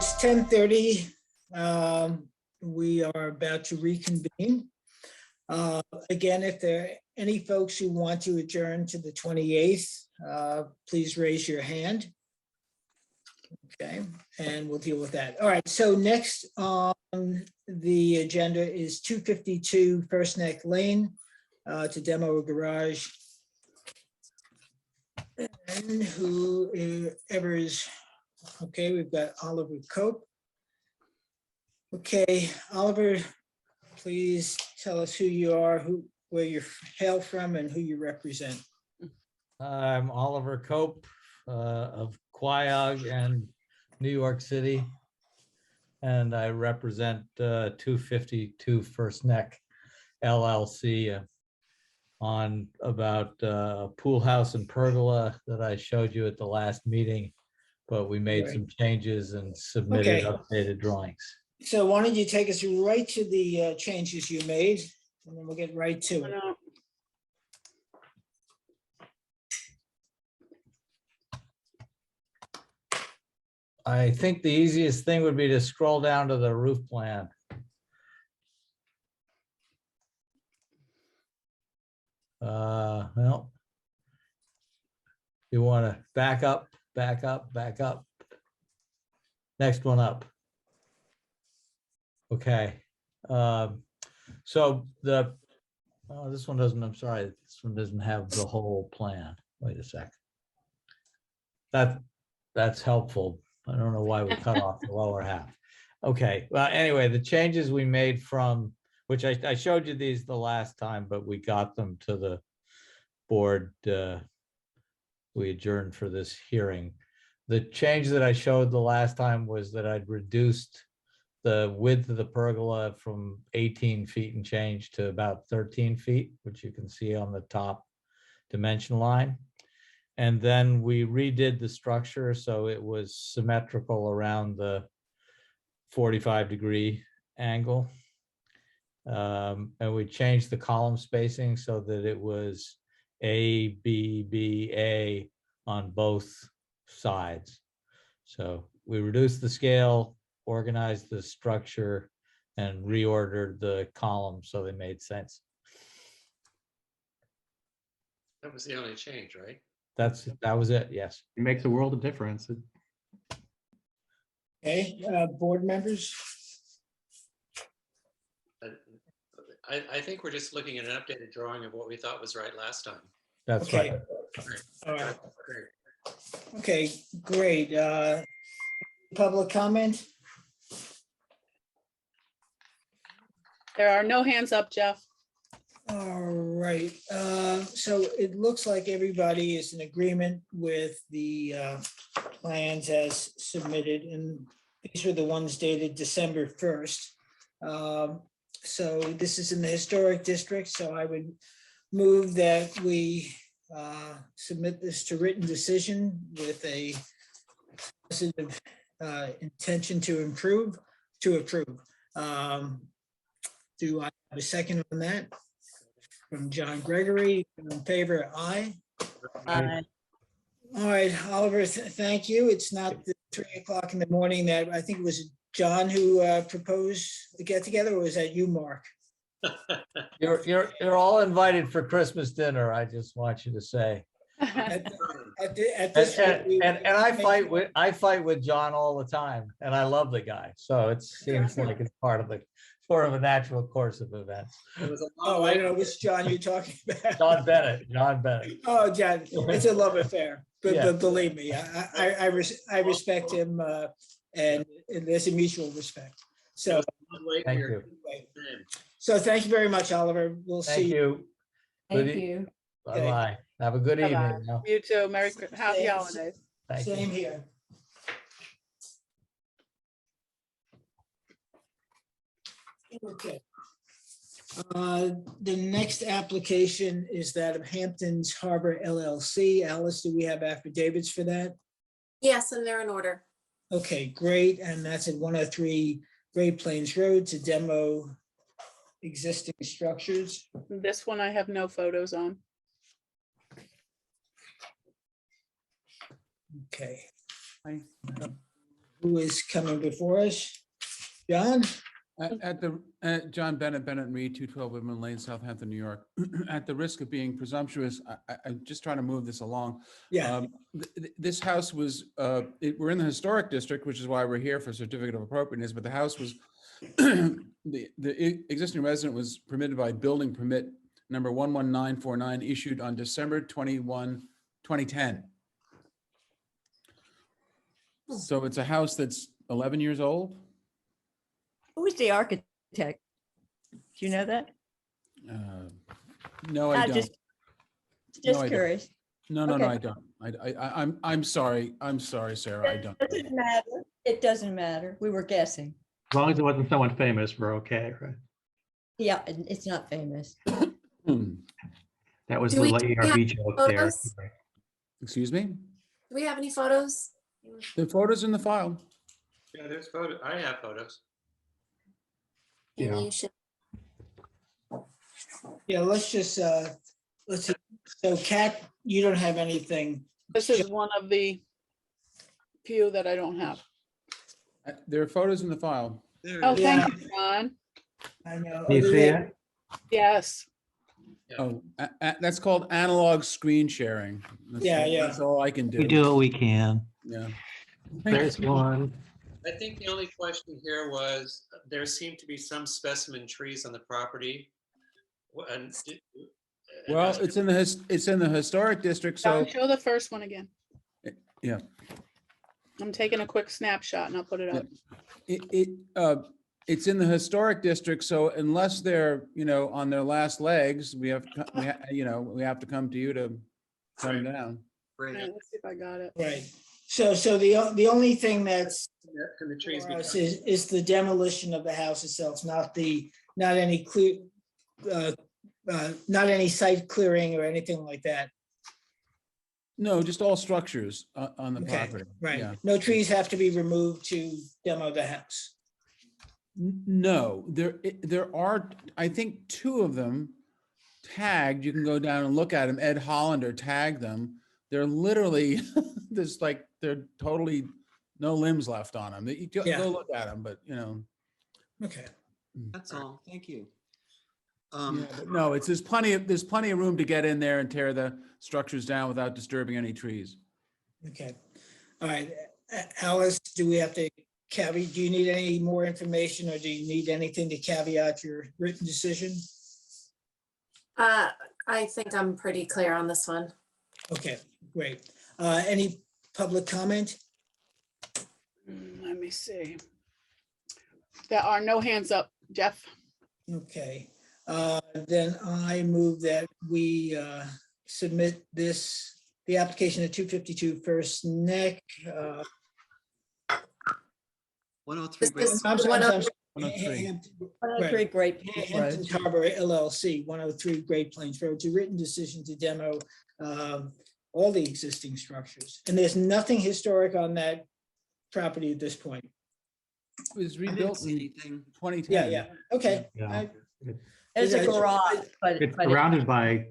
it's 10:30. We are about to reconvene. Again, if there are any folks who want to adjourn to the 28th, please raise your hand. Okay, and we'll deal with that. All right, so next on the agenda is 252 First Neck Lane to demo a garage. And whoever is, okay, we've got Oliver Cope. Okay, Oliver, please tell us who you are, where you hail from, and who you represent. I'm Oliver Cope of Quiog and New York City, and I represent 252 First Neck LLC on about a pool house and pergola that I showed you at the last meeting, but we made some changes and submitted updated drawings. So why don't you take us right to the changes you made, and then we'll get right to it. I think the easiest thing would be to scroll down to the roof plan. Well, you want to back up. Next one up. Okay. So this one doesn't, I'm sorry, this one doesn't have the whole plan. Wait a sec. That's helpful. I don't know why we cut off the lower half. Okay, well, anyway, the changes we made from, which I showed you these the last time, but we got them to the board. We adjourned for this hearing. The change that I showed the last time was that I'd reduced the width of the pergola from 18 feet and change to about 13 feet, which you can see on the top dimension line. And then we redid the structure so it was symmetrical around the 45-degree angle. And we changed the column spacing so that it was A, B, B, A on both sides. So we reduced the scale, organized the structure, and reordered the columns so they made sense. That was the only change, right? That was it, yes. It makes a world of difference. Okay, board members? I think we're just looking at an updated drawing of what we thought was right last time. That's okay. right. All right. Okay, great. Public comment? There are no hands up, Jeff. All right. So it looks like everybody is in agreement with the plans as submitted, and these are the ones dated December 1st. So this is in the historic district, so I would move that we submit this to written decision with a positive intention to approve. Do I have a second on that? From John Gregory, in favor, aye. Aye. All right, Oliver, thank you. It's not the 3 o'clock in the morning that I think it was John who proposed the get together, or was that you, Mark? You're all invited for Christmas dinner. I just want you to say. At this point, I fight with John all the time, and I love the guy. So it seems like it's part of a natural course of events. Oh, I don't know which John you're talking about. John Bennett. Oh, John, it's a love affair. But, Yeah. but believe me, I respect him, and there's a mutual respect. So Thank you. So thank you very much, Oliver. We'll see Thank you. Thank you. Bye-bye. Have a good Bye-bye. evening. now. You too. Happy holidays. Thank you. Same here. Okay. The next application is that of Hamptons Harbor LLC. Alice, do we have affidavits for that? Yes, and they're in order. Okay, great. And that's at 103 Great Plains Road to demo existing structures. This one I have no photos on. Okay. who is coming before us. John? John Bennett and Reed, 212 Woodman Lane, Southampton, New York. At the risk of being presumptuous, I'm just trying to move this along. Yeah, This house was, we're in the historic district, which is why we're here for certificate of appropriateness, but the house was, the existing resident was permitted by building permit number 11949 issued on December 21, 2010. So it's a house that's 11 years old? Who was the architect? Do you know that? No, I don't. Just No, I don't. curious. No, Okay. I don't. I'm sorry. I'm sorry, Sarah. I don't. It doesn't matter. It doesn't matter. We were guessing. As long as it wasn't someone famous, we're okay, right? Yeah, it's not famous. That was Do the we late have ARB joke there. photos? Excuse me? Do we have any photos? The photos in the file. Yeah, there's photo. I have photos. Maybe Yeah. you should. yeah, let's just, let's see. So Kat, you don't have anything. This is one of the few that I don't have. There are photos in the file. Oh, Yeah. thank you, John. I know. Do you see it? Yes. Oh, that's called analog screen sharing. That's all I can do. We do what we can. Yeah. There's one. I think the only question here was, there seemed to be some specimen trees on the property. And Well, it's in the historic district, so John, show the first one again. yeah. I'm taking a quick snapshot and I'll put it up. It's in the historic district, so unless they're, on their last legs, we have to come to you to come down. bring All right, it. let's see if I got it. Right. So the only thing that's Can the trees for be? us is the demolition of the house itself, not any clear, not any site clearing or anything like that. No, just all structures on the Okay, property. right. Yeah. No trees have to be removed to demo the house. No, there are, I think, two of them tagged. You can go down and look at them. Ed Hollander tagged them. They're literally, they're totally no limbs left on them. You Yeah. go look at them, but Okay. That's all. Thank you. yeah, but no, there's plenty of room to get in there and tear the structures down without disturbing any trees. Okay. All right. Alice, do we have to do you need any more information or do you need anything to caveat your written decision? I think I'm pretty clear on this one. Okay, great. Any public comment? Let me see. There are no hands up, Jeff. Okay, then I move that we submit the application at 252 First Neck. 103 Is Great. this I'm sorry, 103. Great, great. Hampton Harbor LLC, 103 Great Plains Road. It's a written decision to demo all the existing structures. And there's nothing historic on that property at this point. It was I didn't rebuilt see in anything. 2010. Yeah, okay. Yeah. There's a garage, but It's but surrounded by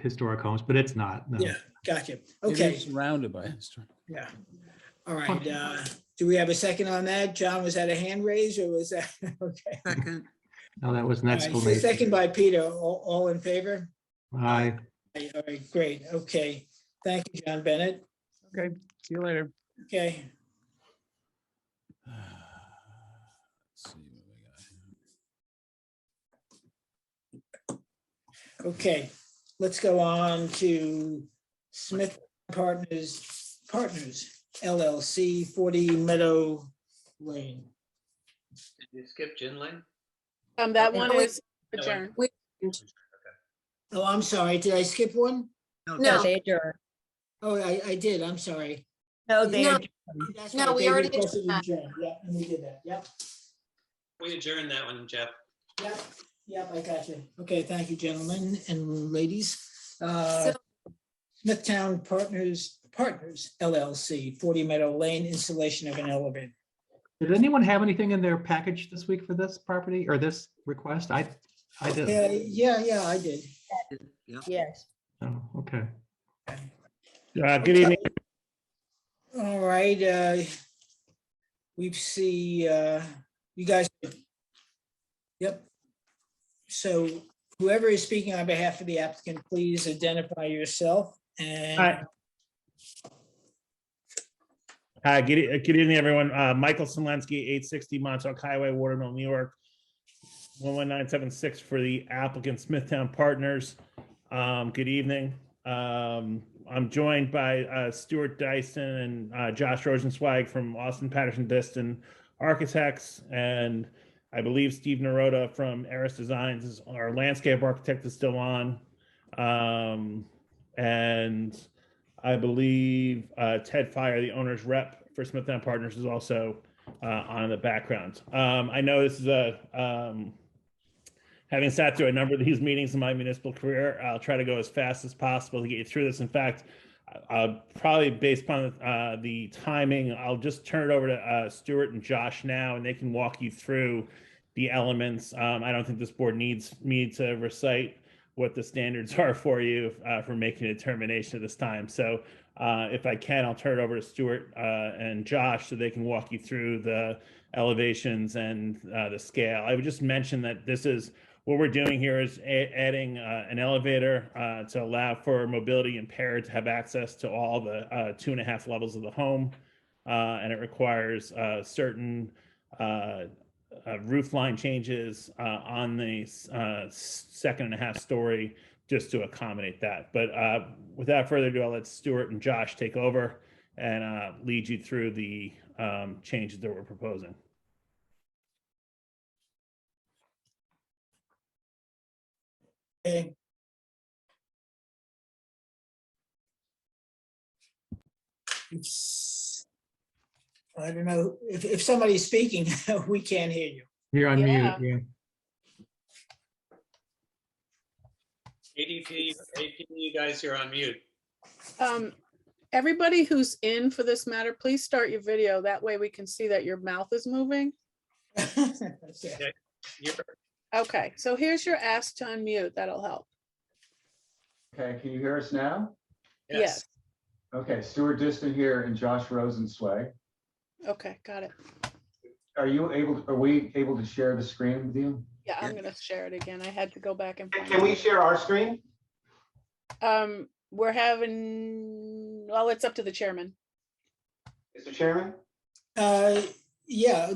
historic homes, but it's not. No. Yeah, gotcha. It Okay, is surrounded by history. yeah. All right, do we have a second on that? John, was that a hand raise or was that, okay? Second. No, that was an All right, so exclamation. second by Peter, all in favor? Aye. All right, great, okay. Thank you, John Bennett. Okay, see you later. Okay, Let's see what we got here. okay. Let's go on to Smith Partners LLC, 40 Meadow Lane. Did you skip Gin Lane? That one No, is adjourned. Oh, I'm sorry, did I skip one? No. they adjourn. Oh, I did, I'm sorry. No, they No. adjourn. That's No, right, we they already requested did that. adjourn. Yeah, and we did that, yep. We adjourned that one, Jeff. Yep, I got you. Okay, thank you, gentlemen and ladies. So Smithtown Partners LLC, 40 Meadow Lane, installation of an elevator. Did anyone have anything in their package this week for this property or this request? I did. Yeah, I did. Yeah. Yes. Oh, okay. Good evening. All right, We see, you guys. Yep. So whoever is speaking on behalf of the applicant, please identify yourself and. Hi, good evening, everyone. Michael Smolensky, 860 Montauk Highway, Watermill, New York, 11976 for the applicant Smithtown Partners. Good evening. I'm joined by Stuart Dyson and Josh Rosenzweig from Austin Patterson Diston Architects, and I believe Steve Naroda from Eris Designs is our landscape architect is still on. And I believe Ted Fire, the owner's rep for Smithtown Partners, is also on in the background. I know this is having sat through a number of these meetings in my municipal career, I'll try to go as fast as possible to get you through this. In fact, probably based upon the timing, I'll just turn it over to Stuart and Josh now, and they can walk you through the elements. I don't think this board needs me to recite what the standards are for you for making a determination at this time. So if I can, I'll turn it over to Stuart and Josh so they can walk you through the elevations and the scale. I would just mention that this is what we're doing here is adding an elevator to allow for mobility impaired to have access to all the 2.5 levels of the home. And it requires certain roof line changes on the 2.5 story just to accommodate that. But without further ado, I'll let Stuart and Josh take over and lead you through the changes that we're proposing. Okay. I don't know if somebody's speaking, we can't hear you. You're on Yeah. mute. ADP, you guys, you're on mute. Everybody who's in for this matter, please start your video. That way we can see that your mouth is moving. Okay. You're- Okay, so here's your ask to unmute. That'll help. Okay, can you hear us now? Yes. Okay, Stuart Diston here and Josh Rosenzweig. Okay, got it. Are we able to share the screen with you? Yeah, I'm gonna share it again. I had to go back and find Can we share our screen? it. We're having, well, it's up to the chairman. Mr. Chairman? Yeah,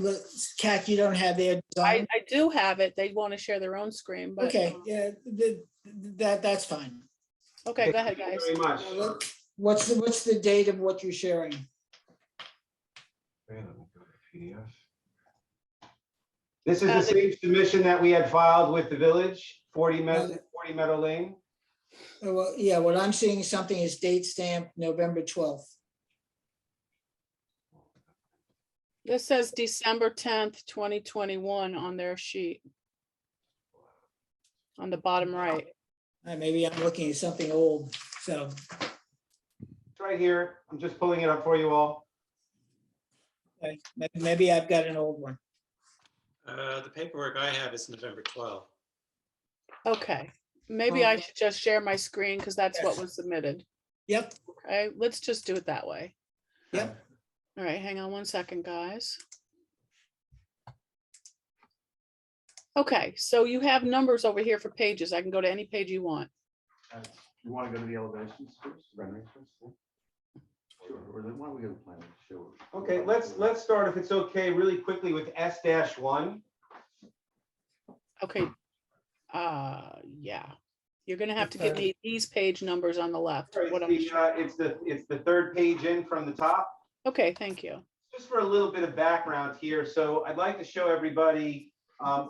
Kat, you don't have their design? I do have it. They want to share their own screen, but. Okay, yeah, that's fine. Okay, go ahead, Thank guys. you very much. What's the date of what you're sharing? This is the same submission that we had filed with the village, 40 Meadow Lane. Oh, well, yeah, what I'm seeing something is date stamped November 12th. This says December 10th, 2021 on their sheet. On the bottom right. Maybe I'm looking at something old, so. It's right here. I'm just pulling it up for you all. Okay, maybe I've got an old one. The paperwork I have is November 12th. Okay, maybe I should just share my screen because that's what was submitted. Yep, Okay, let's just do it that way. yep. All right, hang on one second, guys. Okay, so you have numbers over here for pages. I can go to any page you want. You want to go to the elevations first, renderings first? Yeah. Sure, or then why don't we go to the plan? Sure. Okay, let's start, if it's okay, really quickly with S-1. Okay, yeah. You're gonna have to give me these page numbers on the left. What I'm- It's the third page in from the top. Okay, thank you. Just for a little bit of background here, so I'd like to show everybody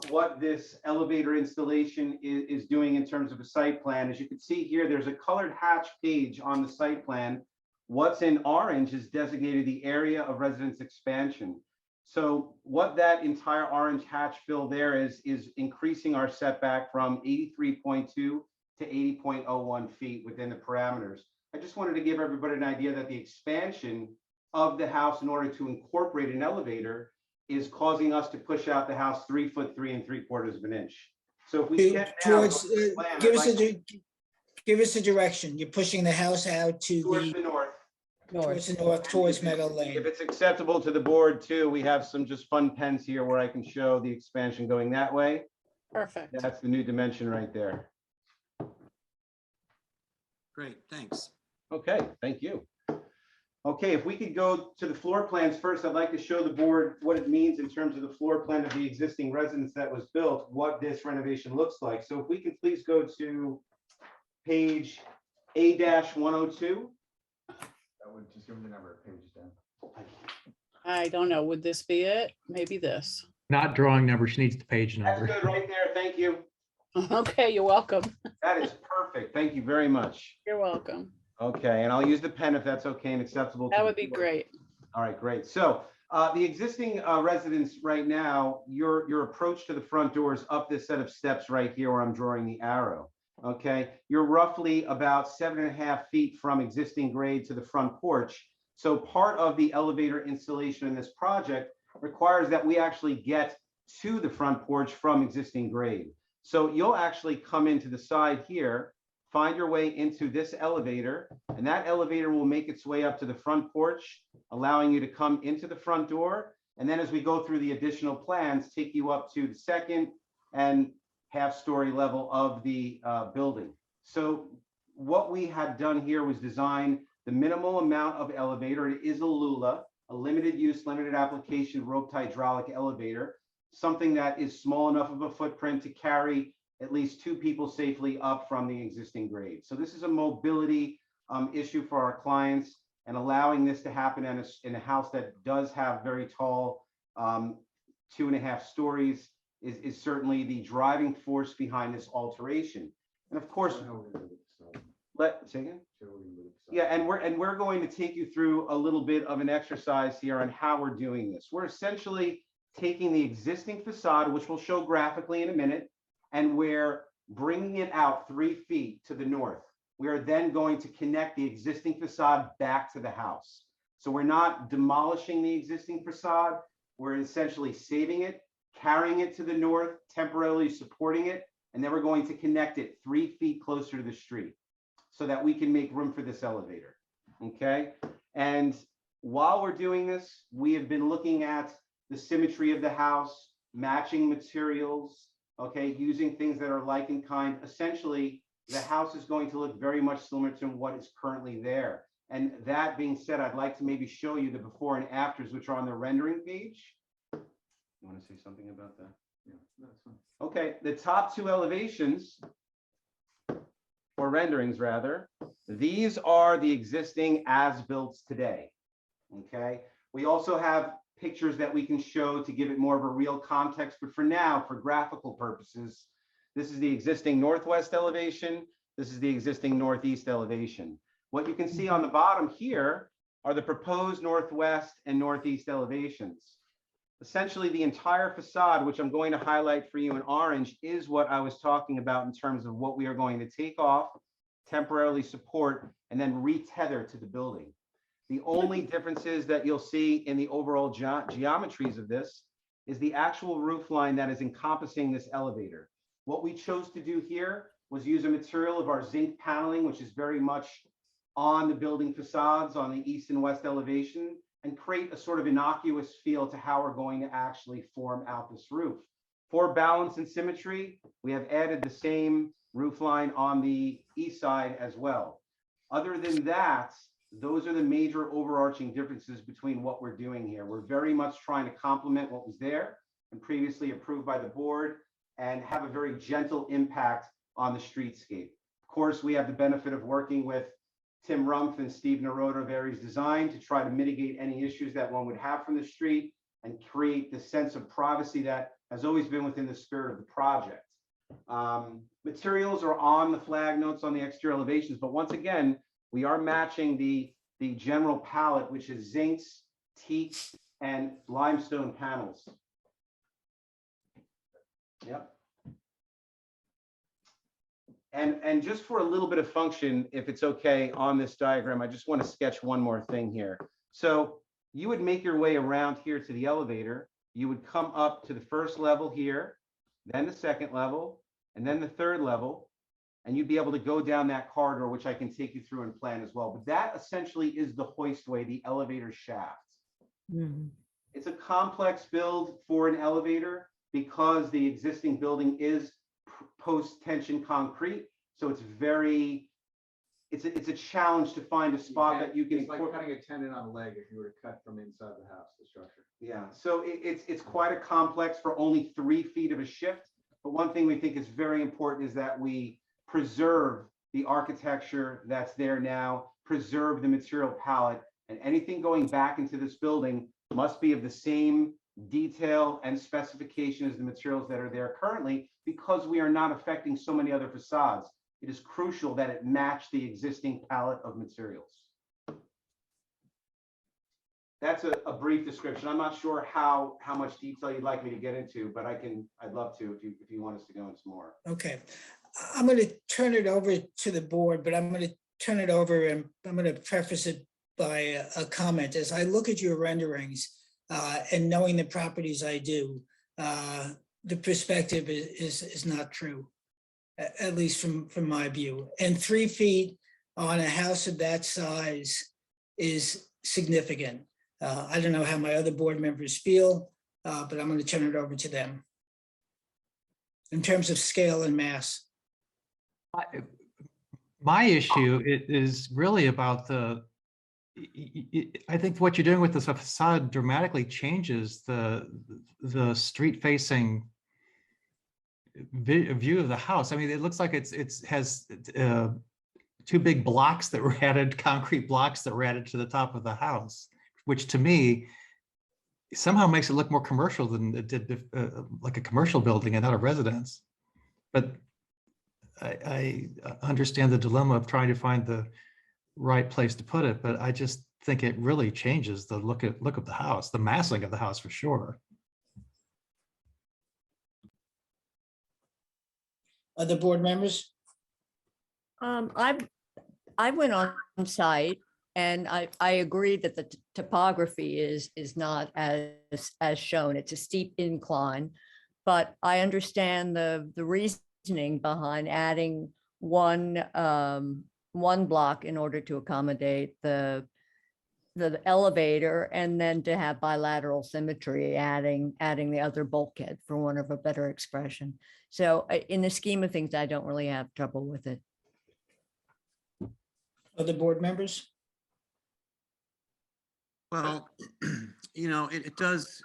what this elevator installation is doing in terms of a site plan. As you can see here, there's a colored hatch page on the site plan. What's in orange is designated the area of residence expansion. So what that entire orange hatch fill there is increasing our setback from 83.2 to 80.01 feet within the parameters. I just wanted to give everybody an idea that the expansion of the house in order to incorporate an elevator is causing us to push out the house 3 foot 3 3/4 inches. So if we get down, Towards, give us a direction. You're pushing the house out to towards the north. towards the north, towards Meadow If Lane. it's acceptable to the board too, we have some just fun pens here where I can show the expansion going that way. Perfect. That's the new dimension right there. Great, thanks. Okay, thank you. Okay, if we could go to the floor plans first, I'd like to show the board what it means in terms of the floor plan of the existing residence that was built, what this renovation looks like. So if we can please go to page A-102. That would just give me the number of pages down. I don't know. Would this be it? Maybe this. Not drawing number, she needs the page That's number. good right there, thank you. Okay, you're welcome. That is perfect, thank you very much. You're welcome. Okay, and I'll use the pen if that's okay and acceptable. to That the would be board. great. All right, great. So the existing residence right now, your approach to the front door is up this set of steps right here where I'm drawing the arrow. Okay, you're roughly about 7.5 feet from existing grade to the front porch. So part of the elevator installation in this project requires that we actually get to the front porch from existing grade. So you'll actually come into the side here, find your way into this elevator, and that elevator will make its way up to the front porch, allowing you to come into the front door. And then as we go through the additional plans, take you up to the second and half-story level of the building. So what we had done here was design the minimal amount of elevator. It is a Lula, a limited use, limited application roped hydraulic elevator, something that is small enough of a footprint to carry at least 2 people safely up from the existing grade. So this is a mobility issue for our clients, and allowing this to happen in a house that does have very tall 2.5 stories is certainly the driving force behind this alteration. And of course, say again? Yeah, and we're going to take you through a little bit of an exercise here on how we're doing this. We're essentially taking the existing facade, which we'll show graphically in a minute, and we're bringing it out 3 feet to the north. We are then going to connect the existing facade back to the house. So we're not demolishing the existing facade. We're essentially saving it, carrying it to the north, temporarily supporting it, and then we're going to connect it 3 feet closer to the street so that we can make room for this elevator. Okay. And while we're doing this, we have been looking at the symmetry of the house, matching materials, okay, using things that are like in kind. Essentially, the house is going to look very much similar to what is currently there. And that being said, I'd like to maybe show you the before and afters, which are on the rendering page. You want to say something about that? Yeah, that's fine. Okay, the top 2 elevations, or renderings rather, these are the existing as-built today. Okay, we also have pictures that we can show to give it more of a real context, but for now, for graphical purposes, this is the existing northwest elevation. This is the existing northeast elevation. What you can see on the bottom here are the proposed northwest and northeast elevations. Essentially, the entire facade, which I'm going to highlight for you in orange, is what I was talking about in terms of what we are going to take off, temporarily support, and then retether to the building. The only differences that you'll see in the overall geometries of this is the actual roof line that is encompassing this elevator. What we chose to do here was use a material of our zinc paneling, which is very much on the building facades on the east and west elevation, and create a sort of innocuous feel to how we're going to actually form out this roof. For balance and symmetry, we have added the same roof line on the east side as well. Other than that, those are the major overarching differences between what we're doing here. We're very much trying to complement what was there and previously approved by the board and have a very gentle impact on the streetscape. Of course, we have the benefit of working with Tim Rumpf and Steve Naroda of Aries Design to try to mitigate any issues that one would have from the street and create the sense of privacy that has always been within the spirit of the project. Materials are on the flag notes on the exterior elevations, but once again, we are matching the general palette, which is zincs, teak, and limestone panels. Yep. And just for a little bit of function, if it's okay on this diagram, I just want to sketch one more thing here. So you would make your way around here to the elevator. You would come up to the first level here, then the second level, and then the third level. And you'd be able to go down that corridor, which I can take you through and plan as well. But that essentially is the hoistway, the elevator shaft. It's a complex build for an elevator because the existing building is post-tension concrete. So it's a challenge to find a spot that you can. It's like cutting a tendon on a leg if you were to cut from inside the house, the structure. Yeah, so it's quite a complex for only 3 feet of a shift. But one thing we think is very important is that we preserve the architecture that's there now, preserve the material palette, and anything going back into this building must be of the same detail and specification as the materials that are there currently, because we are not affecting so many other facades. It is crucial that it match the existing palette of materials. That's a brief description. I'm not sure how much detail you'd like me to get into, but I'd love to if you want us to go into more. Okay, I'm going to turn it over to the board, but I'm going to turn it over and I'm going to preface it by a comment. As I look at your renderings and knowing the properties I do, the perspective is not true, at least from my view. And 3 feet on a house of that size is significant. I don't know how my other board members feel, but I'm going to turn it over to them in terms of scale and mass. My issue is really about I think what you're doing with this facade dramatically changes the street facing view of the house. I mean, it looks like it has 2 big blocks that were added, concrete blocks that were added to the top of the house, which to me somehow makes it look more commercial than it did, like a commercial building and not a residence. But I understand the dilemma of trying to find the right place to put it, but I just think it really changes the look of the house, the massing of the house for sure. Other board members? I went on site and I agree that the topography is not as shown. It's a steep incline, but I understand the reasoning behind adding one block in order to accommodate the elevator, and then to have bilateral symmetry, adding the other bulkhead, for want of a better expression. So in the scheme of things, I don't really have trouble with it. Other board members? Well, it does,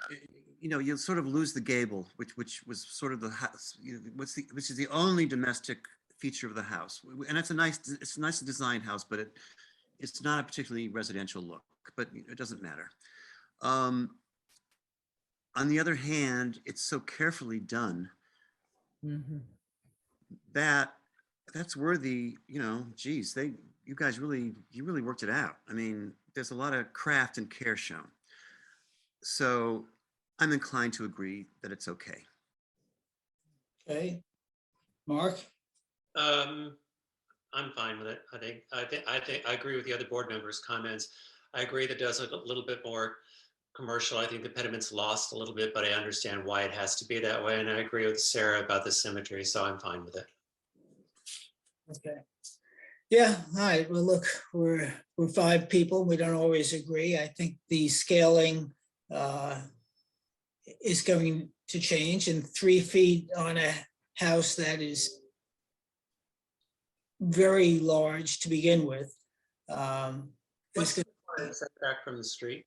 you'll sort of lose the gable, which was sort of the house, which is the only domestic feature of the house. And it's a nice designed house, but it's not a particularly residential look, but it doesn't matter. On the other hand, it's so carefully done that's worthy, geez, you guys really worked it out. I mean, there's a lot of craft and care shown. So I'm inclined to agree that it's okay. Okay. Mark? I'm fine with it. I agree with the other board members' comments. I agree that does look a little bit more commercial. I think the pediment's lost a little bit, but I understand why it has to be that way. And I agree with Sarah about the symmetry, so I'm fine with it. Okay. Yeah, all right. Well, look, we're 5 people. We don't always agree. I think the scaling is going to change, and 3 feet on a house that is very large to begin with. What's the setback from the street?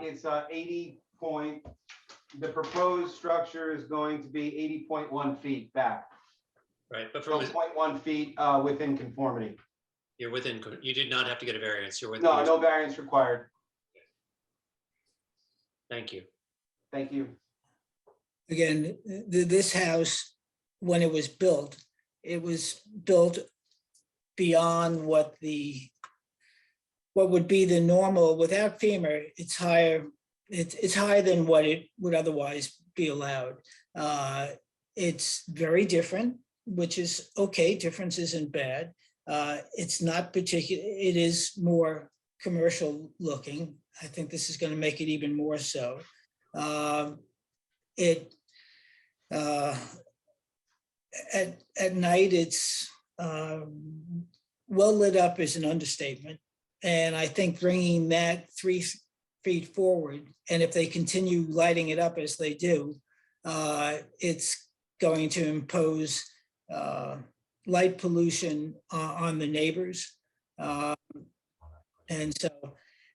It's 80 point, the proposed structure is going to be 80.1 feet back. Right, but So from 0.1 feet within conformity. you're within, you did not have to get a variance. You're within. No variance required. Thank you. Thank you. Again, this house, when it was built beyond what would be the normal without FEMA. It's higher. It's higher than what it would otherwise be allowed. It's very different, which is okay. Difference isn't bad. It's not particular. It is more commercial looking. I think this is going to make it even more so. At night, it's well lit up is an understatement. And I think bringing that 3 feet forward, and if they continue lighting it up as they do, it's going to impose light pollution on the neighbors. And so,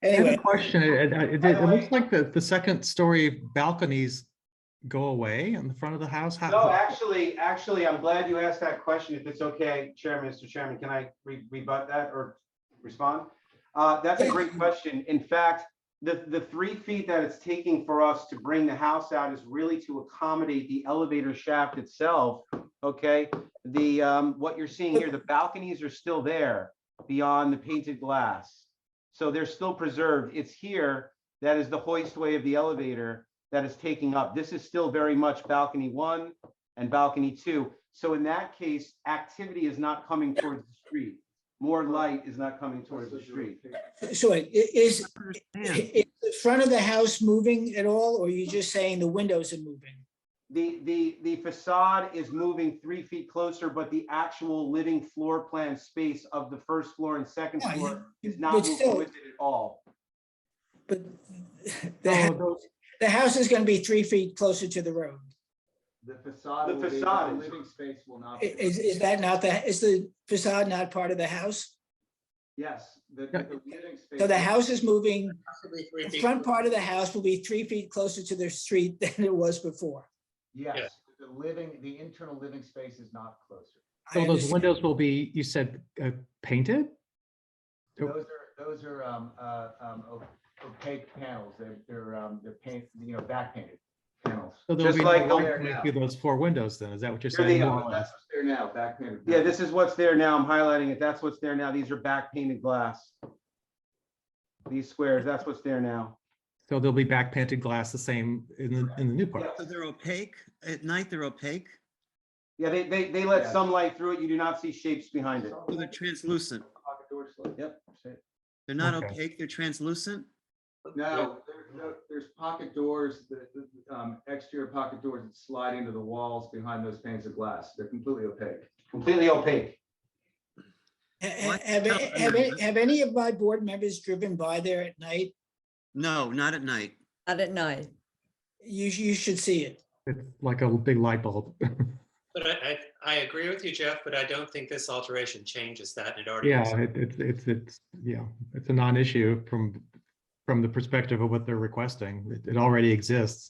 I have anyway. a question. It looks like the second story balconies go away in the front of the house. No, actually, I'm glad you asked that question. If it's okay, Mr. Chairman, can I rebut that or respond? That's a great question. In fact, the 3 feet that it's taking for us to bring the house out is really to accommodate the elevator shaft itself. Okay, what you're seeing here, the balconies are still there beyond the painted glass. So they're still preserved. It's here that is the hoistway of the elevator that is taking up. This is still very much balcony 1 and balcony 2. So in that case, activity is not coming towards the street. More light is not coming towards the street. So is the front of the house moving at all, or are you just saying the windows are moving? The facade is moving 3 feet closer, but the actual living floor plan space of the first floor and second floor is not moving with it at all. But the house is going to be 3 feet closer to the road. The facade, The facade the is- living space will not. Is that not is the facade not part of the house? Yes, the living space. So the house is moving, Possibly 3 the feet. front part of the house will be 3 feet closer to the street than it was before. Yes, the internal living space is not closer. So I those understand. windows will be, you said, painted? Those are opaque panels. They're paint, back painted panels. So there'll Just be like no the- light going through those 4 windows then, is that what you're Here saying? they more are. or That's less? what's there now, back painted. Yeah, this is what's there now. I'm highlighting it. That's what's there now. These are back painted glass. These squares, that's what's there now. So there'll be back painted glass the same in the new part. So they're opaque? At night, they're opaque? Yeah, they let Yeah. some light through it. You do not see shapes behind it. So they're translucent. Pocket doors. Yep. They're not Okay. opaque, they're translucent? No, there's pocket doors, the exterior pocket doors that slide into the walls behind those panes of glass. They're completely opaque. Completely opaque. Have any of my board members driven by there at night? No, not at night. Not at night. You should see it. It's like a big light bulb. But I agree with you, Jeff, but I don't think this alteration changes that. It already Yeah, is. it's a non-issue from the perspective of what they're requesting. It already exists.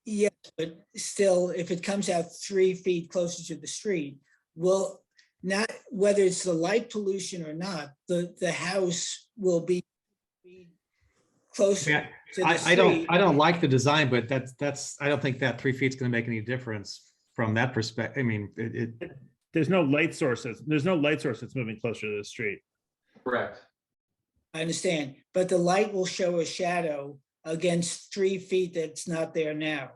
Yes, but still, if it comes out 3 feet closer to the street, will not, whether it's the light pollution or not, the house will be closer Yeah, to the I street. don't like the design, but I don't think that 3 feet's gonna make any difference from that perspective. I mean, There's no light sources. There's no light source that's moving closer to the street. Correct. I understand, but the light will show a shadow against 3 feet that's not there now.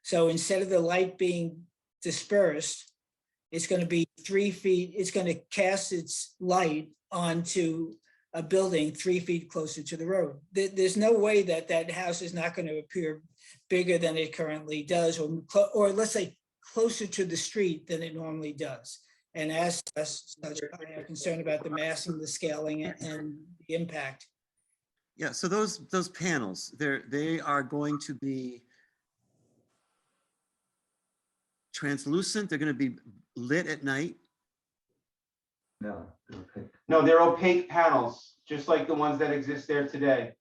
So instead of the light being dispersed, it's going to be 3 feet, it's going to cast its light onto a building 3 feet closer to the road. There's no way that that house is not going to appear bigger than it currently does, or let's say closer to the street than it normally does. And as such, I am concerned about the massing, the scaling, and the impact. Yeah, so those panels, they are going to be translucent, they're gonna be lit at night. No, they're opaque. No, they're opaque panels, just like the ones that exist there today.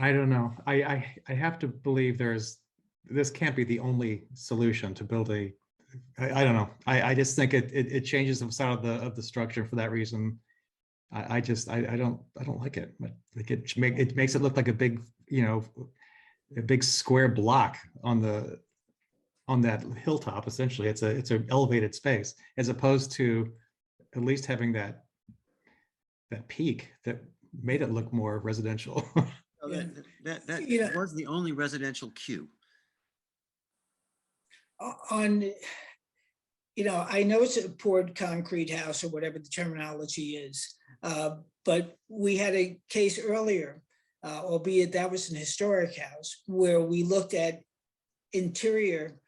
I don't know. I have to believe this can't be the only solution to build I don't know. I just think it changes the facade of the structure for that reason. I don't like it. Like it makes it look like a big, a big square block on that hilltop. Essentially, it's an elevated space as opposed to at least having that peak that made it look more residential. Oh, that Yeah. was the only residential queue. On, I know it's a poured concrete house or whatever the terminology is, But we had a case earlier, albeit that was an historic house, where we looked at interior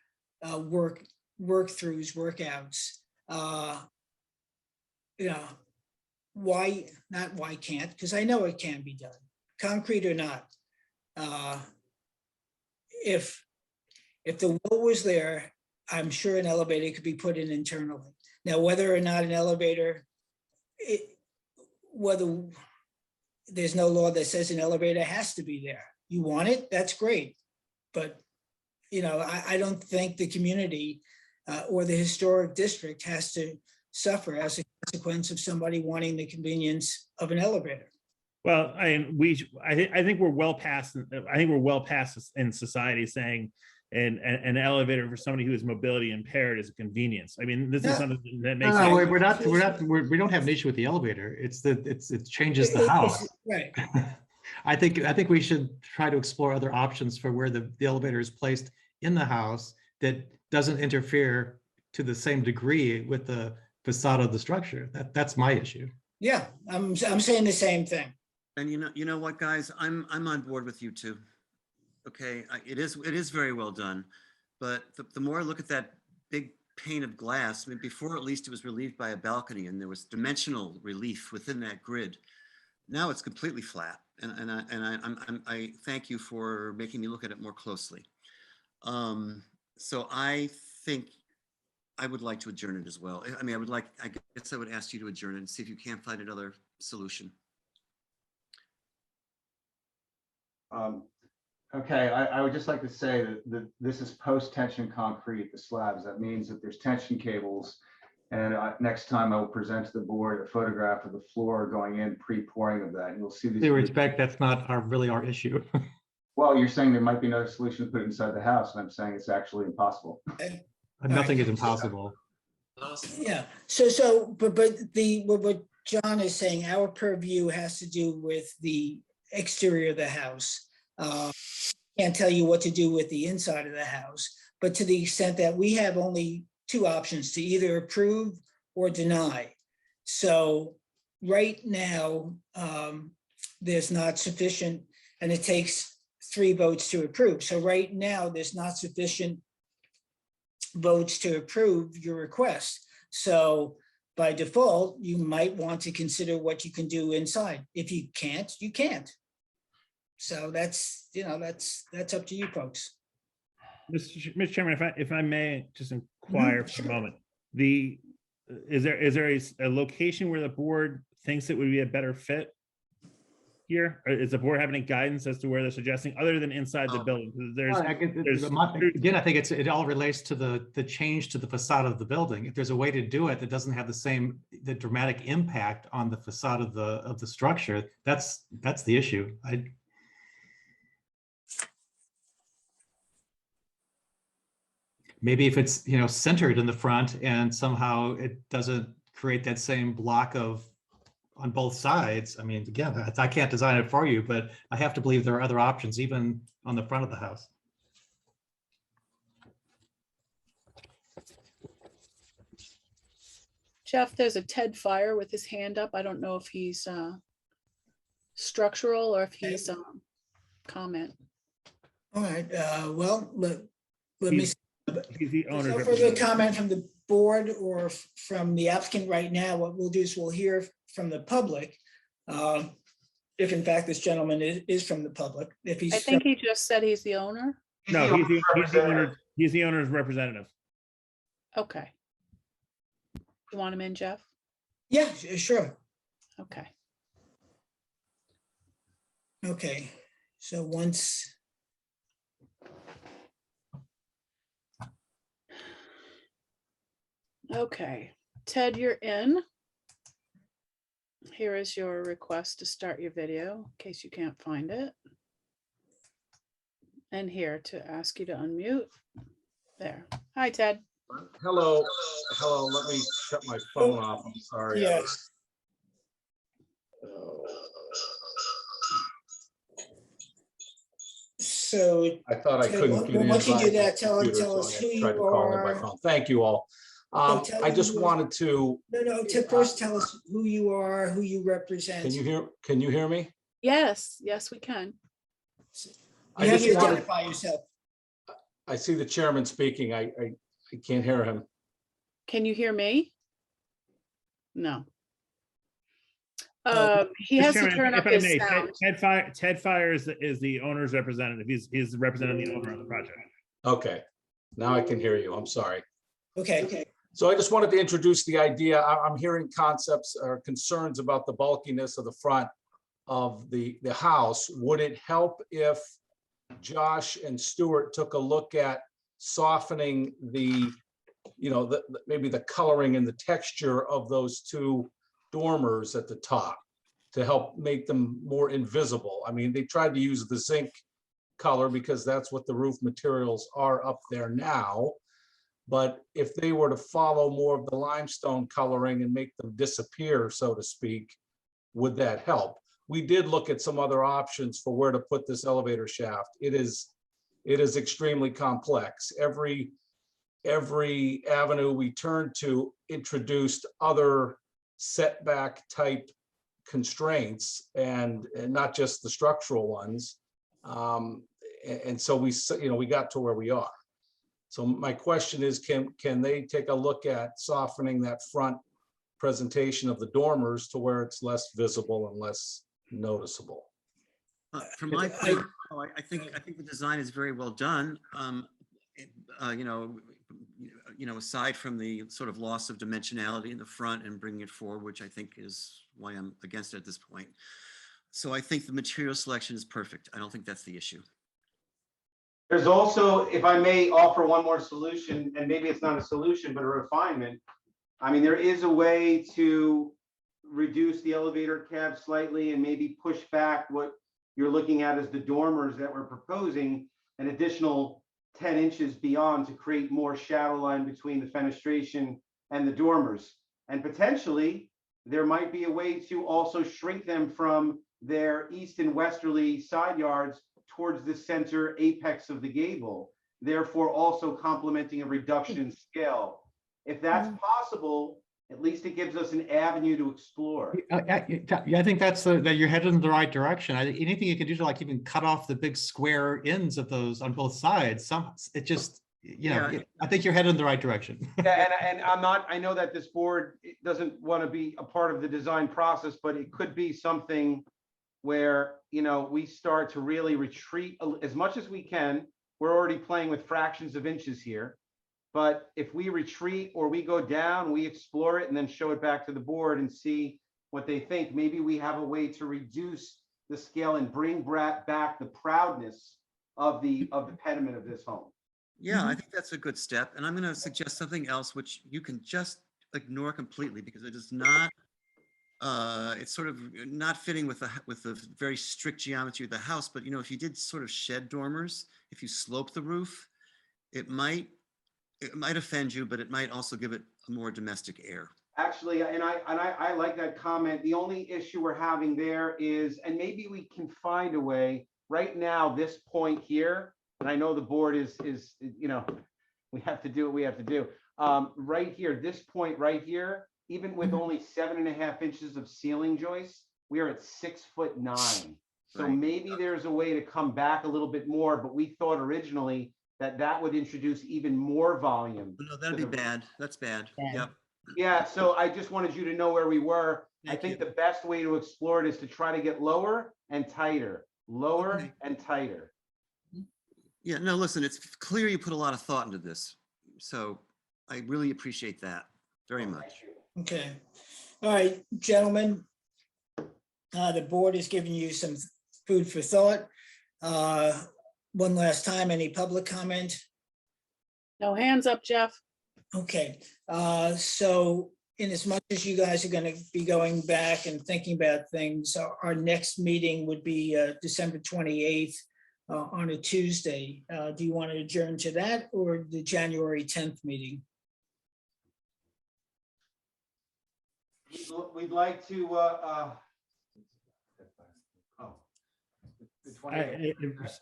workthroughs, workouts. Why can't, because I know it can be done, concrete or not. If the will was there, I'm sure an elevator could be put in internally. Now, whether or not an elevator, whether there's no law that says an elevator has to be there. You want it, that's great. But, I don't think the community or the historic district has to suffer as a consequence of somebody wanting the convenience of an elevator. Well, I think we're well past. I think we're well past in society saying an elevator for somebody who is mobility impaired is a convenience. I mean, this is something that makes. No, we don't have an issue with the elevator. It changes the house. Right. I think we should try to explore other options for where the elevator is placed in the house that doesn't interfere to the same degree with the facade of the structure. That's my issue. Yeah, I'm saying the same thing. And you know what, guys, I'm on board with you too. Okay, it is very well done, but the more I look at that big pane of glass, I mean, before at least it was relieved by a balcony and there was dimensional relief within that grid. Now it's completely flat, and I thank you for making me look at it more closely. So I think I would like to adjourn it as well. I mean, I guess I would ask you to adjourn it and see if you can't find another solution. Okay, I would just like to say that this is post-tension concrete, the slabs. That means that there's tension cables. And next time I will present to the board a photograph of the floor going in pre-pouring of that. And you'll see these. With respect, that's not really our issue. Well, you're saying there might be another solution to put it inside the house, and I'm saying it's actually impossible. Nothing is impossible. Yeah, but what John is saying, our purview has to do with the exterior of the house. Can't tell you what to do with the inside of the house, but to the extent that we have only two options, to either approve or deny. So right now, there's not sufficient, and it takes 3 votes to approve. So right now, there's not sufficient votes to approve your request. So by default, you might want to consider what you can do inside. If you can't, you can't. So that's up to you folks. Mr. Chairman, if I may just inquire for a moment, is there a location where the board thinks it would be a better fit here? Or is the board having any guidance as to where they're suggesting, other than inside the building? Again, I think it all relates to the change to the facade of the building. If there's a way to do it that doesn't have the dramatic impact on the facade of the structure, that's the issue. Maybe if it's centered in the front and somehow it doesn't create that same block on both sides. I mean, again, I can't design it for you, but I have to believe there are other options even on the front of the house. Jeff, there's a Ted Fire with his hand up. I don't know if he's structural or if he's comment. All right, well, let me. He's the owner. No further comment from the board or from the applicant right now. What we'll do is we'll hear from the public. If in fact this gentleman is from the public, if he's. I think he just said he's the owner. No, he's the owner's representative. Okay. You want him in, Jeff? Yeah, sure. Okay. Okay, so once. Okay, Ted, you're in. Here is your request to start your video in case you can't find it. And here to ask you to unmute. There. Hi, Ted. Hello. Hello. Let me shut my phone off. I'm sorry. Yes. So I thought I couldn't get in. once you do that, tell computer, us so I who tried to you call in by are. phone. Thank you all. tell I me just who- wanted to, No, to first tell us who you are, who you represent. can you hear me? Yes, yes, we can. I You have just to wanted, identify yourself. I see the chairman speaking. I can't hear him. Can you hear me? No. Oh. He has to Chairman, turn if up I his may, sound. Ted Fire is the owner's representative. He's representing the owner of the project. Okay, now I can hear you. I'm sorry. Okay. So I just wanted to introduce the idea. I'm hearing concepts or concerns about the bulkiness of the front of the house. Would it help if Josh and Stuart took a look at softening the, maybe the coloring and the texture of those two dormers at the top to help make them more invisible? I mean, they tried to use the zinc color because that's what the roof materials are up there now. But if they were to follow more of the limestone coloring and make them disappear, so to speak, would that help? We did look at some other options for where to put this elevator shaft. It is extremely complex. Every avenue we turned to introduced other setback type constraints and not just the structural ones. And so we got to where we are. So my question is, can they take a look at softening that front presentation of the dormers to where it's less visible and less noticeable? From my point of view, I think the design is very well done. Aside from the sort of loss of dimensionality in the front and bringing it forward, which I think is why I'm against it at this point. So I think the material selection is perfect. I don't think that's the issue. There's also, if I may offer one more solution, and maybe it's not a solution, but a refinement. I mean, there is a way to reduce the elevator cab slightly and maybe push back what you're looking at as the dormers that we're proposing an additional 10 inches beyond to create more shadow line between the fenestration and the dormers. And potentially, there might be a way to also shrink them from their east and westerly side yards towards the center apex of the gable, therefore also complementing a reduction in scale. If that's possible, at least it gives us an avenue to explore. Yeah, I think that you're headed in the right direction. I think anything you can do to like even cut off the big square ends of those on both sides, it just, I think you're headed in the right direction. Yeah, and I know that this board doesn't want to be a part of the design process, but it could be something where, we start to really retreat as much as we can. We're already playing with fractions of inches here. But if we retreat or we go down, we explore it and then show it back to the board and see what they think. Maybe we have a way to reduce the scale and bring back the proudness of the pediment of this home. Yeah, I think that's a good step. And I'm going to suggest something else, which you can just ignore completely because it is not, it's sort of not fitting with the very strict geometry of the house. But, if you did sort of shed dormers, if you slope the roof, it might offend you, but it might also give it a more domestic air. Actually, and I like that comment. The only issue we're having there is, and maybe we can find a way right now, this point here, and I know the board is, we have to do what we have to do. Right here, this point right here, even with only 7.5 inches of ceiling joists, we are at 6'9". So maybe there's a way to come back a little bit more, but we thought originally that would introduce even more volume. No, that'd be bad. That's bad. Yep. Yeah, so I just wanted you to know where we were. I think the best way to explore it is to try to get lower and tighter, lower and tighter. Yeah, no, listen, it's clear you put a lot of thought into this. So I really appreciate that very much. Okay. All right, gentlemen. The board has given you some food for thought. One last time, any public comment? No hands up, Jeff. Okay, so in as much as you guys are going to be going back and thinking about things, our next meeting would be December 28th on a Tuesday. Do you want to adjourn to that or the January 10th meeting? We'd like to, the 28th.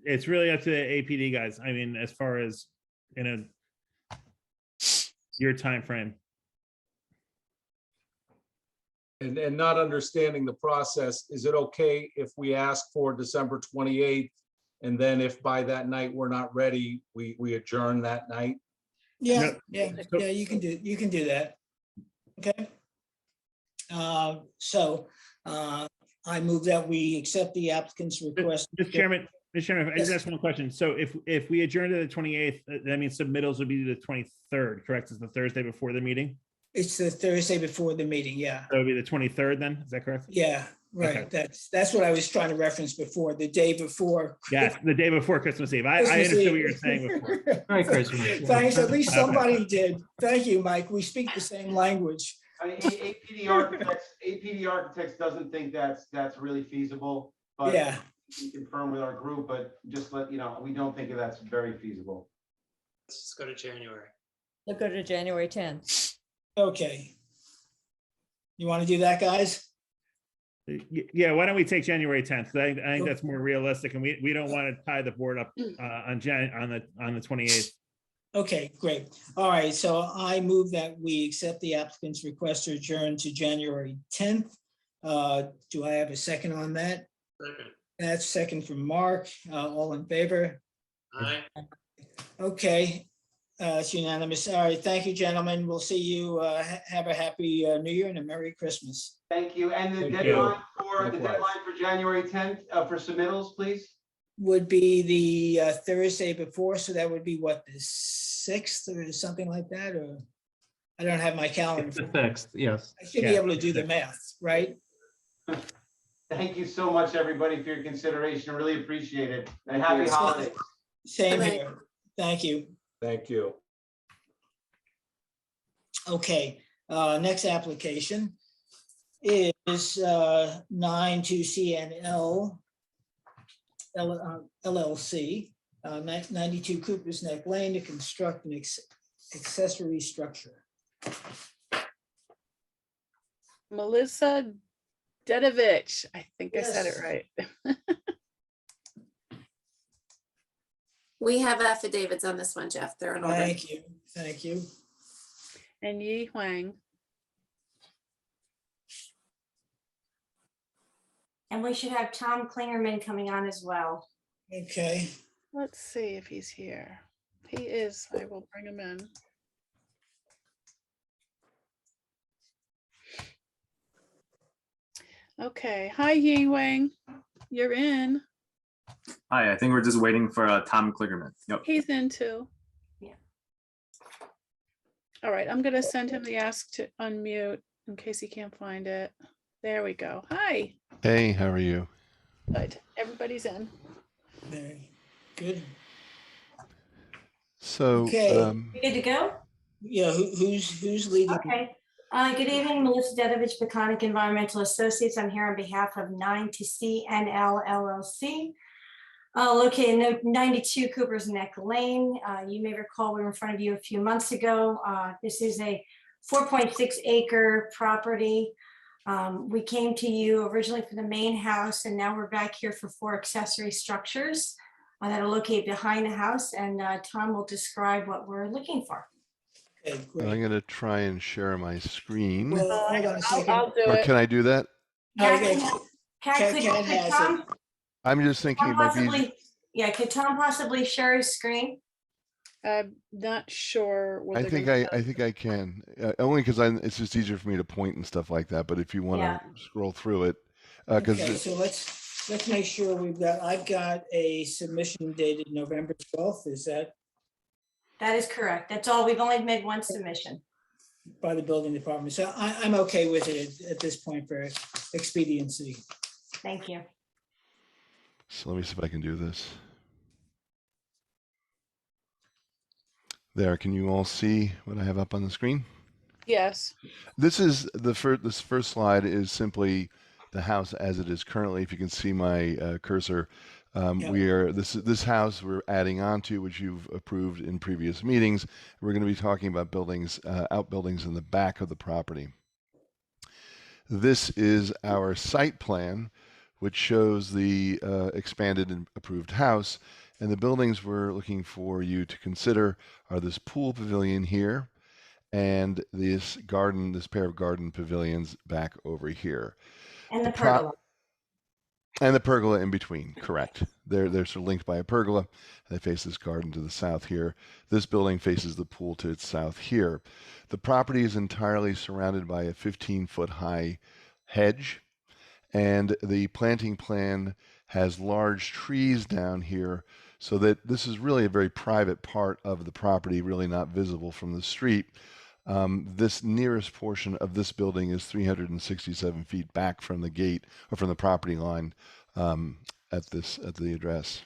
It's really up to the APD guys. I mean, as far as, your time frame. And not understanding the process, is it okay if we ask for December 28th? And then if by that night we're not ready, we adjourn that night? Yeah, No. yeah, you can do that. Okay. So I move that we accept the applicant's request. Mr. Chairman, I just Yes. ask one question. So if we adjourn to the 28th, that means submittals would be the 23rd, correct? It's the Thursday before the meeting? It's the Thursday before the meeting, yeah. So it would be the 23rd then, is that correct? Yeah, right. That's what I was trying to reference before, the day before. Yes, the day before Christmas Eve. I Christmas understood what Eve. you were saying before. Merry Christmas. Thanks, at least somebody did. Thank you, Mike. We speak the same language. I mean, APD Architects doesn't think that's really feasible, but Yeah, we confirm with our group, but just let you know, we don't think that's very feasible. Let's just go to January. We'll go to January 10th. okay. You want to do that, guys? Yeah, why don't we take January 10th? I think that's more realistic, and we don't want to tie the board up on the 28th. Okay, great. All right, so I move that we accept the applicant's request to adjourn to January 10th. Do I have a second on that? Second. That's second from Mark. All in favor? Aye. Okay, it's unanimous. All right, thank you, gentlemen. We'll see you. Have a happy New Year and a Merry Christmas. Thank you. And the Thank you. deadline for January 10th for submittals, please. Would be the Thursday before, so that would be what, the 6th or something like that, or? I don't have my calendar. It's the 6th, yes. I should be able to do the math, right? Thank you so much, everybody, for your consideration. I really appreciate it. And Thank happy you. holidays. Same Bye-bye. here. Thank you. Thank you. Okay, next application is 92CNL LLC, 92 Cooper's Neck Lane, to construct an accessory structure. Melissa Dedovich, I think I said it Yes. right. We have affidavits on this one, Jeff. They're in order. Thank you, thank you. And Yi Huang. And we should have Tom Klingerman coming on as well. Okay, Let's see if he's here. He is. I will bring him in. Okay. Hi, Yi Huang. You're in. Hi, I think we're just waiting for Tom Klingerman. Yep. He's in too. Yeah. All right. I'm going to send him the ask to unmute in case he can't find it. There we go. Hi. Hey, how are you? Good. Everybody's in. very good. So, Okay. You good to go? Yeah, who's leading? Okay. Good evening, Melissa Dedovich, Peconic Environmental Associates. I'm here on behalf of 92CNL LLC, located in 92 Cooper's Neck Lane. You may recall we were in front of you a few months ago. This is a 4.6 acre property. We came to you originally for the main house, and now we're back here for 4 accessory structures that are located behind the house, and Tom will describe what we're looking for. Okay, I'm great. going to try and share my screen. Well, hold on a second. I'll do Or it. can I do that? Okay. Kat, Kat could has Tom, I'm just thinking it might be, possibly, yeah, could Tom possibly share his screen? I'm not sure what I they're think gonna I think I can, only because it's just easier for me to point and stuff like that. But if you want to scroll through it, because Okay, so let's make sure I've got a submission dated November 12th. Is that That is correct. That's all. We've only made one submission. by the building department? So I'm okay with it at this point for expediency. Thank you. so let me see if I can do this. There, can you all see what I have up on the screen? Yes. This is this first slide is simply the house as it is currently. If you can see my cursor, we are this house we're adding on to, which you've approved in previous meetings. We're going to be talking about buildings, outbuildings in the back of the property. This is our site plan, which shows the expanded and approved house. And the buildings we're looking for you to consider are this pool pavilion here and this garden, this pair of garden pavilions back over here. And the pro- pergola. And the pergola in between, correct. They're sort of linked by a pergola. They face this garden to the south here. This building faces the pool to its south here. The property is entirely surrounded by a 15-foot high hedge, and the planting plan has large trees down here, so that this is really a very private part of the property, really not visible from the street. This nearest portion of this building is 367 feet back from the gate or from the property line at the address.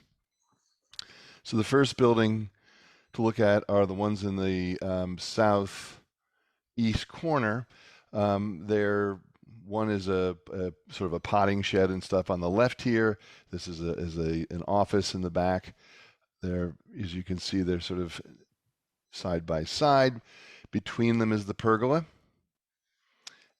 So the first building to look at are the ones in the southeast corner. One is a sort of a potting shed and stuff on the left here. This is an office in the back. There, as you can see, they're sort of side by side. Between them is the pergola.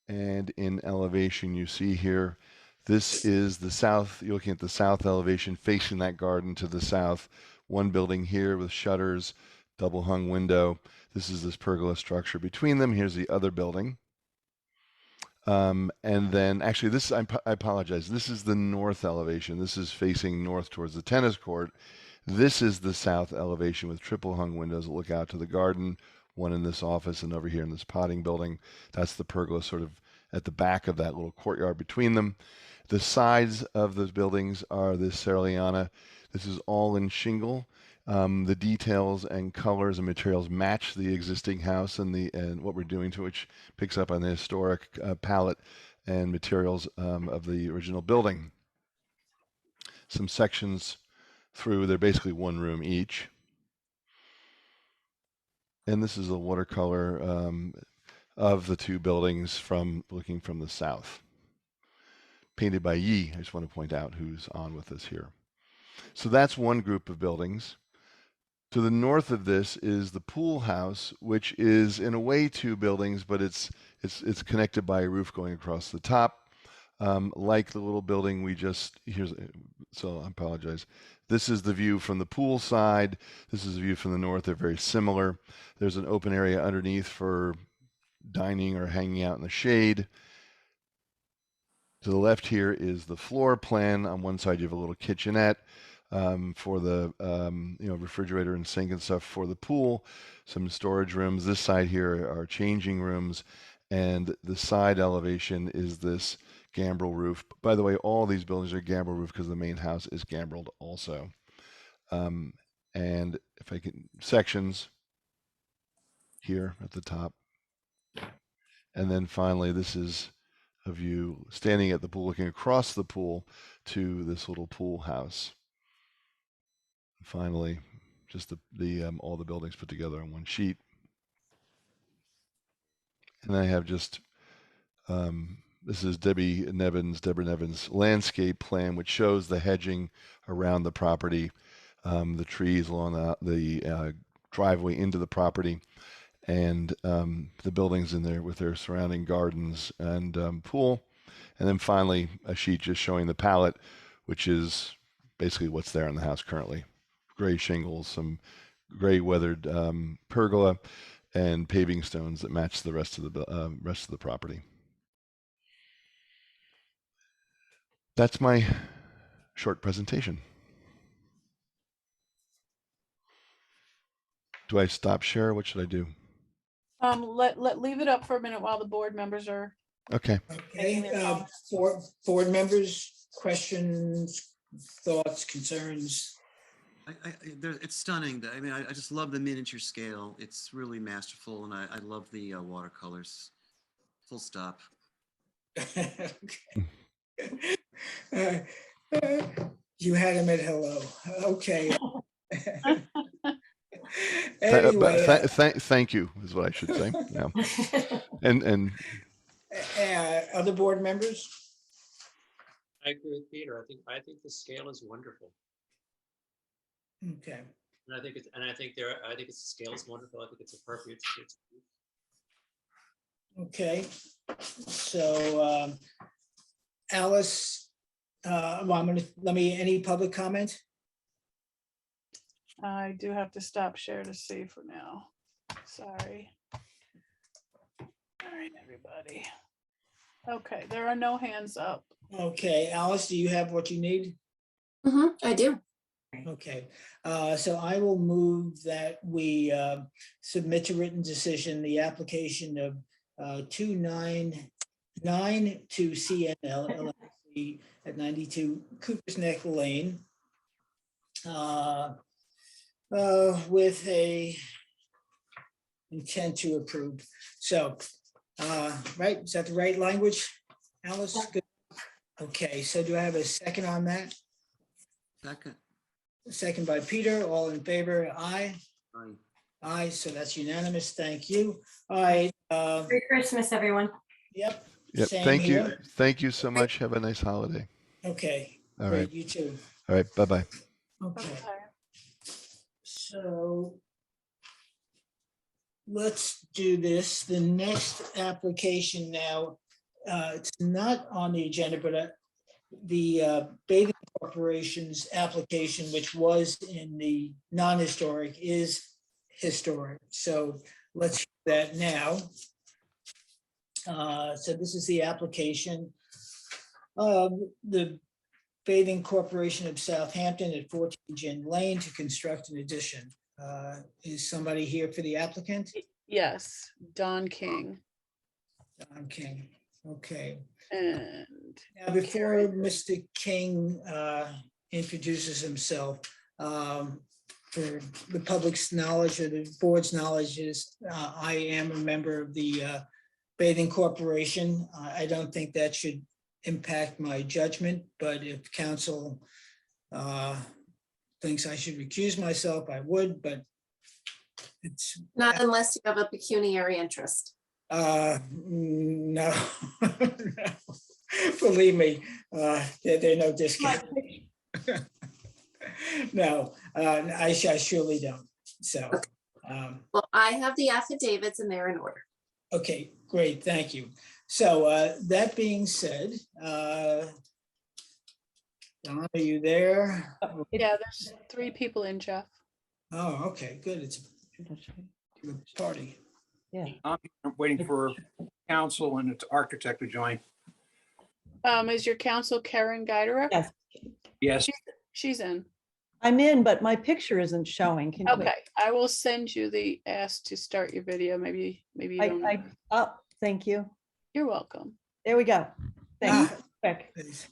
And in elevation, you see here, this is the south. You're looking at the south elevation facing that garden to the south. One building here with shutters, double hung window. This is this pergola structure. Between them, here's the other building. And then actually this, I apologize. This is the north elevation. This is facing north towards the tennis court. This is the south elevation with triple hung windows that look out to the garden, one in this office and over here in this potting building. That's the pergola sort of at the back of that little courtyard between them. The sides of those buildings are this Serraliana. This is all in shingle. The details and colors and materials match the existing house and what we're doing to, which picks up on the historic palette and materials of the original building. Some sections through, they're basically one room each. And this is a watercolor of the two buildings from looking from the south. Painted by Yi, I just want to point out who's on with us here. So that's one group of buildings. To the north of this is the pool house, which is in a way two buildings, but it's connected by a roof going across the top. Like the little building we just, so I apologize. This is the view from the pool side. This is a view from the north. They're very similar. There's an open area underneath for dining or hanging out in the shade. To the left here is the floor plan. On one side, you have a little kitchenette for the refrigerator and sink and stuff for the pool. Some storage rooms. This side here are changing rooms, and the side elevation is this gambrel roof. By the way, all these buildings are gambrel roof because the main house is gambreled also. And if I can, sections here at the top. And then finally, this is a view standing at the pool, looking across the pool to this little pool house. Finally, just all the buildings put together on one sheet. And I have just, this is Deborah Nevin's landscape plan, which shows the hedging around the property, the trees along the driveway into the property, and the buildings in there with their surrounding gardens and pool. And then finally, a sheet just showing the palette, which is basically what's there in the house currently. Gray shingles, some gray weathered pergola, and paving stones that match the rest of the property. That's my short presentation. Do I stop share? What should I do? Leave it up for a minute while the board members are. Okay. Okay, board members, questions, thoughts, concerns? It's stunning. I mean, I just love the miniature scale. It's really masterful, and I love the watercolors. Full stop. You had him at hello. Okay. Anyway, thank you is what I should say. Yeah. And other board members? I agree with Peter. I think the scale is wonderful. Okay. And I think the scale is wonderful. I think it's appropriate. Okay. So Alice, any public comment? I do have to stop share to see for now. Sorry. All right, everybody. Okay, there are no hands up. Okay, Alice, do you have what you need? I do. Okay, so I will move that we submit to written decision the application of 299 to CNL LLC at 92 Cooper's Neck Lane with a intent to approve. So, right, is that the right language, Alice? Good. Okay, so do I have a second on that? Second. Second by Peter, all in favor, aye? Aye. Aye, so that's unanimous, thank you. All right. Merry Christmas, everyone. Yep. Yep. Same Thank you. here. Thank you so much. Have a nice holiday. Okay, All great, right. you too. All right. Bye-bye. Okay. So let's do this. The next application now, it's not on the agenda, but the Bathing Corporation's application, which was in the non-historic, is historic. So let's do that now. So this is the application of the Bathing Corporation of Southampton at 14 Gin Lane to construct an addition. Is somebody here for the applicant? Yes, Don King. Don King, okay. And Now, before Mr. King introduces himself, for the public's knowledge or the board's knowledge is, I am a member of the Bathing Corporation. I don't think that should impact my judgment, but if council thinks I should recuse myself, I would, but it's Not unless you have a pecuniary interest. no. No. Believe me, there are no discounts. No, I surely don't. So, Well, I have the affidavits and they're in order. okay, great, thank you. So that being said, Don, are you there? yeah, there's 3 people in, Jeff. Oh, okay, good. It's a party. Yeah. I'm waiting for council and its architect to join. Is your counsel Karen Geiderer? Yes, Yes. She's in. I'm in, but my picture isn't showing. Can you- Okay, I will send you the ask to start your video. Maybe you don't know. Oh, thank you. You're welcome. There we go. Thanks. Quick. Please.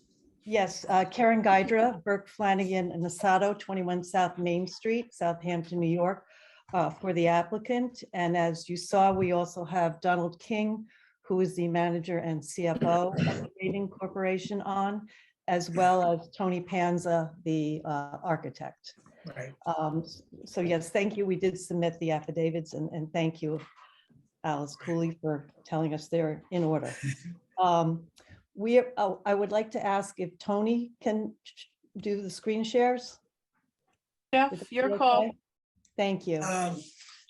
Yes, Karen Gydra, Burke Flanagan and Asato, 21 South Main Street, Southampton, New York, for the applicant. And as you saw, we also have Donald King, who is the manager and CFO of the Bathing Corporation on, as well as Tony Panza, the architect. Right. So yes, thank you. We did submit the affidavits and thank you, Alice Cooley, for telling us they're in order. I would like to ask if Tony can do the screen shares. Jeff, your call. Thank you.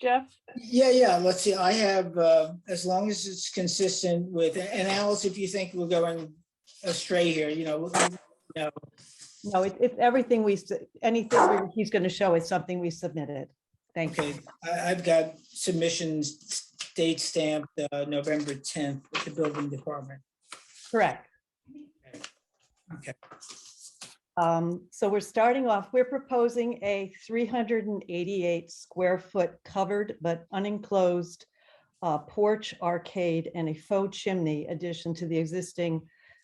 Jeff? Yeah, let's see. I have, as long as it's consistent with, and Alice, if you think we're going astray here, No, it's everything anything he's going to show is something we submitted. Thank you. Okay, I've got submissions date stamped November 10th with the building department. Correct. Okay. So we're starting off, we're proposing a 388 square foot covered but unenclosed porch, arcade, and a faux chimney addition to the existing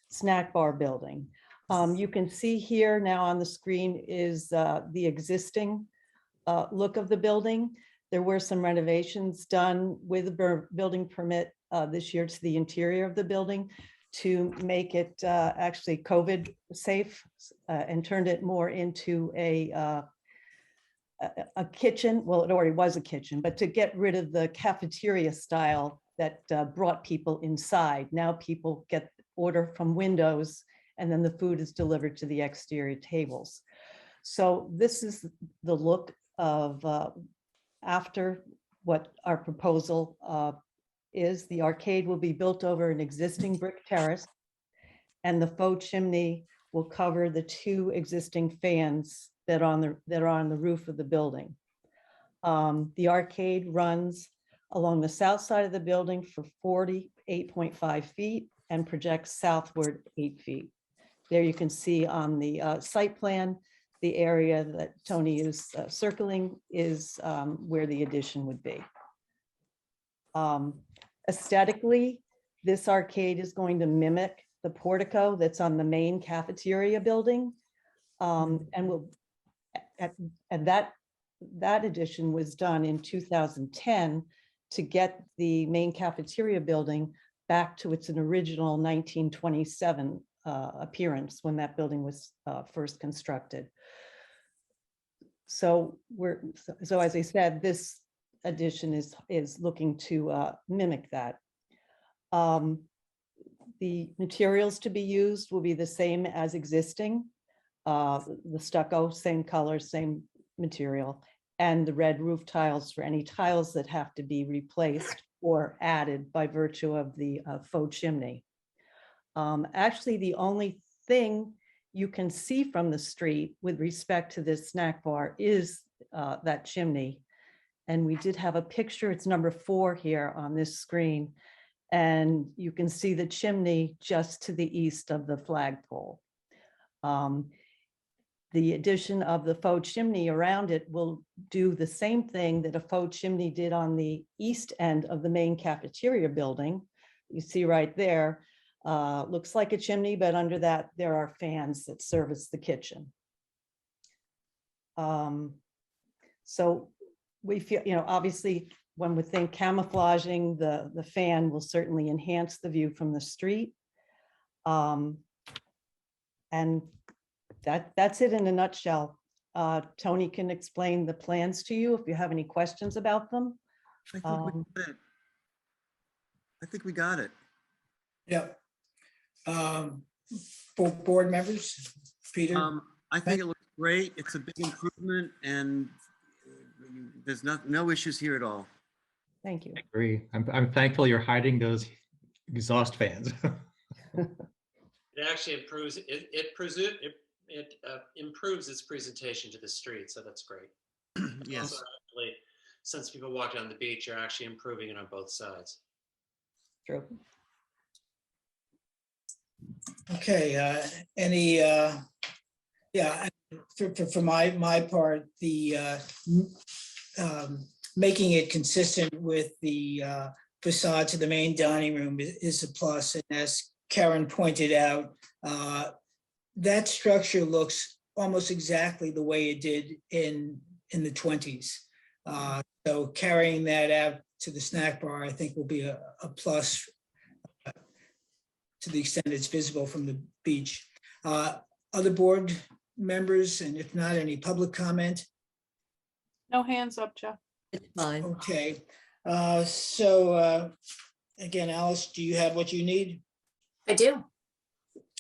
snack bar building. You can see here now on the screen is the existing look of the building. There were some renovations done with a building permit this year to the interior of the building to make it actually COVID safe and turned it more into a kitchen. Well, it already was a kitchen, but to get rid of the cafeteria style that brought people inside. Now people order from windows and then the food is delivered to the exterior tables. So this is the look of after what our proposal is. The arcade will be built over an existing brick terrace and the faux chimney will cover the 2 existing fans that are on the roof of the building. The arcade runs along the south side of the building for 48.5 feet and projects southward 8 feet. There you can see on the site plan, the area that Tony is circling is where the addition would be. Aesthetically, this arcade is going to mimic the portico that's on the main cafeteria building. And that addition was done in 2010 to get the main cafeteria building back to its original 1927 appearance when that building was first constructed. So as I said, this addition is looking to mimic that. The materials to be used will be the same as existing. The stucco, same color, same material, and the red roof tiles for any tiles that have to be replaced or added by virtue of the faux chimney. Actually, the only thing you can see from the street with respect to this snack bar is that chimney. And we did have a picture, it's number 4 here on this screen. And you can see the chimney just to the east of the flagpole. The addition of the faux chimney around it will do the same thing that a faux chimney did on the east end of the main cafeteria building. You see right there, looks like a chimney, but under that there are fans that service the kitchen. So we feel, obviously one would think camouflaging the fan will certainly enhance the view from the street. And that's it in a nutshell. Tony can explain the plans to you if you have any questions about them. I think we got it. Yeah. Board members, Peter? I think it looks great. It's a big improvement and there's no issues here at all. Thank you. I agree. I'm thankful you're hiding those exhaust fans. It actually improves, it improves its presentation to the street, so that's great. Yes. Also, actually, since people walk down the beach, you're actually improving it on both sides. True. Okay, any, yeah, for my part, the making it consistent with the facade to the main dining room is a plus. And as Karen pointed out, that structure looks almost exactly the way it did in the 20s. So carrying that out to the snack bar, I think will be a plus to the extent it's visible from the beach. Other board members, and if not, any public comment? No hands up, Jeff. It's fine. Okay, again, Alice, do you have what you need? I do.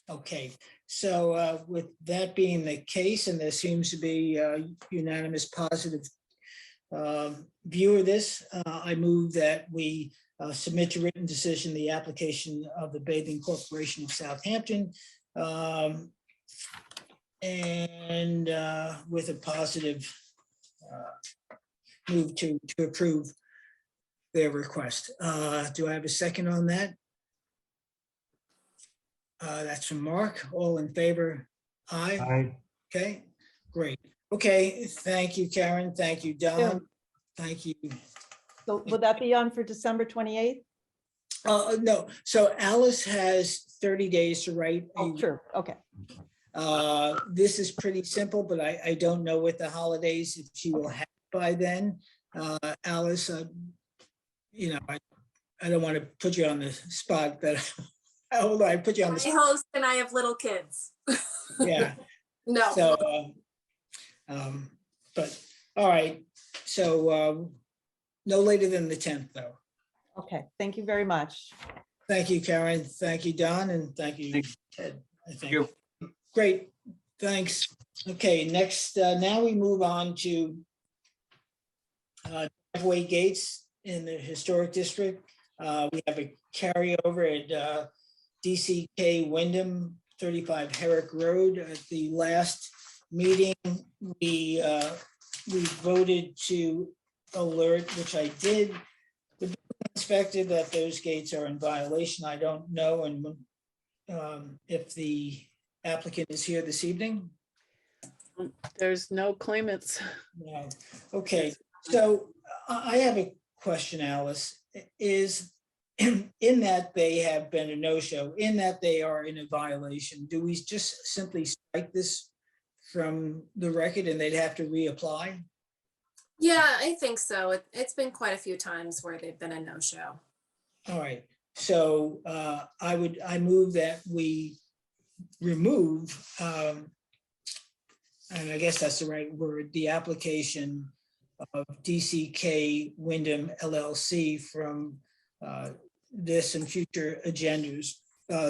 Okay, so with that being the case, and there seems to be a unanimous positive view of this, I move that we submit to written decision the application of the Bathing Corporation of Southampton, and with a positive move to approve their request. Do I have a second on that? That's from Mark. All in favor? Aye. Aye. Okay, great. Okay, thank you, Karen. Thank you, Don. Yeah. Thank you. So will that be on for December 28th? No, so Alice has 30 days to write. Oh, sure, okay. This is pretty simple, but I don't know with the holidays if she will have it by then. Alice, I don't want to put you on the spot, but hold on, I put you on the I host and I have little kids. Yeah. No. So, but, all right, so no later than the 10th, though. Okay, thank you very much. Thank you, Karen. Thank you, Don, and thank you, Ted. I think. you. Great, thanks. Okay, next, now we move on to driveway gates in the historic district. We have a carryover at DCK Wyndham, 35 Herrick Road. At the last meeting, we voted to alert, which I did the inspected that those gates are in violation. I don't know if the applicant is here this evening. There's no claimants. No. Okay, so I have a question, Alice. Is in that they have been a no-show, in that they are in a violation, do we just simply strike this from the record and they'd have to reapply? Yeah, I think so. It's been quite a few times where they've been a no-show. All right, so I move that we remove, and I guess that's the right word, the application of DCK Wyndham LLC from this and future agendas,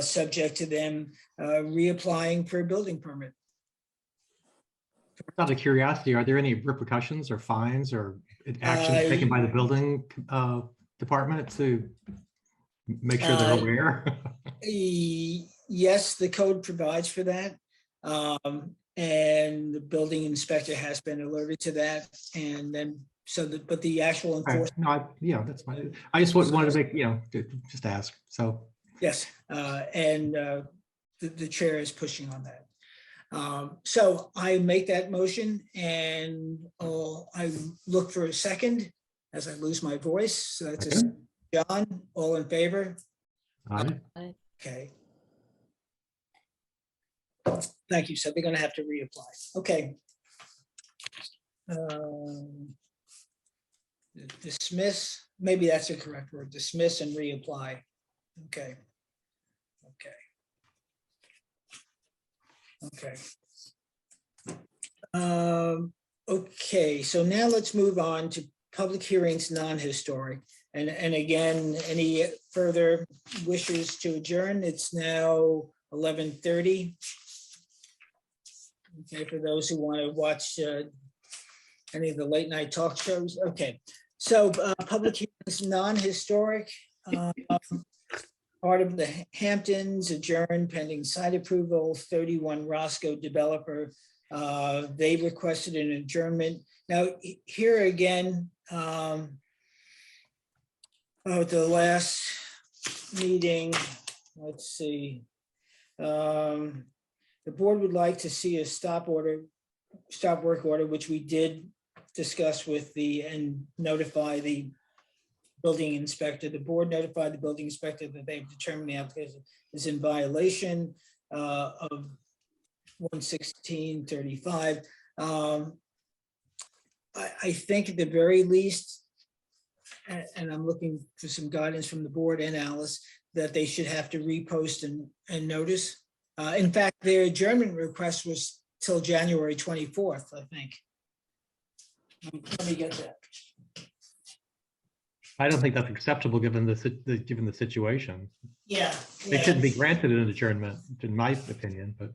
subject to them reapplying for a building permit. Out of curiosity, are there any repercussions or fines or actions taken by the building department to make sure they're aware? Yes, the code provides for that. And the building inspector has been alerted to that. And then, but the actual enforcement. No, yeah, that's fine. I just wanted to make, just ask, so. Yes, and the chair is pushing on that. So I make that motion and I look for a second as I lose my voice. So that's Okay. John, all in favor? Aye. Okay. Thank you. So they're going to have to reapply. Okay. Dismiss, maybe that's the correct word, dismiss and reapply. Okay. Okay. Okay, so now let's move on to public hearings, non-historic. And again, any further wishes to adjourn? It's now 11:30. Okay, for those who want to watch any of the late night talk shows. Okay, so public hearings, non-historic. Part of the Hamptons adjourned pending site approval, 31 Roscoe developer. They requested an adjournment. Now, here again, the last meeting, let's see. The board would like to see a stop work order, which we did discuss with and notify the building inspector. The board notified the building inspector that they've determined the application is in violation of 11635. I think at the very least, and I'm looking for some guidance from the board and Alice, that they should have to repost and notice. In fact, their adjournment request was till January 24th, I think. Let me get that. I don't think that's acceptable given the situation. Yeah. They shouldn't be granted an adjournment, in my opinion, but.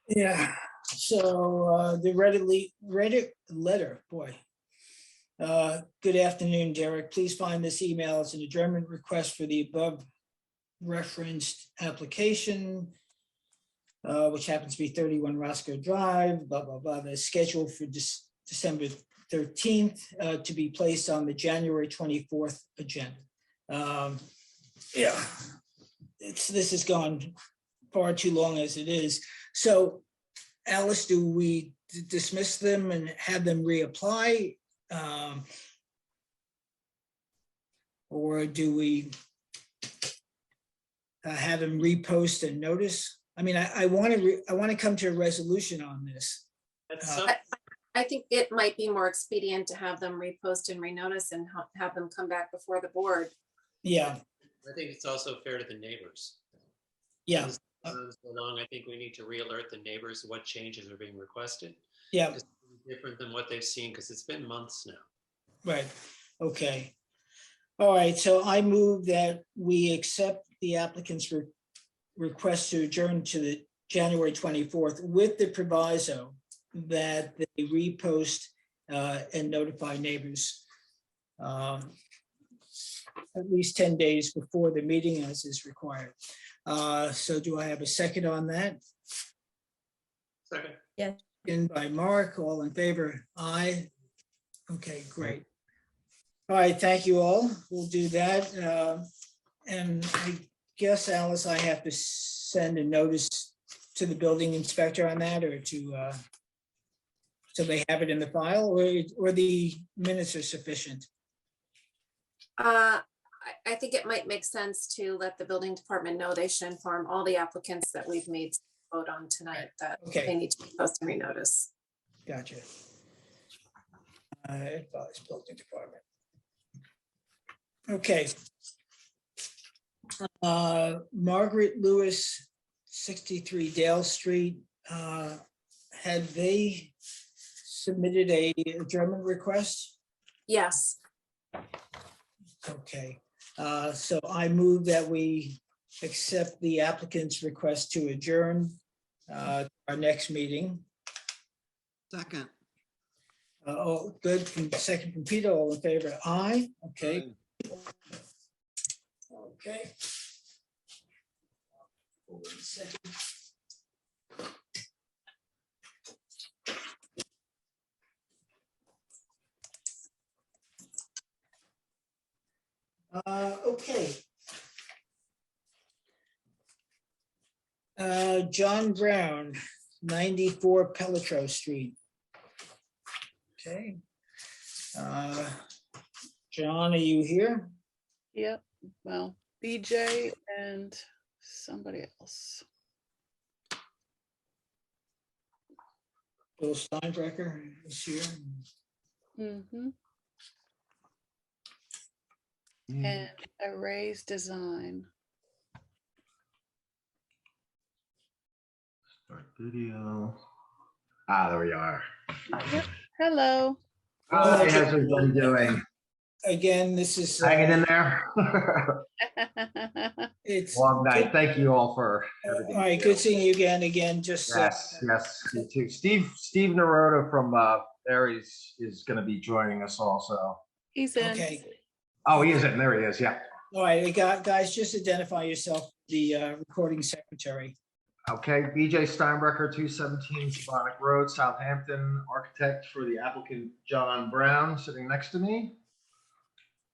Yeah, so the Reddit letter, boy. Good afternoon, Derek. Please find this email as an adjournment request for the above referenced application, which happens to be 31 Roscoe Drive, blah, blah, blah. The schedule for December 13th to be placed on the January 24th agenda. Yeah, this has gone far too long as it is. So Alice, do we dismiss them and have them reapply? Or do we have them repost and notice? I mean, I want to come to a resolution on this. I think it might be more expedient to have them repost and renotice and have them come back before the board. Yeah. I think it's also fair to the neighbors. Yeah. So long, I think we need to re-alert the neighbors what changes are being requested. Yeah. It's different than what they've seen because it's been months now. Right. Okay. All right. So I move that we accept the applicant's request to adjourn to the January 24th with the proviso that they repost and notify neighbors at least 10 days before the meeting as is required. So do I have a second on that? Second. Yes. By Mark, all in favor? Aye. Okay, great. All right, thank you all. We'll do that. And I guess, Alice, I have to send a notice to the building inspector on that, or to, so they have it in the file, or the minutes are sufficient? I think it might make sense to let the building department know they should inform all the applicants that we've made vote on tonight that Okay. they need to post and renotice. Gotcha. Advise building department. Okay. Margaret Lewis, 63 Dale Street. Had they submitted a adjournment request? Yes. Okay, so I move that we accept the applicant's request to adjourn our next meeting. Second. Oh, good. Second from Peter, all in favor? Aye. Okay. Okay. Hold on a second. Okay. John Brown, 94 Pelletreau Street. Okay. John, are you here? Yep, well, BJ and somebody else. Bill Steinbrecher is here. Mm-hmm. And Array's Design. Start video. Ah, there we are. Yep. Hello. Hi, how's everybody doing? Again, this is Hanging in there? it's Long night. good. Thank you all for everything. All right, good seeing you again. Again, just Yes, yes, you too. Steve Naroda from Aries is going to be joining us also. He's in. Okay. Oh, he is in. There he is. Yeah. All right, guys, just identify yourself, the recording secretary. Okay, BJ Steinbrecher, 217 Shabonic Road, Southampton, architect for the applicant John Brown, sitting next to me.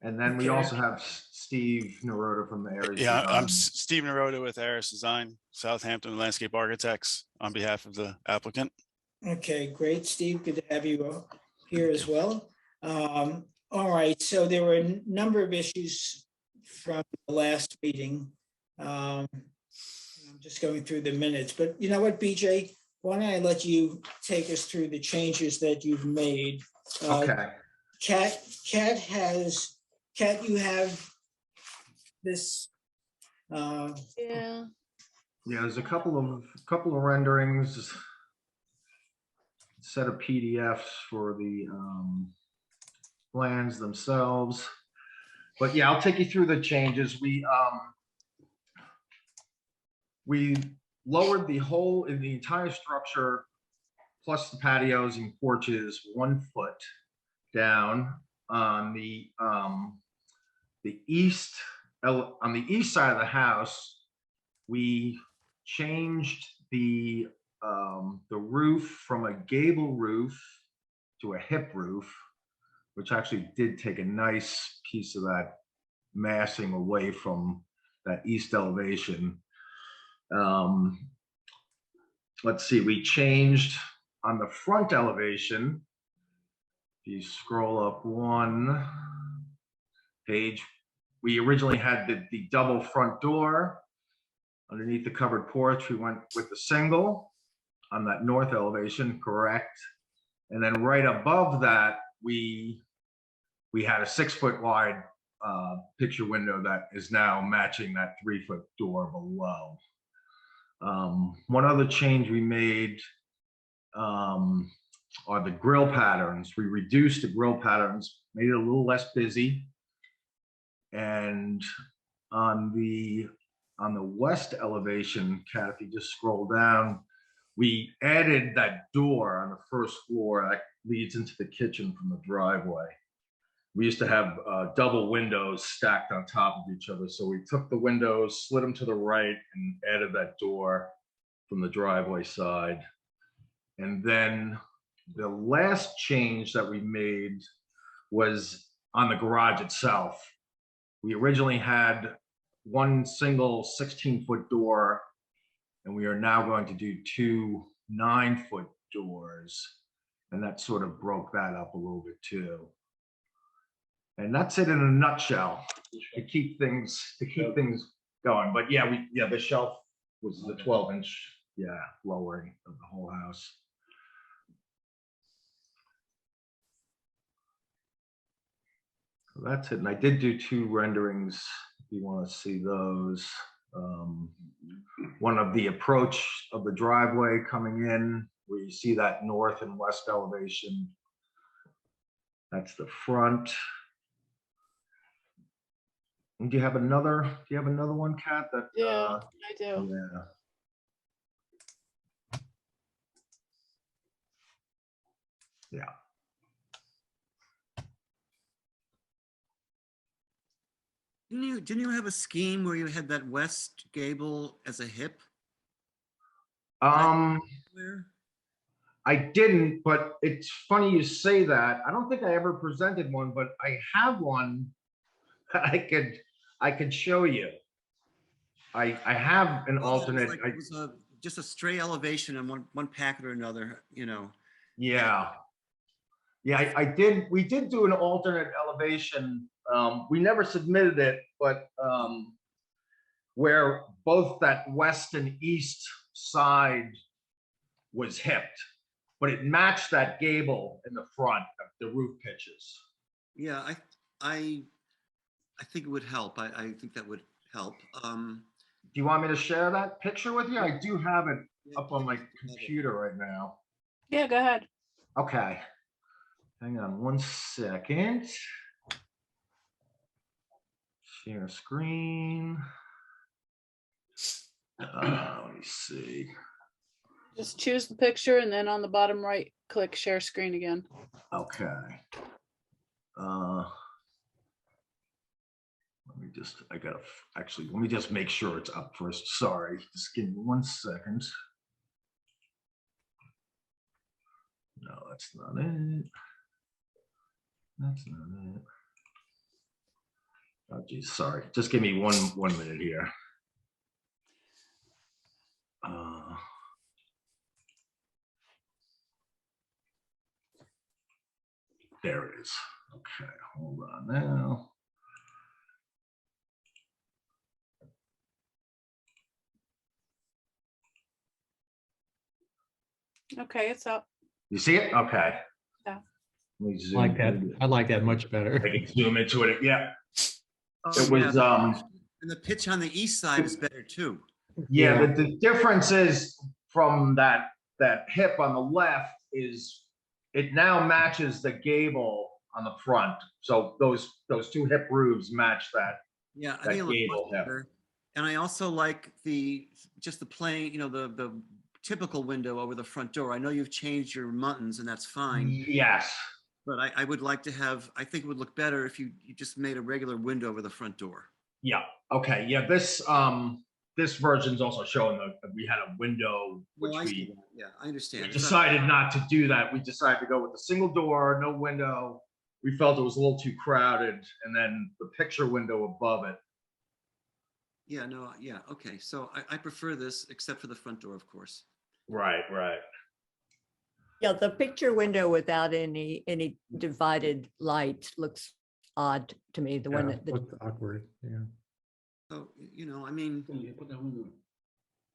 And then we Okay. also have Steve Naroda from the Aries. Yeah, Design. I'm Steve Naroda with Aries Design, Southampton Landscape Architects, on behalf of the applicant. Okay, great, Steve. Good to have you here as well. All right, so there were a number of issues from the last meeting. I'm just going through the minutes, but you know what, BJ? Why don't I let you take us through the changes that you've made? Okay. Kat, you have this. Yeah. Yeah, there's a couple of renderings, set of PDFs for the plans themselves. But yeah, I'll take you through the changes. We lowered the whole in the entire structure, plus the patios and porches, 1 foot down on the east side of the house. We changed the roof from a gable roof to a hip roof, which actually did take a nice piece of that massing away from that east elevation. Let's see, we changed on the front elevation. If you scroll up 1 page, we originally had the double front door. Underneath the covered porch, we went with the single on that north elevation, correct? And then right above that, we had a 6 foot wide picture window that is now matching that 3 foot door below. One other change we made are the grill patterns. We reduced the grill patterns, made it a little less busy. And on the west elevation, Kat, if you just scroll down, we added that door on the first floor that leads into the kitchen from the driveway. We used to have double windows stacked on top of each other. So we took the windows, slid them to the right, and added that door from the driveway side. And then the last change that we made was on the garage itself. We originally had one single 16-foot door, and we are now going to do 2 9-foot doors. And that sort of broke that up a little bit too. And that's it in a nutshell, to keep things going. But yeah, the shelf was the 12-inch, lowering of the whole house. So that's it. And I did do 2 renderings, if you want to see those. One of the approach of the driveway coming in, where you see that north and west elevation. That's the front. And do you have another one, Kat? That Yeah, I do. yeah. Yeah. Didn't you have a scheme where you had that west gable as a hip? I didn't, but it's funny you say that. I don't think I ever presented one, but I have one that I could show you. I have an alternate. It was just a stray elevation in one packet or another, you know. Yeah. Yeah, I did. We did do an alternate elevation. We never submitted it, but where both that west and east side was hipped, but it matched that gable in the front of the roof pitches. Yeah, I think it would help. I think that would help. Do you want me to share that picture with you? I do have it up on my computer right now. Yeah, go ahead. Okay. Hang on 1 second. Share screen. Let me see. Just choose the picture and then on the bottom right, click share screen again. Okay. Let me just make sure it's up first. Sorry, just give me 1 second. No, that's not it. That's not it. Oh, geez, sorry. Just give me one minute here. There it is. Okay, hold on now. Okay, it's up. You see it? Okay. Yeah. Let me zoom Like that. in. I like that much better. I can zoom into it. Yeah. Oh, It was and the pitch on the east side is better too. yeah, the difference is from that hip on the left is it now matches the gable on the front. So those 2 hip roofs match that. Yeah, I that think it looks gable much hip. better. And I also like just the plain, you know, the typical window over the front door. I know you've changed your muttons and that's fine. Yes. But I would like to have, I think it would look better if you just made a regular window over the front door. Yeah. Okay. Yeah. This version's also showing that we had a window, which I understand. we decided not to do that. We decided to go with a single door, no window. We felt it was a little too crowded, and then the picture window above it. Yeah, no, yeah, okay. So I prefer this, except for the front door, of course. Right, right. Yeah, the picture window without any divided light looks odd to me. The one that looks awkward. Yeah. So, you know, I mean.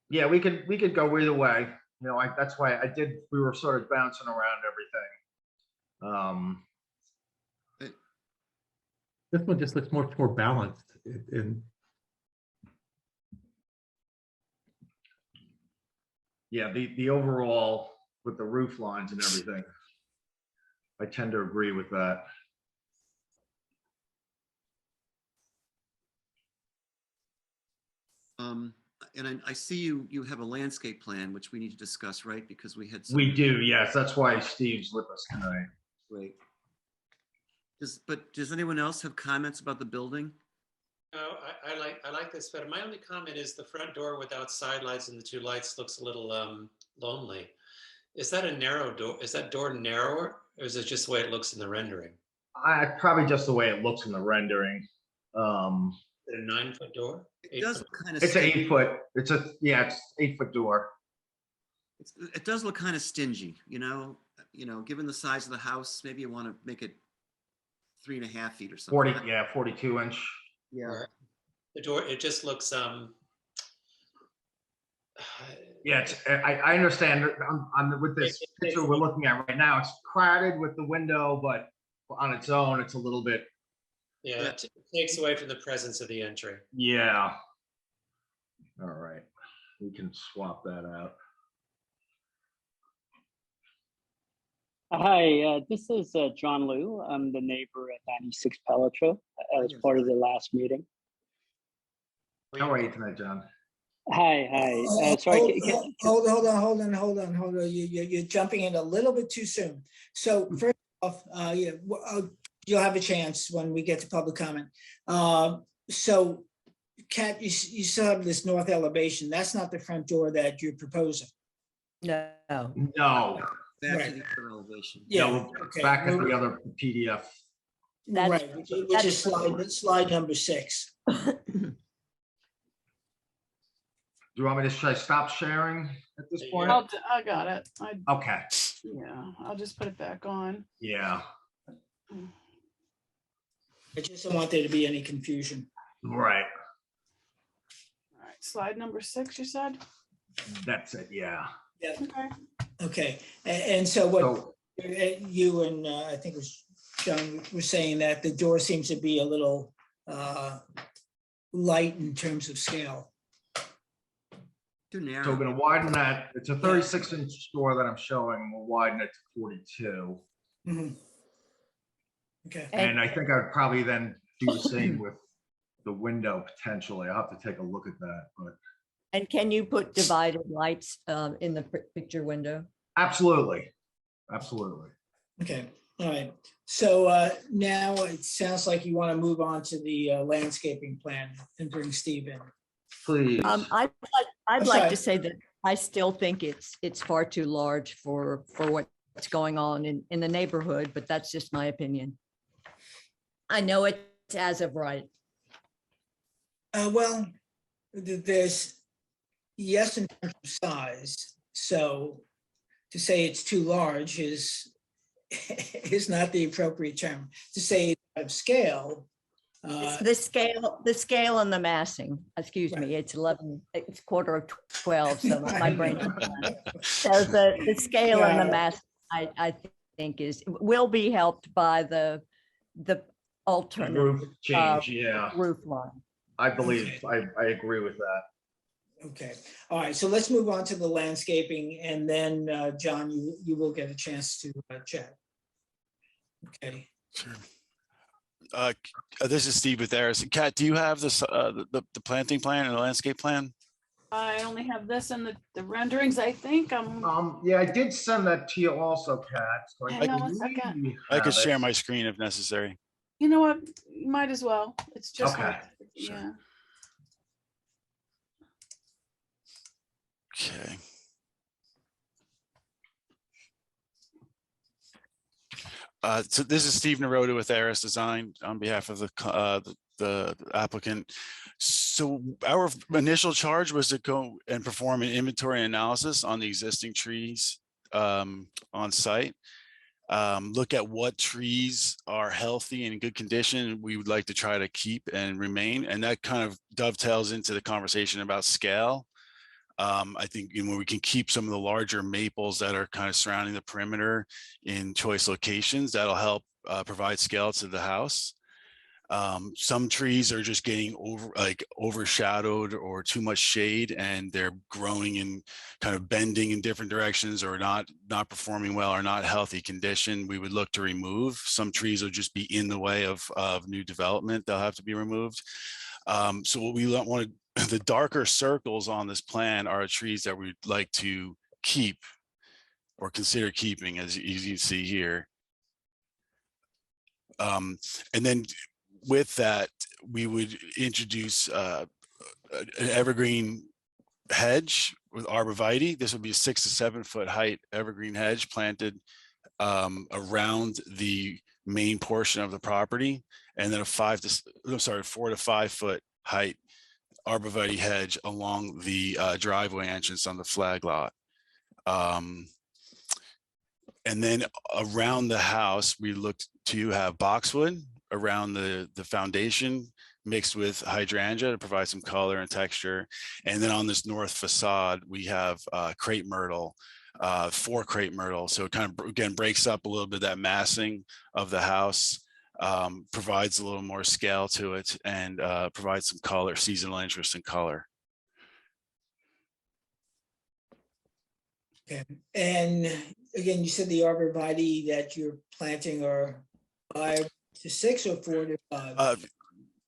Yeah, we could go either way. You know, that's why we were sort of bouncing around everything. This one just looks much more balanced. Yeah, the overall with the roof lines and everything, I tend to agree with that. And I see you have a landscape plan, which we need to discuss, right? Because we had. We do, yes. That's why Steve's with us tonight. Great. Does anyone else have comments about the building? No, I like this better. My only comment is the front door without side lights and the 2 lights looks a little lonely. Is that a narrow door? Is that door narrower, or is it just the way it looks in the rendering? Probably just the way it looks in the rendering. A 9-foot door? It does look kind of. It's an 8-foot. It's 8-foot door. It does look kind of stingy, given the size of the house, maybe you want to make it 3.5 feet or something. 42 inch. Yeah. The door, it just looks, Yeah, I understand with this picture we're looking at right now, it's crowded with the window, but on its own, it's a little bit. yeah, it takes away from the presence of the entry. Yeah. All right. We can swap that out. Hi, this is John Liu. I'm the neighbor at 96 Pelletreau. I was part of the last meeting. How are you tonight, John? Hi. Sorry. Hold on. You're jumping in a little bit too soon. So first off, you'll have a chance when we get to public comment. So Kat, you still have this north elevation. That's not the front door that you're proposing. No. No. Back Right. to the other elevation. Yeah. No, Okay. back at the other PDF. Right, which is slide number 6. Do you want me to, should I stop sharing at this point? I got it. Okay. Yeah, I'll just put it back on. Yeah. I just don't want there to be any confusion. Right. All right, slide number 6, you said? That's it. Yeah. Yeah. Okay. Okay, and so what you and I think it was John were saying that the door seems to be a little light in terms of scale. Too narrow. So we're going to widen that. It's a 36-inch door that I'm showing. We'll widen it to 42. Mm-hmm. Okay. And I think I'd probably then do the same with the window potentially. I'll have to take a look at that. But And can you put divided lights in the picture window? absolutely. Absolutely. Okay. All right. So now it sounds like you want to move on to the landscaping plan and bring Steve in. Please. I'd like to say that I still think it's far too large for what's going on in the neighborhood, but that's just my opinion. I know it's as of right. Well, there's yes in terms of size. So to say it's too large is not the appropriate term. To say it's out of scale. The scale and the massing, excuse me, it's 11:15, so my brain. So the scale and the mass, I think will be helped by the alternate Roof change, roof line. I believe, I agree with that. Okay, all right, so let's move on to the landscaping and then John, you will get a chance to chat. Okay. Sure. This is Steve with Harris. Kat, do you have this the planting plan and the landscape plan? I only have this and the renderings, I think. Yeah, I did send that to you also, Kat. So Hang on 1 second. I could share my screen if necessary. You know what? You might as well. It's just okay. Yeah. Okay. So this is Steve Naroda with Aris Design on behalf of the applicant. So our initial charge was to go and perform an inventory analysis on the existing trees on site. Look at what trees are healthy and in good condition we would like to try to keep and remain. And that kind of dovetails into the conversation about scale. I think when we can keep some of the larger maples that are kind of surrounding the perimeter in choice locations, that'll help provide scale to the house. Some trees are just getting overshadowed or too much shade, and they're growing and kind of bending in different directions or not performing well or not healthy condition. We would look to remove. Some trees will just be in the way of new development. They'll have to be removed. So what we want to, the darker circles on this plan are trees that we'd like to keep or consider keeping, as you see here. And then with that, we would introduce an evergreen hedge with arborvitae. This would be a 6 to 7 foot height evergreen hedge planted around the main portion of the property, and then a 4 to 5 foot height arborvitae hedge along the driveway entrance on the flag lot. And then around the house, we looked to have boxwood around the foundation mixed with hydrangea to provide some color and texture. And then on this north facade, we have crepe myrtle, 4 crepe myrtle. So it kind of, again, breaks up a little bit of that massing of the house, provides a little more scale to it, and provides some color, seasonal interest and color. Okay, and again, you said the arborvitae that you're planting are 5 to 6 or 4 to 5?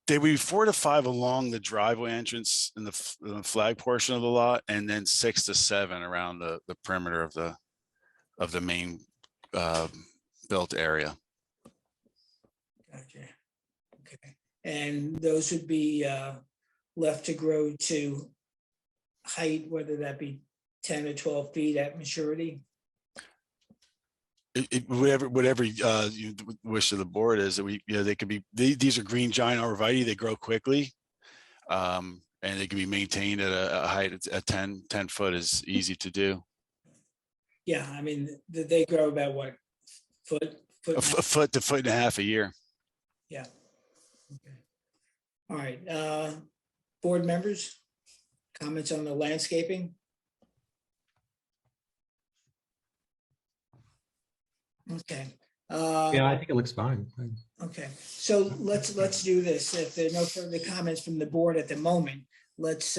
They would be 4 to 5 along the driveway entrance in the flag portion of the lot, and then 6 to 7 around the perimeter of the main built area. Gotcha. Okay, and those would be left to grow to height, whether that be 10 or 12 feet at maturity? Whatever you wish of the board is, that they could be, these are green giant arborvitae, they grow quickly, and they can be maintained at a height at 10 foot is easy to do. Yeah, I mean, they grow about what, foot? A foot to foot and a half a year. Yeah. Okay. All right. Board members, comments on the landscaping? Okay. Yeah, I think it looks fine. Okay, so let's do this. If there are no further comments from the board at the moment, let's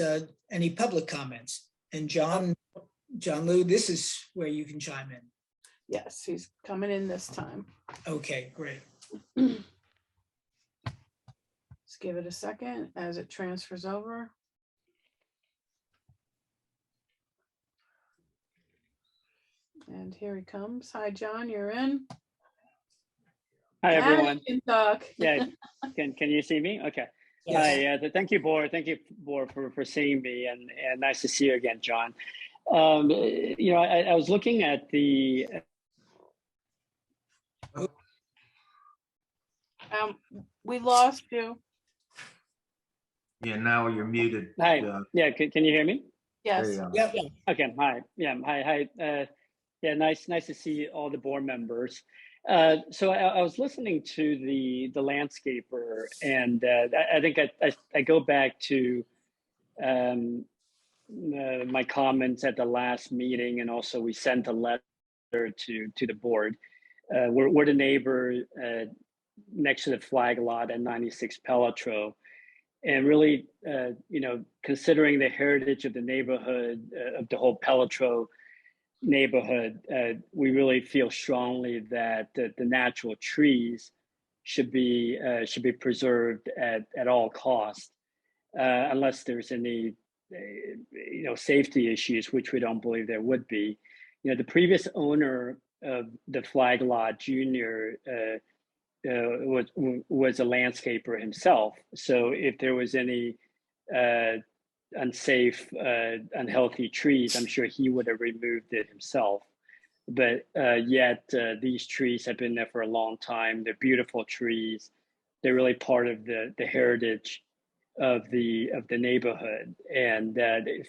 any public comments. And John Lou, this is where you can chime in. Yes, he's coming in this time. Okay, great. Let's give it a second as it transfers over. And here he comes. Hi, John, you're in. Hi, Now everyone. you can talk. Yeah, can you see me? Okay. Yes. Hi, thank you, board for seeing me, and nice to see you again, John. You know, I was looking at the. We lost you. Yeah, now you're muted. Hi. Yeah, can you hear me? Yes. Yep. Okay. Hi. Yeah. Hi. Yeah. Nice to see all the board members. So I was listening to the landscaper, and I think I go back to my comments at the last meeting, and also we sent a letter to the board. We're the neighbor next to the flag lot at 96 Pelletreau. And really, you know, considering the heritage of the neighborhood, of the whole Pelletreau neighborhood, we really feel strongly that the natural trees should be preserved at all costs, unless there's any, you know, safety issues, which we don't believe there would be. You know, the previous owner of the flag lot, Junior, was a landscaper himself. So if there was any unsafe, unhealthy trees, I'm sure he would have removed it himself. But yet these trees have been there for a long time. They're beautiful trees. They're really part of the heritage of the neighborhood. And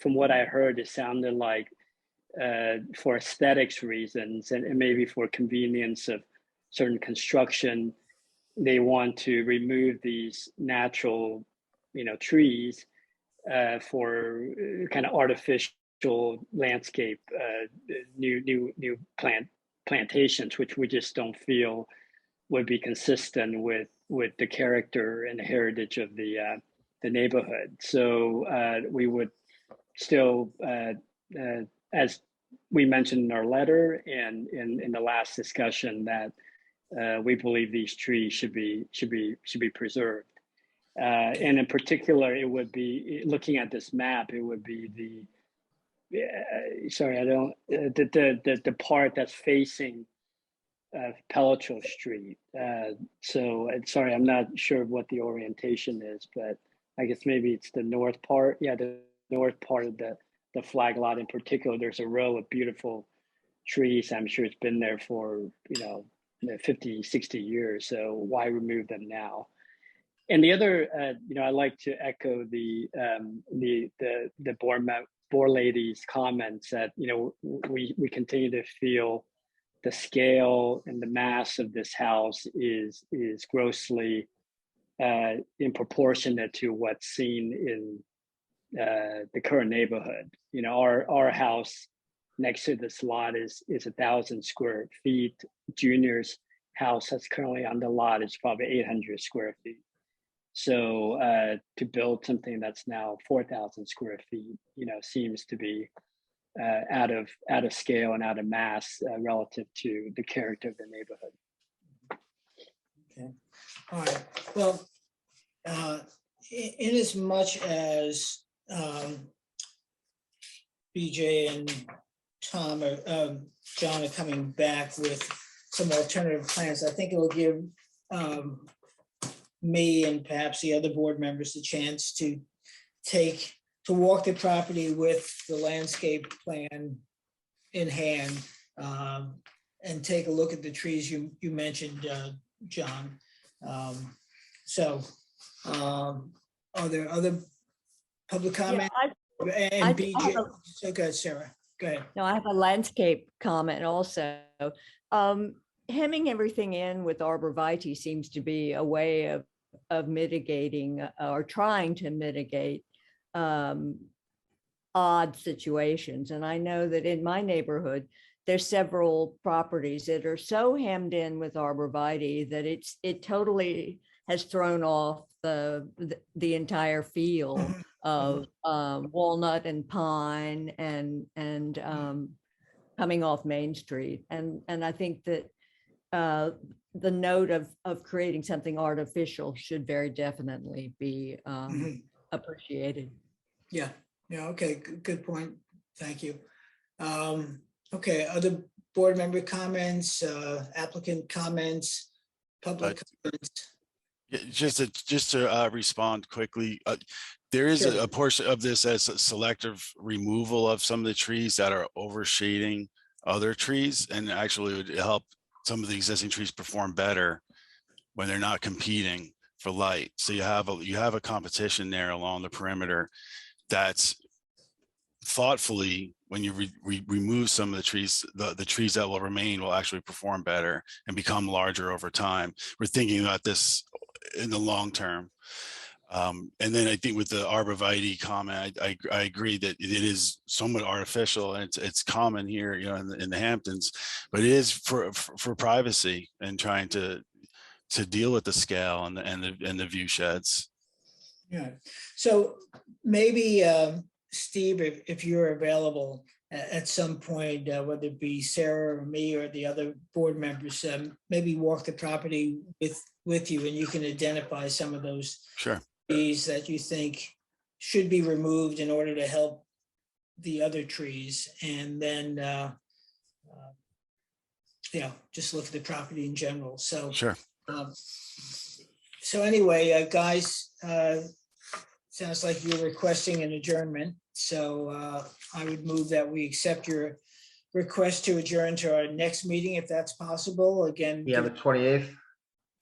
from what I heard, it sounded like for aesthetics reasons and maybe for convenience of certain construction, they want to remove these natural, you know, trees for kind of artificial landscape, new plantations, which we just don't feel would be consistent with the character and the heritage of the neighborhood. So we would still, as we mentioned in our letter and in the last discussion, that we believe these trees should be preserved. And in particular, it would be, looking at this map, it would be the part that's facing Pelletreau Street. So sorry, I'm not sure what the orientation is, but I guess maybe it's the north part. Yeah, the north part of the flag lot in particular. There's a row of beautiful trees. I'm sure it's been there for, you know, 50, 60 years. So why remove them now? And the other, I like to echo the board lady's comments that, we continue to feel the scale and the mass of this house is grossly in to what's seen in the current neighborhood. Our house next to this lot is 1,000 square feet. Junior's house that's currently on the lot is probably 800 square feet. So to build something that's now 4,000 square feet, seems to be out of scale and out of mass relative to the character of the neighborhood. Okay, all right. Well, in as much as BJ and Tom or John are coming back with some alternative plans, I think it will give me and perhaps the other board members a chance to walk the property with the landscape plan in hand, and take a look at the trees you mentioned, John. Are there other public comments? And BJ, so go ahead, Sarah, go ahead. No, I have a landscape comment also. Hemming everything in with arborvitae seems to be a way of mitigating or trying to mitigate odd situations. And I know that in my neighborhood, there's several properties that are so hemmed in with arborvitae that it totally has thrown off the entire feel of walnut and pine and coming off Main Street. And I think that the note of creating something artificial should very definitely be appreciated. Yeah, okay, good point. Thank you. Okay, other board member comments, applicant comments, public comments? Yeah, just to respond quickly, there is Sure. a portion of this as a selective removal of some of the trees that are overshading other trees, and actually would help some of the existing trees perform better when they're not competing for light. So you have a competition there along the perimeter that's thoughtfully, when you remove some of the trees, the trees that will remain will actually perform better and become larger over time. We're thinking about this in the long term. And then I think with the arborvitae comment, I agree that it is somewhat artificial, and it's common here, in the Hamptons, but it is for privacy and trying to deal with the scale and the view sheds. Yeah, so maybe Steve, if you're available at some point, whether it be Sarah or me or the other board members, maybe walk the property with you, and you can identify some of those trees that you think should be removed in order to help the other trees, and then just look at the property in general. So so anyway, guys, sounds like you're requesting an adjournment. So I would move that we accept your request to adjourn to our next meeting, if that's possible. Again, Yeah, the 28th.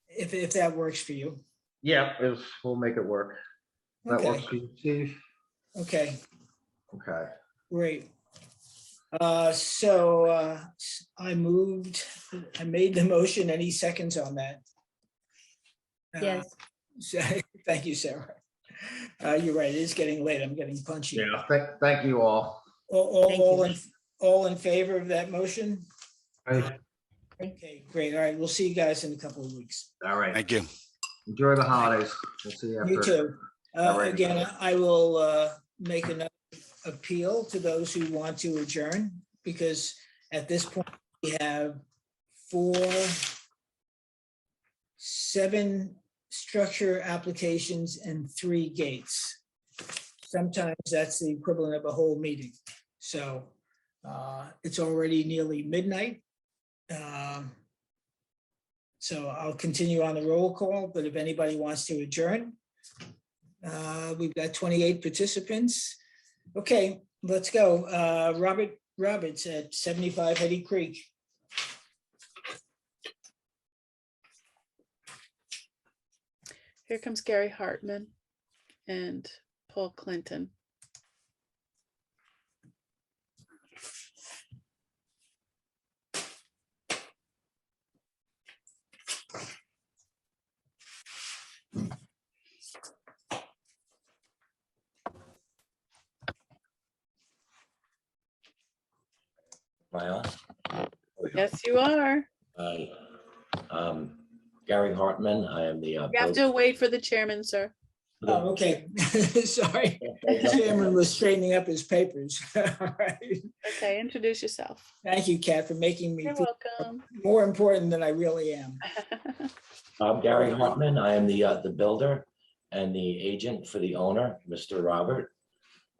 if that works for you. Yeah, we'll make it work. That Okay. works for you, Steve? Okay, Okay. great. So I made the motion. Any seconds on that? Yes. Thank you, Sarah. You're right, it is getting late. I'm getting punchy. Yeah, thank you all. All in favor of that motion? Aye. Okay, great. All right, we'll see you guys in a couple of weeks. All right. Thank you. Enjoy the holidays. We'll see you after. You too. All right. Again, I will make another appeal to those who want to adjourn, because at this point we have 7 structure applications and 3 gates. Sometimes that's the equivalent of a whole meeting. So it's already nearly midnight. So I'll continue on the roll call, but if anybody wants to adjourn, we've got 28 participants. Okay, let's go. Robert Roberts at 75 Hetty Creek. Here comes Gary Hartman and Paul Clinton. Am I on? Yes, you are. Hi. Gary Hartman. I am the. You have to wait for the chairman, sir. Oh, okay. Sorry. Chairman was straightening up his papers. All right. Okay, introduce yourself. Thank you, Kat, for making me You're feel welcome. more important than I really am. I'm Gary Hartman. I am the builder and the agent for the owner, Mr. Robert.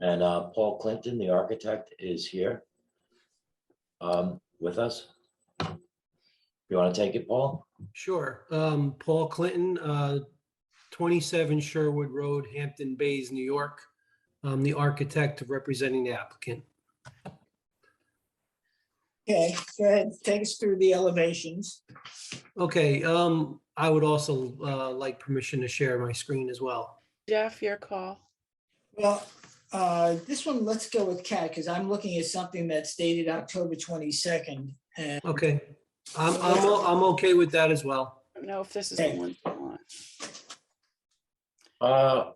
And Paul Clinton, the architect, is here with us. You want to take it, Paul? Sure. Paul Clinton, 27 Sherwood Road, Hampton Bays, New York. I'm the architect representing the applicant. Okay, go ahead. Take us through the elevations. Okay, I would also like permission to share my screen as well. Jeff, your call. Well, this one, let's go with Kat, because I'm looking at something that's dated October 22nd. And Okay, I'm okay with that as well. I don't know if this is the one you want.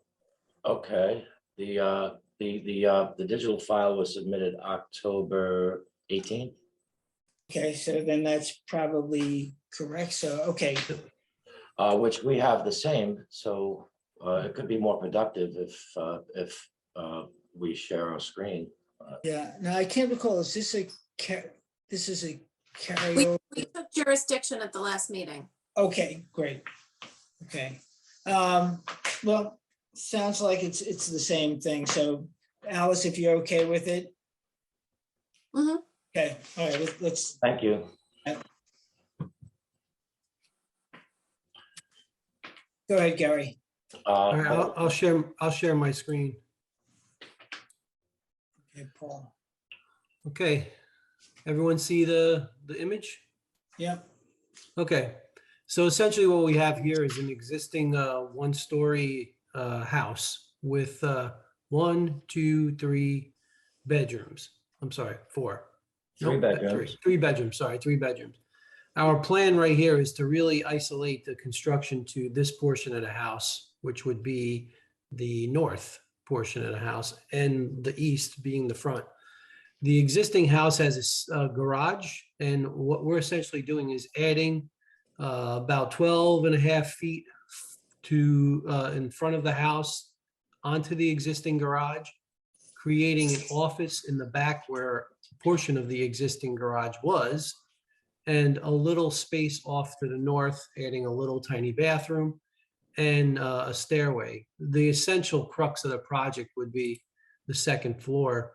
Okay. The digital file was submitted October 18th. Okay, so then that's probably correct. So, okay. Which we have the same, so it could be more productive if we share our screen. Yeah, no, I can't recall. Is this a carryover? We took jurisdiction at the last meeting. Okay, great. Okay. Well, sounds like it's the same thing. So Alice, if you're okay with it. Mm-hmm. Okay, all right, let's. Thank you. Go ahead, Gary. All right, I'll share my screen. Okay, Paul. Okay, everyone see the image? Yeah. Okay, so essentially what we have here is an existing one-story house with 1, 2, 3 bedrooms. I'm sorry, 4. Three Nope, bedrooms. Three bedrooms, sorry, 3 bedrooms. Our plan right here is to really isolate the construction to this portion of the house, which would be the north portion of the house and the east being the front. The existing house has a garage, and what we're essentially doing is adding about 12.5 feet to in front of the house onto the existing garage, creating an office in the back where a portion of the existing garage was, and a little space off to the north, adding a little tiny bathroom and a stairway. The essential crux of the project would be the second floor,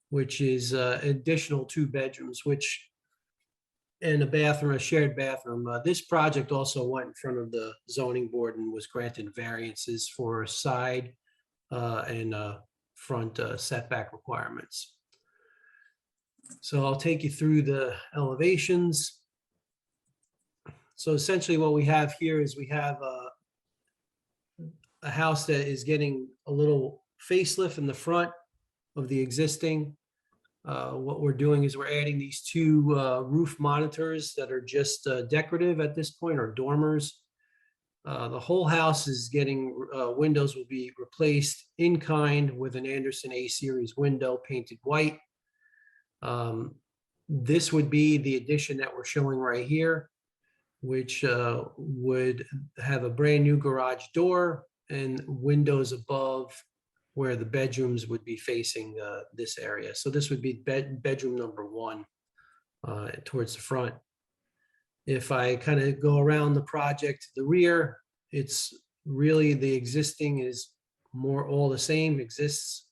which is additional 2 bedrooms, and a bathroom, a shared bathroom. This project also went in front of the zoning board and was granted variances for side and front setback requirements. So I'll take you through the elevations. So essentially what we have here is we have a house that is getting a little facelift in the front of the existing. What we're doing is we're adding these 2 roof monitors that are just decorative at this point, or dormers. The whole house is getting, windows will be replaced in kind with an Anderson A-series window painted white. This would be the addition that we're showing right here, which would have a brand new garage door and windows above where the bedrooms would be facing this area. So this would be bedroom number 1 towards the front. If I kind of go around the project to the rear, it's really the existing is more all the same, exists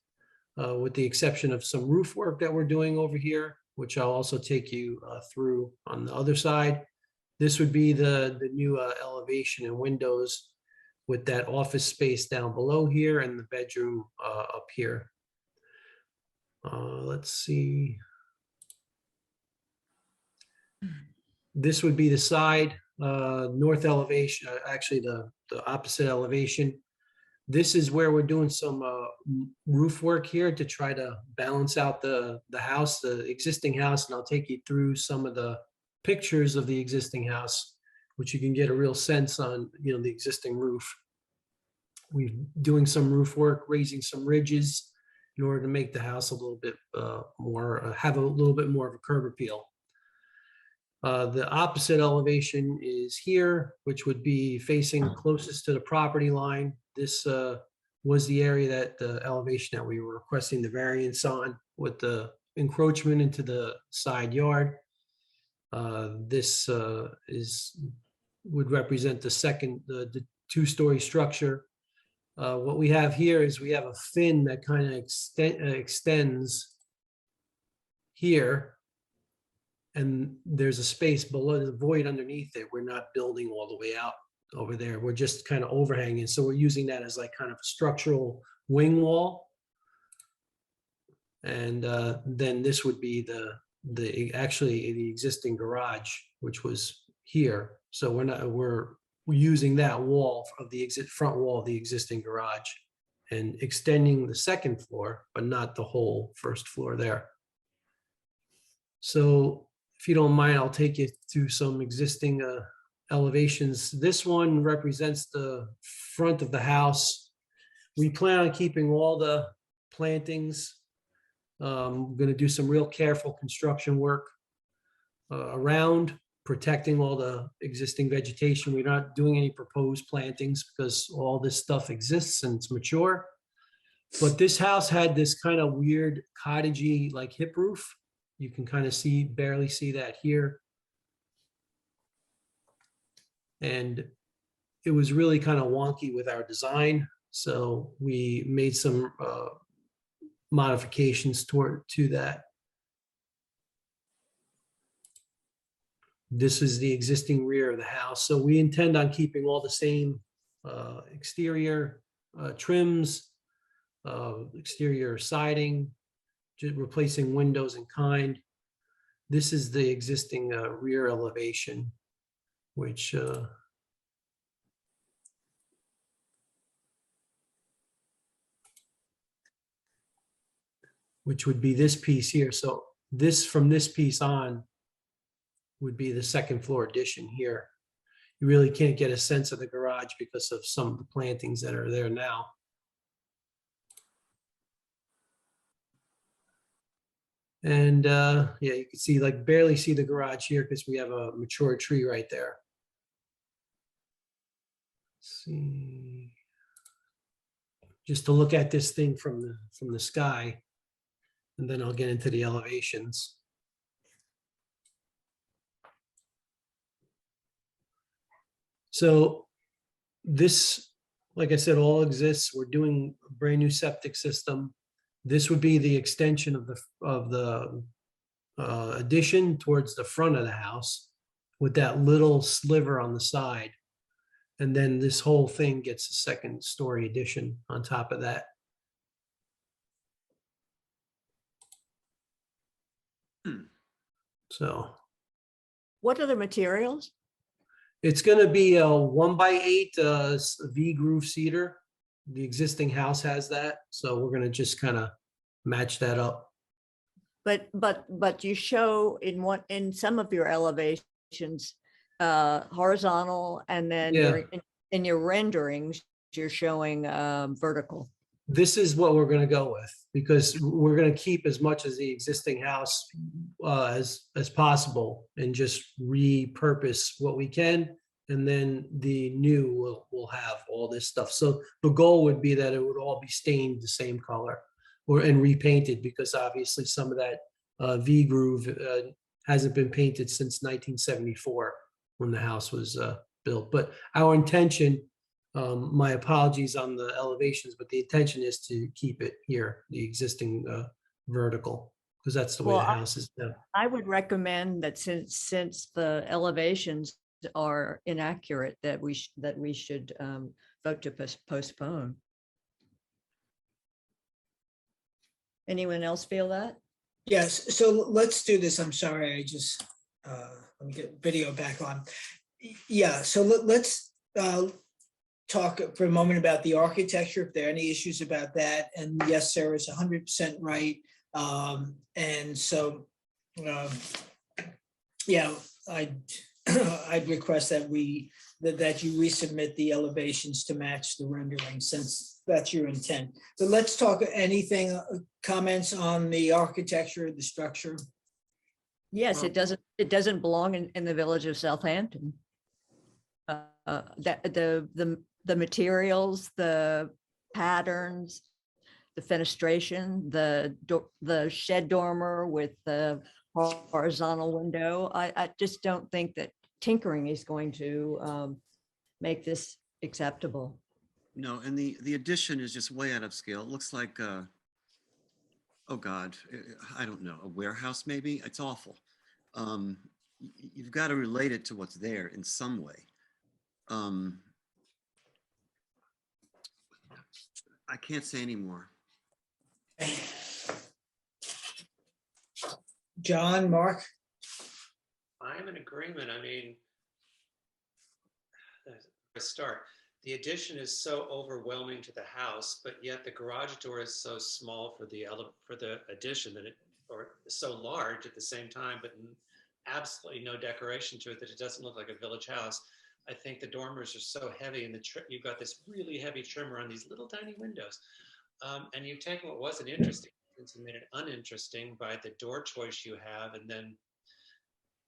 with the exception of some roof work that we're doing over here, which I'll also take you through on the other side. This would be the new elevation and windows with that office space down below here and the bedroom up here. Let's see. This would be the side north elevation, actually the opposite elevation. This is where we're doing some roof work here to try to balance out the house, the existing house, and I'll take you through some of the pictures of the existing house, which you can get a real sense on, you know, the existing roof. We're doing some roof work, raising some ridges in order to make the house a little bit more, have a little bit more of a curb appeal. The opposite elevation is here, which would be facing closest to the property line. This was the area that the elevation that we were requesting the variance on with the encroachment into the side yard. This would represent the second, the two-story structure. What we have here is we have a fin that kind of extends here. And there's a space below, the void underneath it. We're not building all the way out over there. We're just kind of overhanging. So we're using that as like kind of a structural wing wall. And then this would be actually the existing garage, which was here. So we're using that wall of the front wall of the existing garage and extending the second floor, but not the whole first floor there. So if you don't mind, I'll take you through some existing elevations. This one represents the front of the house. We plan on keeping all the plantings. I'm going to do some real careful construction work around, protecting all the existing vegetation. We're not doing any proposed plantings because all this stuff exists and it's mature. But this house had this kind of weird cottagey like hip roof. You can kind of barely see that here. And it was really kind of wonky with our design. So we made some modifications to that. This is the existing rear of the house. So we intend on keeping all the same exterior trims, exterior siding, replacing windows in kind. This is the existing rear elevation, which would be this piece here. So this, from this piece on, would be the second floor addition here. You really can't get a sense of the garage because of some of the plantings that are there now. And yeah, you can see, like, barely see the garage here because we have a mature tree right there. Let's see. Just to look at this thing from the sky, and then I'll get into the elevations. So this, like I said, all exists. We're doing a brand new septic system. This would be the extension of the addition towards the front of the house with that little sliver on the side. And then this whole thing gets a second story addition on top of that. So. What are the materials? It's going to be a 1x8 V groove cedar. The existing house has that, so we're going to just kind of match that up. But you show in some of your elevations horizontal, and then in your renderings you're showing vertical. This is what we're going to go with because we're going to keep as much as the existing house as possible and just repurpose what we can. And then the new will have all this stuff. So the goal would be that it would all be stained the same color and repainted, because obviously some of that V groove hasn't been painted since 1974 when the house was built. But our intention, my apologies on the elevations, but the intention is to keep it here, the existing vertical, because that's the way the house is done. I would recommend that since the elevations are inaccurate, that we should vote to postpone. Anyone else feel that? Yes, so let's do this. I'm sorry, I just, let me get video back on. Yeah, so let's talk for a moment about the architecture, if there are any issues about that. And yes, Sarah is 100% right. And so, yeah, I'd request that that you resubmit the elevations to match the rendering, since that's your intent. But let's talk anything, comments on the architecture of the structure. Yes, it doesn't belong in the village of Southampton. That the materials, the patterns, the fenestration, the shed dormer with the horizontal window. I just don't think that tinkering is going to make this acceptable. No, and the addition is just way out of scale. It looks like, oh God, I don't know, a warehouse maybe? It's awful. You've got to relate it to what's there in some way. I can't say anymore. John, Mark? I'm in agreement. I mean, to start, the addition is so overwhelming to the house, but yet the garage door is so small for the addition that or so large at the same time, but absolutely no decoration to it, that it doesn't look like a village house. I think the dormers are so heavy, and you've got this really heavy trim around these little tiny windows. And you've taken what wasn't interesting and made it uninteresting by the door choice you have, and then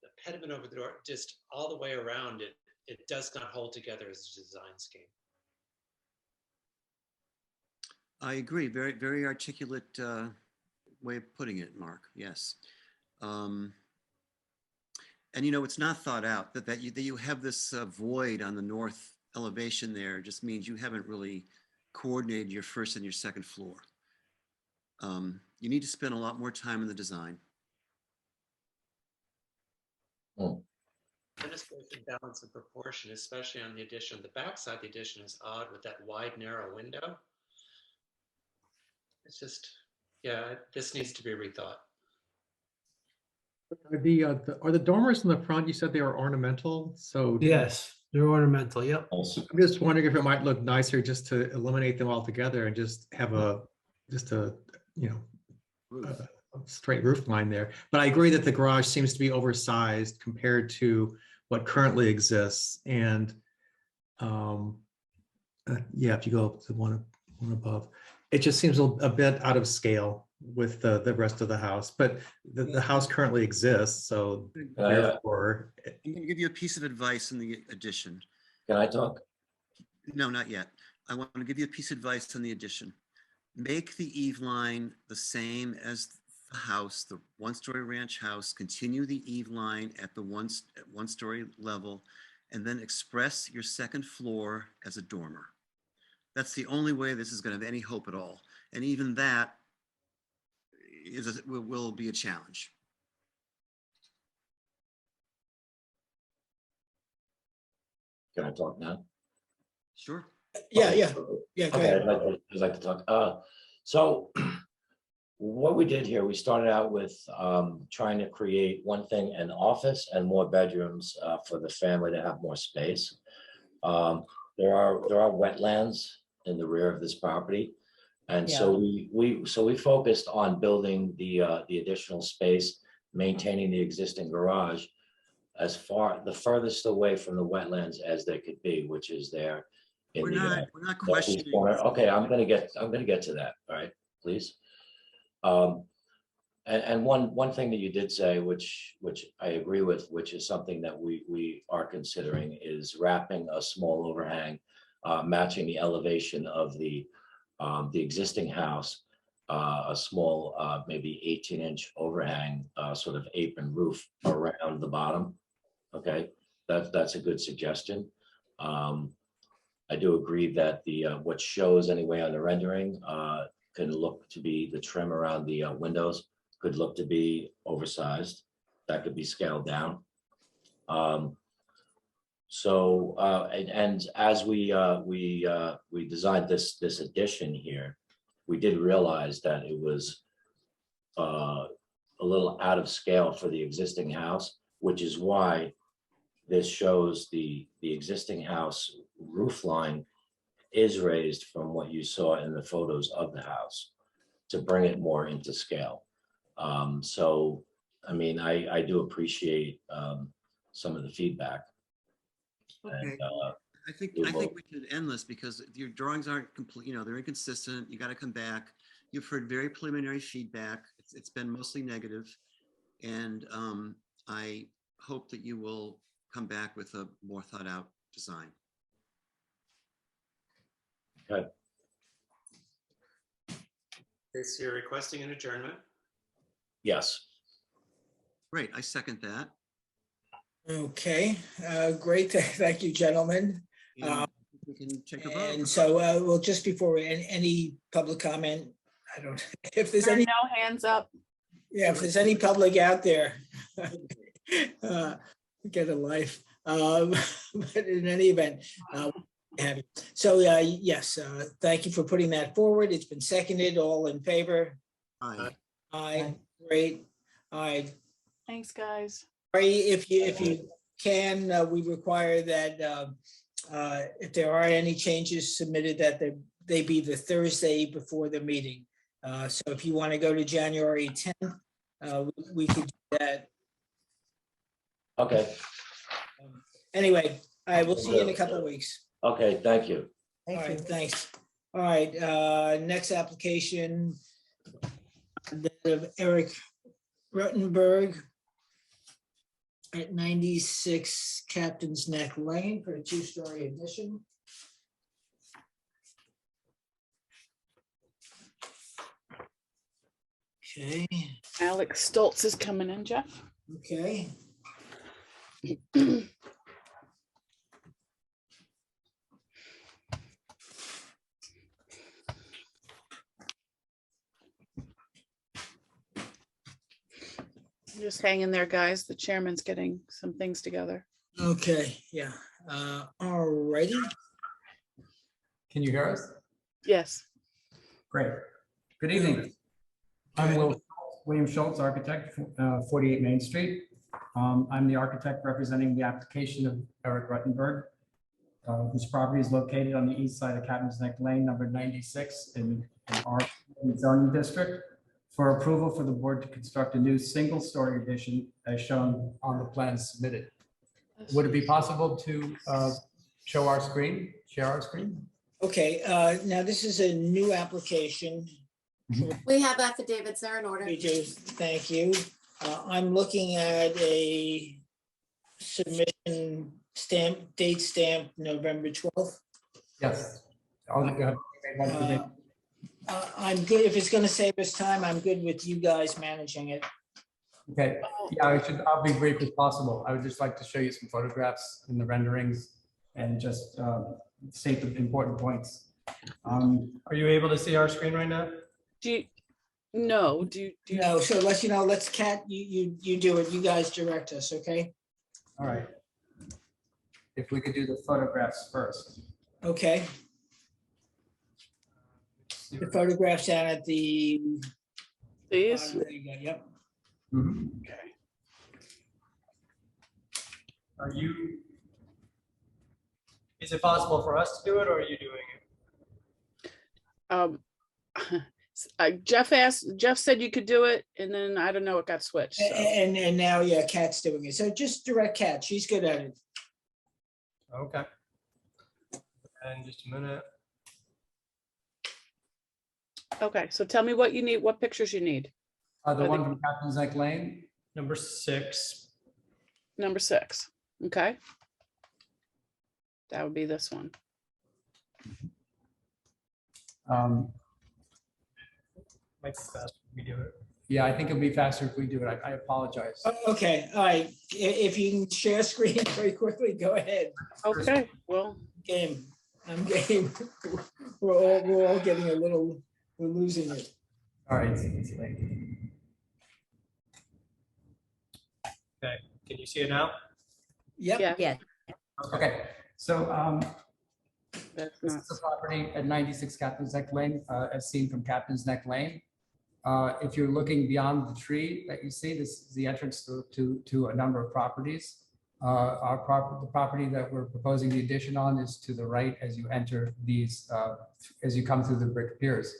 the pediment over the door, just all the way around it. It does not hold together as a design scheme. I agree. Very, very articulate way of putting it, Mark. Yes. And it's not thought out that you have this void on the north elevation there. Just means you haven't really coordinated your first and your second floor. You need to spend a lot more time in the design. Fenestration, balance, and proportion, especially on the addition. The backside of the addition is odd with that wide, narrow window. It's just, yeah, this needs to be rethought. Are the dormers in the front, you said they were ornamental, so. Yes, they're ornamental, yep. I'm just wondering if it might look nicer just to eliminate them altogether and just have a straight roof line there. But I agree that the garage seems to be oversized compared to what currently exists. And yeah, if you go to one above, it just seems a bit out of scale with the rest of the house. But the house currently exists, so therefore. I'm going to give you a piece of advice in the addition. Can I talk? No, not yet. I want to give you a piece of advice on the addition. Make the eave line the same as the house, the one-story ranch house. Continue the eave line at the one-story level, and then express your second floor as a dormer. That's the only way this is going to have any hope at all. And even that will be a challenge. Can I talk now? Sure. Yeah. Go Okay, ahead. I'd like to talk. So what we did here, we started out with trying to create one thing, an office and more bedrooms for the family to have more space. There are wetlands in the rear of this property. And so we focused on building the additional space, maintaining the existing garage the furthest away from the wetlands as they could be, which is there. We're not questioning. Okay, I'm gonna get to that. All right, please. And one thing that you did say, which I agree with, which is something that we are considering, is wrapping a small overhang, matching the elevation of the existing house, a small maybe 18-inch overhang, sort of apron roof around the bottom. Okay, that's a good suggestion. I do agree that what shows anyway on the rendering can look to be the trim around the windows could look to be oversized. That could be scaled down. And as we designed this addition here, we did realize that it was a little out of scale for the existing house, which is why this shows the existing house roof line is raised from what you saw in the photos of the house to bring it more into scale. So, I mean, I do appreciate some of the feedback. Okay. And, I think we should end this because your drawings aren't complete, you know, they're inconsistent. You got to come back. You've heard very preliminary feedback. It's been mostly negative. And I hope that you will come back with a more thought out design. Good. Okay, so you're requesting an adjournment? Yes. Great, I second that. Okay, great. Thank you, gentlemen. And we can take a vote. And so, well, just before any public comment, I don't, if there's There are any, no hands up. yeah, if there's any public out there, get a life. But in any event, so yes, thank you for putting that forward. It's been seconded. All in favor? Aye. Aye. Great. Aye. Thanks, guys. If you can, we require that if there are any changes submitted, that they be the Thursday before the meeting. So if you want to go to January 10th, we could do that. Okay. Anyway, I will see you in a couple of weeks. Okay, thank you. All right, thanks. All right, next application of Eric Ruttenberg at 96 Captain's Neck Lane for a 2-story addition. Okay. Alex Stoltz is coming in, Jeff. Okay. Just hang in there, guys. The chairman's getting some things together. Okay, yeah. All righty. Can you hear us? Yes. Great. Good evening. I'm William Schultz, architect, 48 Main Street. I'm the architect representing the application of Eric Ruttenberg, whose property is located on the east side of Captain's Neck Lane, number 96 in our zoning district, for approval for the board to construct a new single-story addition as shown on the plans submitted. Would it be possible to show our screen, share our screen? Okay, now this is a new application. We have affidavits there in order. We do, thank you. I'm looking at a submission date stamp November 12th. Yes. I'm good. If it's going to save us time, I'm good with you guys managing it. Okay, yeah, I'll be brief as possible. I would just like to show you some photographs in the renderings and just state the important points. Are you able to see our screen right now? No, no, so let's Kat, you do it. You guys direct us, okay? All right. If we could do the photographs first. Okay. The photographs down at the. These? There you go, yep. Okay. Is it possible for us to do it or are you doing it? Jeff said you could do it, and then I don't know, it got switched. So. And now, yeah, Kat's doing it. So just direct Kat. She's good at it. Okay. And just a minute. Okay, so tell me what you need, what pictures you need. The one from Captain's Neck Lane, number 6. Number 6. Okay. That would be this one. Might be faster if we do it. Yeah, I think it'll be faster if we do it. I apologize. Okay, all right. If you can share screen very quickly, go ahead. Okay, well. Game. I'm game. We're all getting a little, we're losing it. All right, it's late. Okay, can you see it now? Yep. Yeah. Okay, so that's this is the property at 96 Captain's Neck Lane, as seen from Captain's Neck Lane. If you're looking beyond the tree that you see, this is the entrance to a number of properties. The property that we're proposing the addition on is to the right as you enter these, as you come through the brick piers.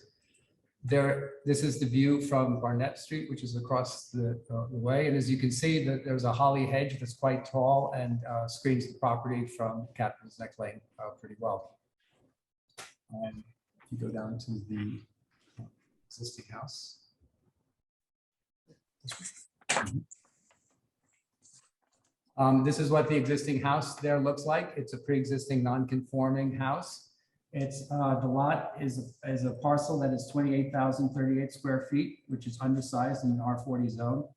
This is the view from Barnett Street, which is across the way. And as you can see, that there's a holly hedge that's quite tall and screens the property from Captain's Neck Lane pretty well. If you go down to the existing house. This is what the existing house there looks like. It's a pre-existing non-conforming house. It's the lot is a parcel that is 28,038 square feet, which is undersized in the R40 zone.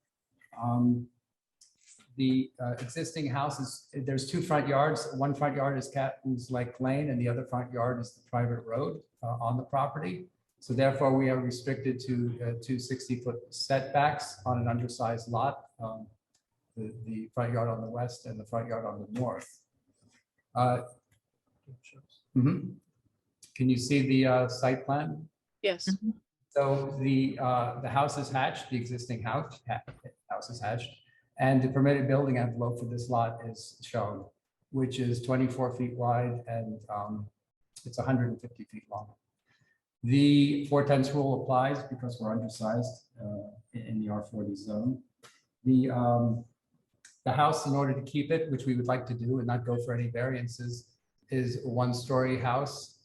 The existing house is, there's two front yards. One front yard is Captain's Lake Lane and the other front yard is the private road on the property. So therefore we are restricted to 260-foot setbacks on an undersized lot. The front yard on the west and the front yard on the north. Can you see the site plan? Yes. So the house is hatched, the existing house is hatched, and the permitted building envelope for this lot is shown, which is 24 feet wide and it's 150 feet long. The 4/10 rule applies because we're undersized in the R40 zone. The house, in order to keep it, which we would like to do and not go for any variances, is a one-story house,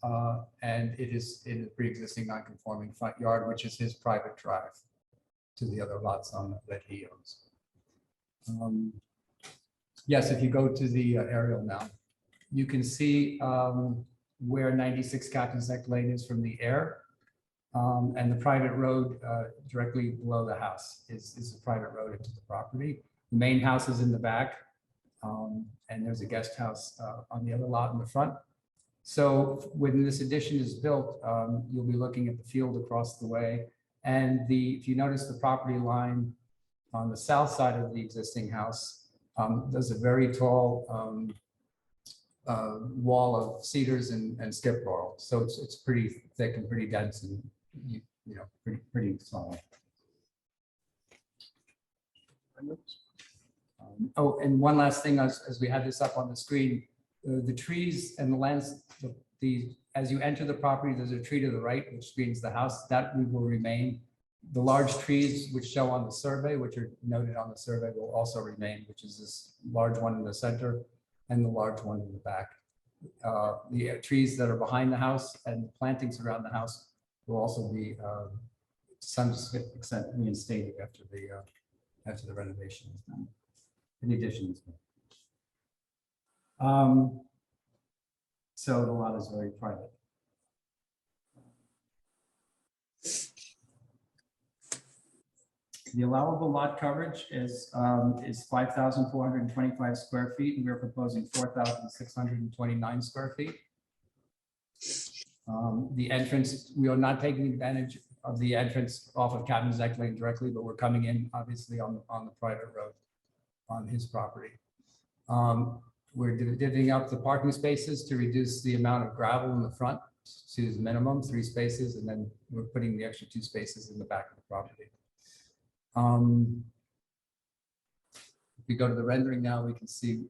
and it is in a pre-existing non-conforming front yard, which is his private drive to the other lots on that he owns. Yes, if you go to the aerial now, you can see where 96 Captain's Neck Lane is from the air, and the private road directly below the house is a private road into the property. The main house is in the back, and there's a guest house on the other lot in the front. So when this addition is built, you'll be looking at the field across the way. And if you notice the property line on the south side of the existing house, there's a very tall wall of cedars and skip laurel. So it's pretty thick and pretty dense and pretty solid. Oh, and one last thing, as we had this up on the screen, the trees and the lands, as you enter the property, there's a tree to the right which screens the house. That will remain. The large trees which show on the survey, which are noted on the survey, will also remain, which is this large one in the center and the large one in the back. The trees that are behind the house and the plantings around the house will also be to some extent reinstated after the renovation is done. In addition, so the lot is very private. The allowable lot coverage is 5,425 square feet, and we're proposing 4,629 square feet. The entrance, we are not taking advantage of the entrance off of Captain's Neck Lane directly, but we're coming in obviously on the private road on his property. We're divvying up the parking spaces to reduce the amount of gravel in the front to the minimum, 3 spaces, and then we're putting the extra 2 spaces in the back of the property. If we go to the rendering now, we can see,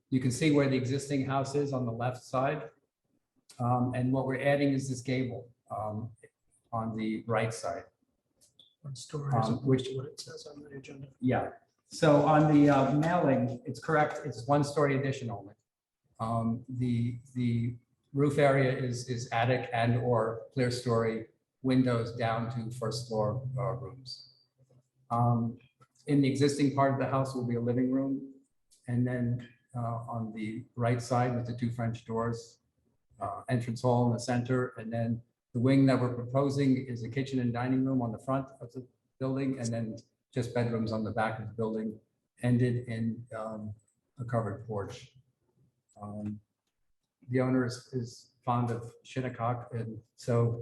you can see where the existing house is on the left side. And what we're adding is this gable on the right side. One story as opposed to what it says on the agenda. Yeah, so on the mailing, it's correct, it's 1-story addition only. The roof area is attic and or clear story windows down to 1st floor rooms. In the existing part of the house will be a living room, and then on the right side with the 2 French doors, entrance hall in the center, and then the wing that we're proposing is a kitchen and dining room on the front of the building, and then just bedrooms on the back of the building, ended in a covered porch. The owner is fond of Shinnecock, and so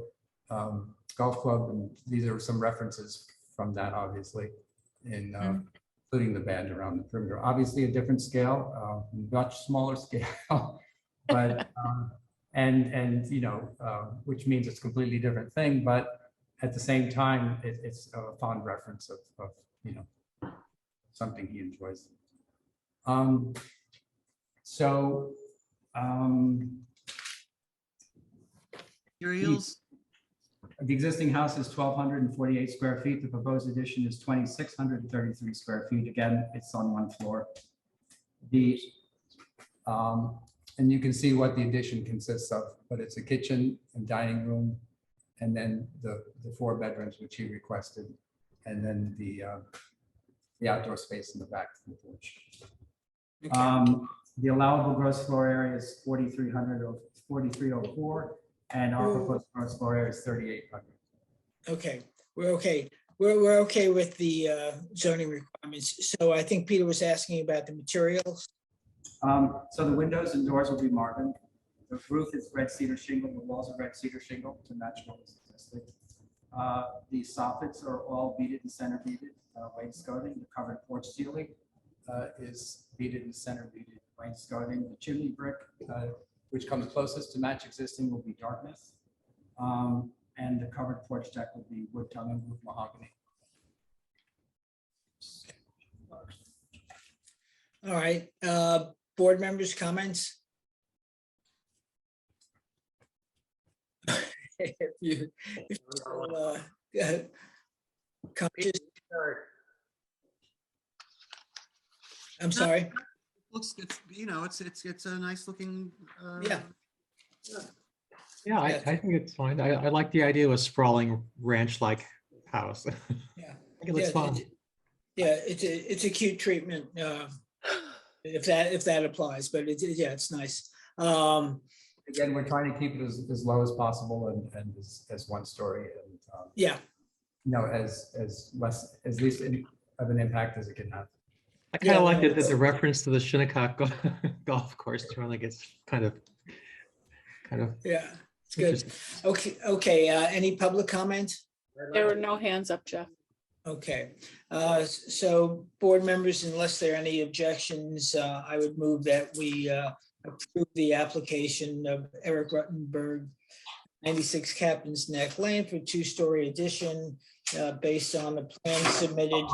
golf club, and these are some references from that, obviously, in including the band around the perimeter. Obviously, a different scale, much smaller scale, but and which means it's a completely different thing, but at the same time, it's a fond reference of something he enjoys. Um, so, Materials? the existing house is 1,248 square feet. The proposed addition is 2,633 square feet. Again, it's on one floor. And you can see what the addition consists of, but it's a kitchen and dining room, and then the 4 bedrooms which he requested, and then the outdoor space in the back of the porch. The allowable gross floor area is 4,300 or 4,304, and our proposed gross floor area is 3,800. Okay, we're okay. We're okay with the zoning requirements. So I think Peter was asking about the materials. So the windows and doors will be Marvin. The roof is red cedar shingle. The walls are red cedar shingle to match what is existing. The soffits are all beaded and center beaded wainscoting. The covered porch ceiling is beaded and center beaded wainscoting. The chimney brick, which comes closest to match existing, will be Dartmouth. And the covered porch deck will be wood tongue and wood mahogany. All right, board members' comments? If you, conscious- I'm sorry. Looks, it's, you know, it's a nice looking. Yeah. Yeah, I think it's fine. I like the idea of a sprawling ranch-like house. Yeah. I think it looks fun. Yeah, it's a cute treatment, if that applies, but yeah, it's nice. Again, we're trying to keep it as low as possible and as one story, and yeah, as least of an impact as it can have. I kind of like the reference to the Shinnecock golf course. Really gets kind of. Yeah, it's good. Okay. Any public comment? There were no hands up, Jeff. Okay, so board members, unless there are any objections, I would move that we approve the application of Eric Ruttenberg, 96 Captain's Neck Lane for 2-story addition based on the plan submitted.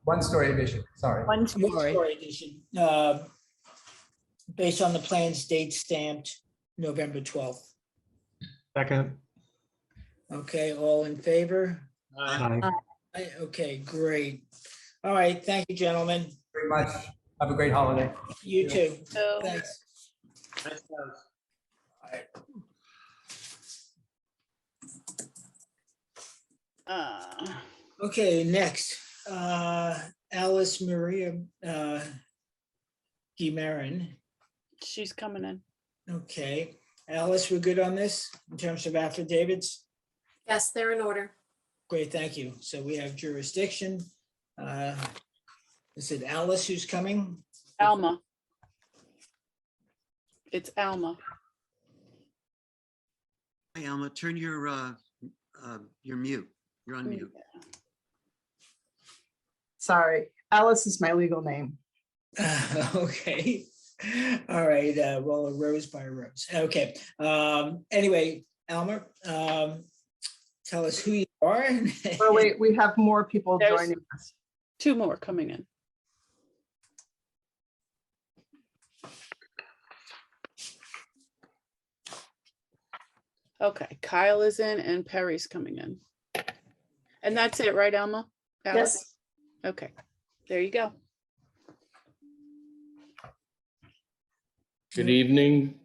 1-story addition, sorry. 1-story addition based on the plans date stamped November 12th. Second. Okay, all in favor? Aye. Okay, great. All right, thank you, gentlemen. Very much. Have a great holiday. You too. Thanks. Okay, next, Alice Maria Guimarin. She's coming in. Okay, Alice, we're good on this in terms of affidavits? Yes, they're in order. Great, thank you. So we have jurisdiction. Is it Alice who's coming? Alma. It's Alma. Hey, Alma, turn your mute. You're on mute. Sorry, Alice is my legal name. Okay. All right. Well, a rose by a rose. Okay. Anyway, Alma, tell us who you are. Oh, wait, we have more people There's joining us. 2 more coming in. Okay, Kyle is in and Perry's coming in. And that's it, right, Alma? Alice? Yes. Okay, there you go. Good evening.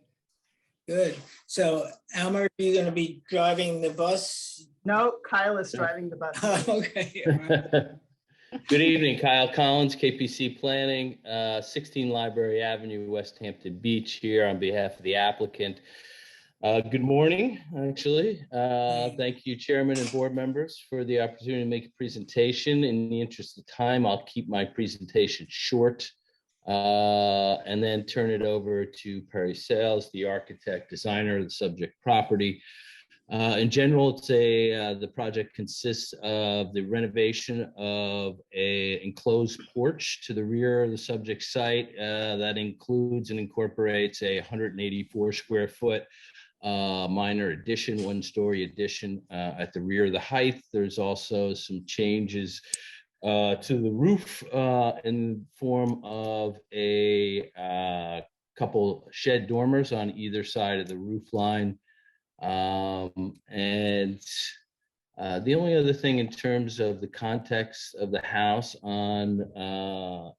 Good. So, Alma, are you going to be driving the bus? No, Kyle is driving the bus. Okay. Good evening, Kyle Collins, KPC Planning, 16 Library Avenue, West Hampton Beach, here on behalf of the applicant. Good morning, actually. Thank you, Chairman and board members, for the opportunity to make a presentation. In the interest of time, I'll keep my presentation short and then turn it over to Perry Sales, the architect designer of the subject property. In general, it's the project consists of the renovation of an enclosed porch to the rear of the subject site that includes and incorporates a 184 square foot minor addition, 1-story addition at the rear of the height. There's also some changes to the roof in form of a couple shed dormers on either side of the roof line. And the only other thing in terms of the context of the house on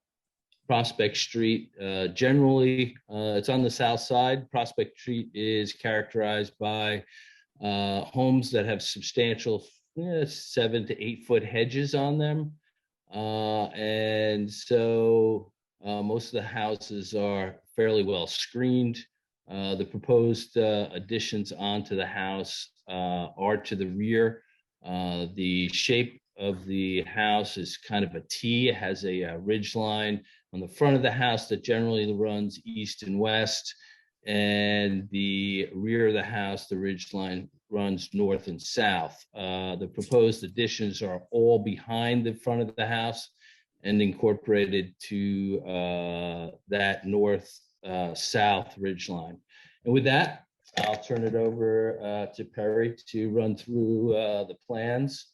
Prospect Street, generally it's on the south side. Prospect Street is characterized by homes that have substantial 7 to 8 foot hedges on them. And so most of the houses are fairly well screened. The proposed additions onto the house are to the rear. The shape of the house is kind of a T. It has a ridge line on the front of the house that generally runs east and west. And the rear of the house, the ridge line runs north and south. The proposed additions are all behind the front of the house and incorporated to that north-south ridge line. And with that, I'll turn it over to Perry to run through the plans.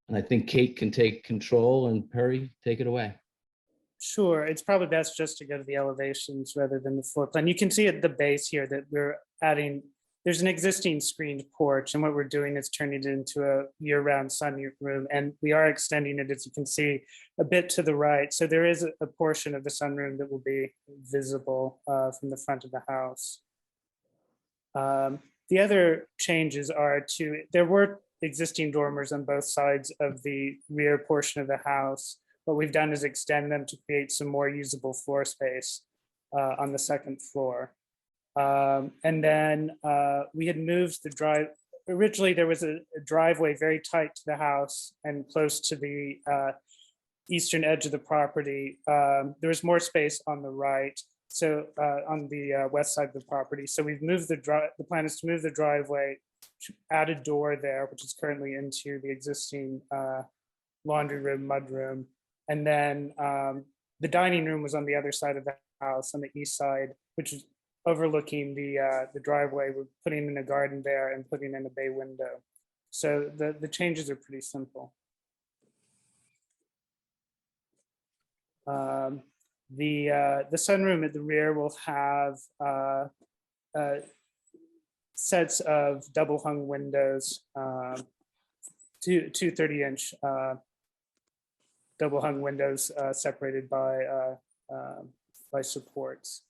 And I think Kate can take control, and Perry, take it away. Sure, it's probably best just to go to the elevations rather than the floor plan. You can see at the base here that we're adding, there's an existing screened porch, and what we're doing is turning it into a year-round sunroom, and we are extending it, as you can see, a bit to the right. So there is a portion of the sunroom that will be visible from the front of the house. The other changes are there were existing dormers on both sides of the rear portion of the house. What we've done is extend them to create some more usable floor space on the second floor. And then we had moved the drive. Originally, there was a driveway very tight to the house and close to the eastern edge of the property. There was more space on the right, so on the west side of the property. So we've moved the plan is to move the driveway, add a door there, which is currently into the existing laundry room, mudroom. And then the dining room was on the other side of the house, on the east side, which is overlooking the driveway. We're putting in a garden there and putting in a bay window. So the changes are pretty simple. The sunroom at the rear will have sets of double hung windows, two 30-inch double hung windows separated by supports.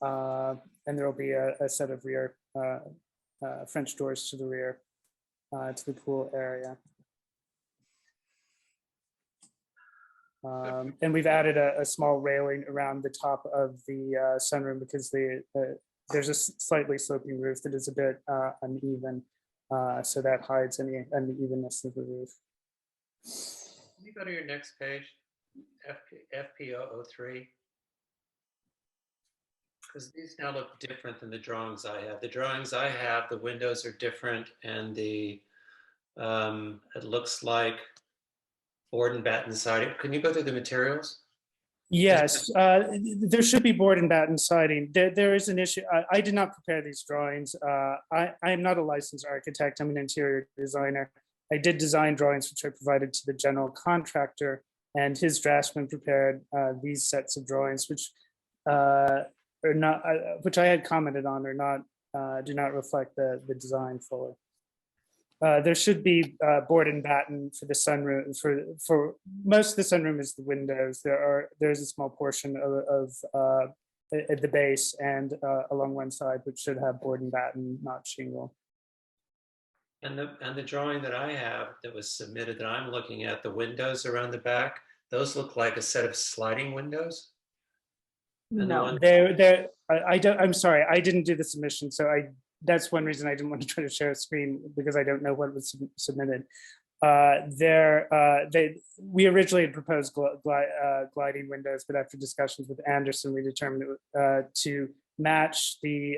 And there will be a set of rear French doors to the rear to the pool area. And we've added a small railing around the top of the sunroom because there's a slightly sloping roof that is a bit uneven. So that hides any unevenness of the roof. Can you go to your next page, FP003? Because these now look different than the drawings I have. The drawings I have, the windows are different, and it looks like board and batten siding. Can you go through the materials? Yes, there should be board and batten siding. There is an issue. I did not prepare these drawings. I am not a licensed architect. I'm an interior designer. I did design drawings which I provided to the general contractor, and his draftsman prepared these sets of drawings, which are not, which I had commented on, or not, do not reflect the design fully. There should be board and batten for the sunroom. For most of the sunroom is the windows. There's a small portion of at the base and along one side, which should have board and batten, not shingle. And the drawing that I have that was submitted that I'm looking at, the windows around the back, those look like a set of sliding windows. No, I'm sorry, I didn't do the submission, so that's one reason I didn't want to try to share a screen, because I don't know what was submitted. We originally had proposed gliding windows, but after discussions with Anderson, we determined to match the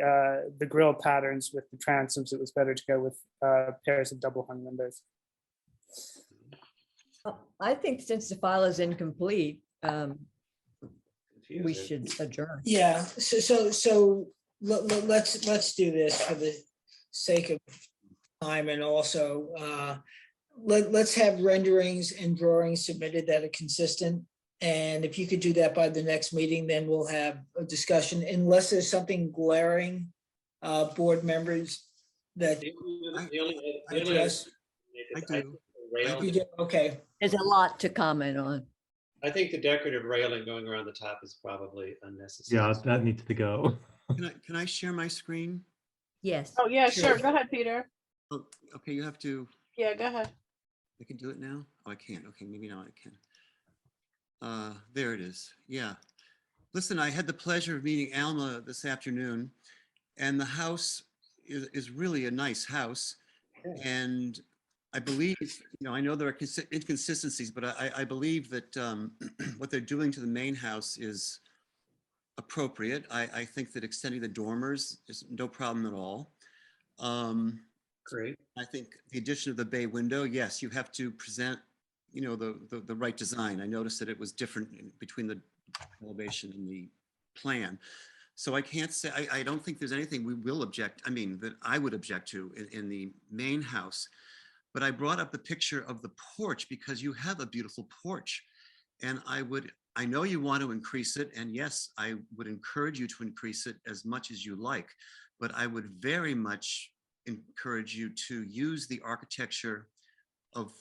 grill patterns with the transoms. It was better to go with pairs of double hung windows. I think since the file is incomplete, we should adjourn. Yeah, so let's do this for the sake of time, and also let's have renderings and drawings submitted that are consistent. And if you could do that by the next meeting, then we'll have a discussion, unless there's something glaring, board members that address. I do. You do? Okay. There's a lot to comment on. I think the decorative railing going around the top is probably unnecessary. Yeah, that needs to go. Can I share my screen? Yes. Oh, yeah, sure. Go ahead, Peter. Oh, okay, you have to, Yeah, go ahead. I can do it now? Oh, I can't. Okay, maybe now I can. There it is. Yeah. Listen, I had the pleasure of meeting Alma this afternoon, and the house is really a nice house. And I believe, I know there are inconsistencies, but I believe that what they're doing to the main house is appropriate. I think that extending the dormers is no problem at all. Great. I think the addition of the bay window, yes, you have to present, the right design. I noticed that it was different between the elevation and the plan. So I can't say, I don't think there's anything we will object, that I would object to in the main house. But I brought up the picture of the porch because you have a beautiful porch. And I know you want to increase it. And yes, I would encourage you to increase it as much as you like. But I would very much encourage you to use the architecture of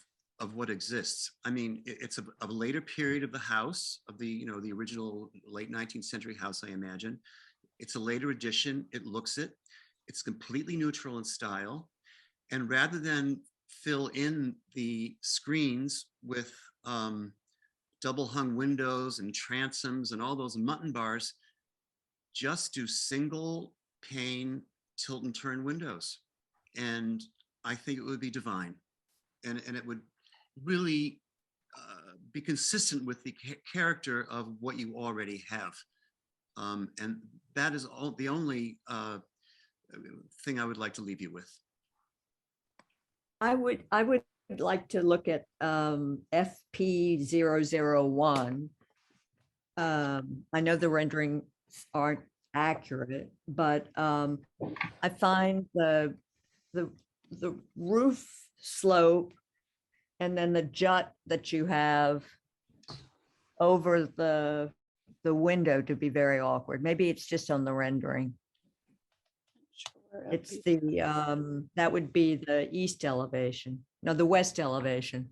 what exists. It's a later period of the house, of the original late 19th century house, I imagine. It's a later addition. It looks it. It's completely neutral in style. And rather than fill in the screens with double hung windows and transoms and all those mutton bars, just do single pane tilt and turn windows. And I think it would be divine. And it would really be consistent with the character of what you already have. And that is the only thing I would like to leave you with. I would like to look at FP001. I know the renderings aren't accurate, but I find the roof slope and then the jut that you have over the window to be very awkward. Maybe it's just on the rendering. It's the that would be the east elevation. No, the west elevation.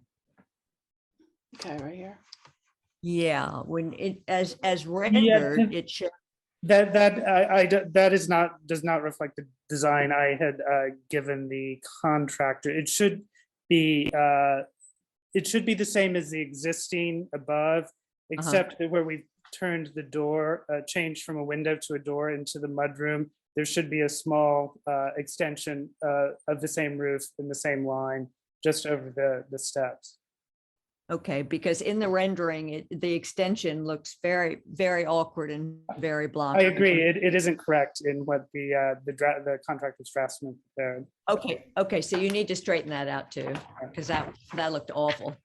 Okay, right here. Yeah, when it as rendered, it should. That does not reflect the design I had given the contractor. It should be the same as the existing above, except that where we turned the door, changed from a window to a door into the mudroom. There should be a small extension of the same roof in the same line, just over the steps. Okay, because in the rendering, the extension looks very, very awkward and very blocky. I agree. It isn't correct in what the contractor's draftsman prepared. Okay. So you need to straighten that out too, because that looked awful.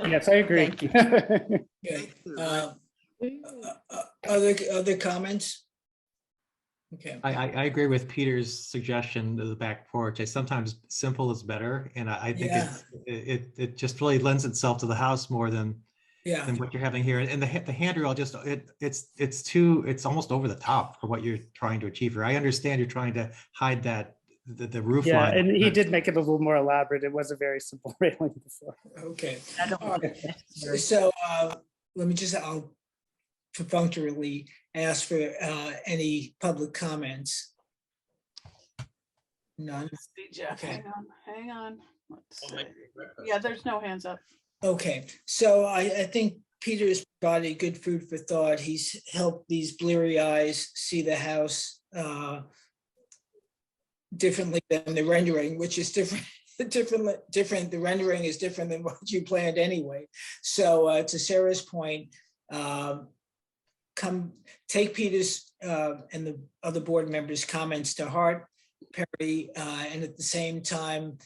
Yes, I agree. Thank you. Okay. Other comments? Okay. I agree with Peter's suggestion of the back porch. Sometimes simple is better, and I think it just really lends itself to the house more than what you're having here. And the handrail it's almost over the top for what you're trying to achieve here. I understand you're trying to hide that the roof line. Yeah, and he did make it a little more elaborate. It was a very simple railing before. Okay. So let me I'll perfunctorily ask for any public comments. None. Okay. Hang on. Let's see. Yeah, there's no hands up. Okay, so I think Peter's provided good food for thought. He's helped these bleary eyes see the house differently than the rendering, which is different. The rendering is different than what you planned anyway. So to Sarah's point, take Peter's and the other board members' comments to heart, Perry, and at the same time,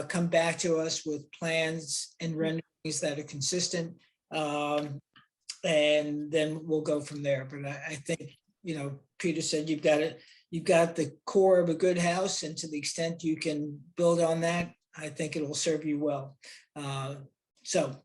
come back to us with plans and renderings that are consistent, and then we'll go from there. But I think, Peter said you've got the core of a good house, and to the extent you can build on that, I think it will serve you well. So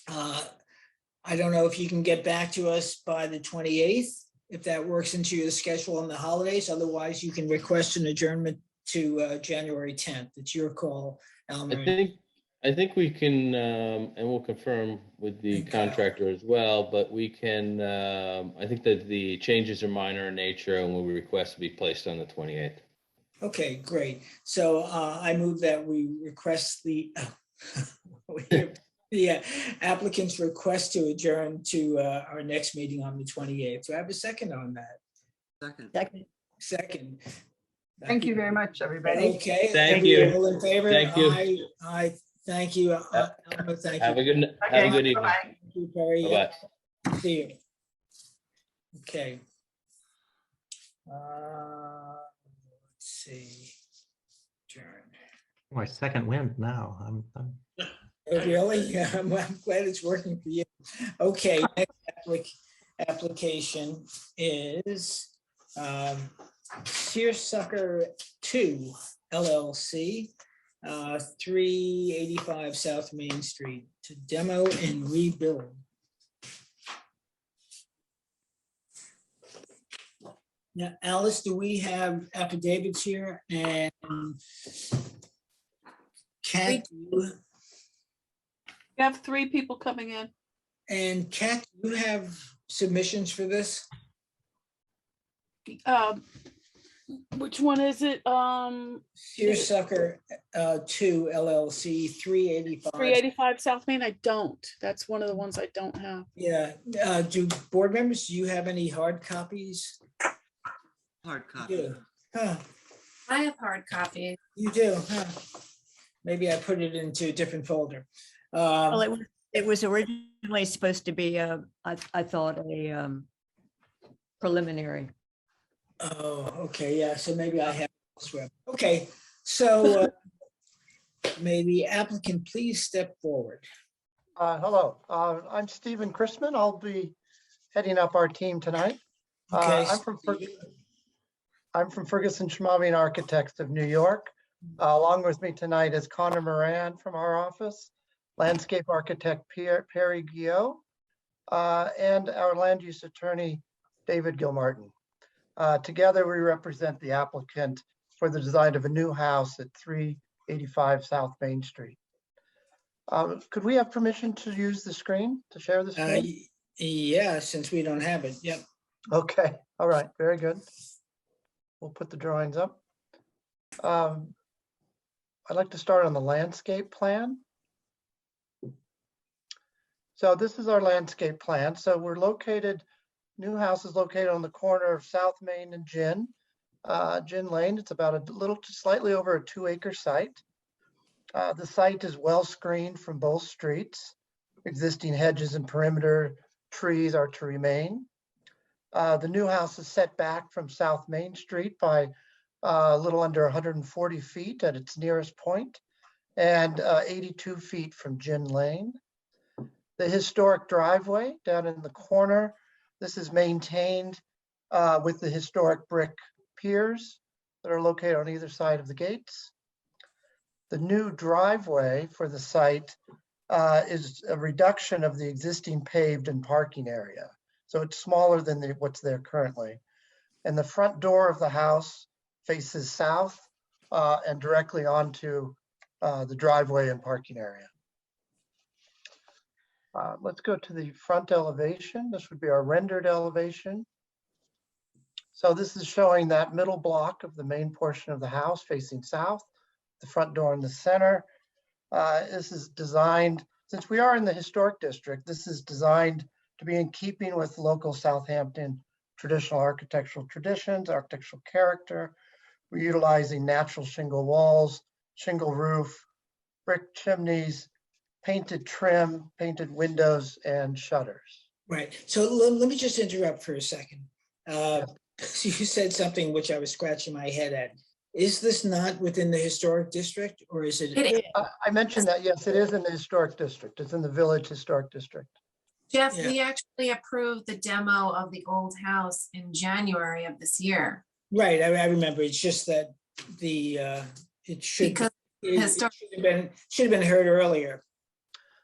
I don't know if you can get back to us by the 28th, if that works into your schedule on the holidays. Otherwise, you can request an adjournment to January 10th. It's your call, Elmer. I think we can, and we'll confirm with the contractor as well, but we can, I think that the changes are minor in nature and we request to be placed on the 28th. Okay, great. So I move that we request the applicant's request to adjourn to our next meeting on the 28th. Do I have a second on that? Second. Thank you very much, everybody. Okay. Thank you. All in favor? Thank you. Aye. Thank you. Elmer, thank Have you. a good evening. Bye-bye. Thank you, Perry. Bye-bye. See you. Okay. Let's see. Adjourn. My second wind now. I'm Oh, really? Yeah, I'm glad it's working for you. Okay, next application is Searsucker 2 LLC, 385 South Main Street, to demo and rebuild. Now, Alice, do we have affidavits here? And Kat, We have 3 people coming in. And Kat, do you have submissions for this? Which one is it? Searsucker 2 LLC, 385 South Main. I don't. That's one of the ones I don't have. Yeah. Do board members, do you have any hard copies? Hard copy. Yeah. Huh. I have hard copies. You do, huh? Maybe I put it into a different folder. Well, it was originally supposed to be I thought a preliminary. Oh, okay, yeah, so maybe I have it elsewhere. Okay, so may the applicant please step forward. Hello, I'm Stephen Chrisman. I'll be heading up our team tonight. Okay. I'm from Ferguson Schmavian Architects of New York. Along with me tonight is Connor Moran from our office, landscape architect Perry Guillot, and our land use attorney, David Gilmartin. Together, we represent the applicant for the design of a new house at 385 South Main Street. Could we have permission to use the screen, to share the screen? Yeah, since we don't have it, yep. Okay, all right, very good. We'll put the drawings up. I'd like to start on the landscape plan. So this is our landscape plan. So we're located, new house is located on the corner of South Main and Gin Lane. It's about a little, slightly over a 2-acre site. The site is well screened from both streets. Existing hedges and perimeter trees are to remain. The new house is set back from South Main Street by a little under 140 feet at its nearest point, and 82 feet from Gin Lane. The historic driveway down in the corner, this is maintained with the historic brick piers that are located on either side of the gates. The new driveway for the site is a reduction of the existing paved and parking area. So it's smaller than what's there currently. And the front door of the house faces south and directly onto the driveway and parking area. Let's go to the front elevation. This would be our rendered elevation. So this is showing that middle block of the main portion of the house facing south, the front door in the center. This is designed, since we are in the historic district, this is designed to be in keeping with local Southampton traditional architectural traditions, architectural character. We're utilizing natural shingle walls, shingle roof, brick chimneys, painted trim, painted windows, and shutters. Right. So let me just interrupt for a second. So you said something which I was scratching my head at. Is this not within the historic district, or is it? I mentioned that, yes, it is in the historic district. It's in the Village Historic District. Jeff, we actually approved the demo of the old house in January of this year. Right, I remember. It's just that the it should Because should have been heard earlier.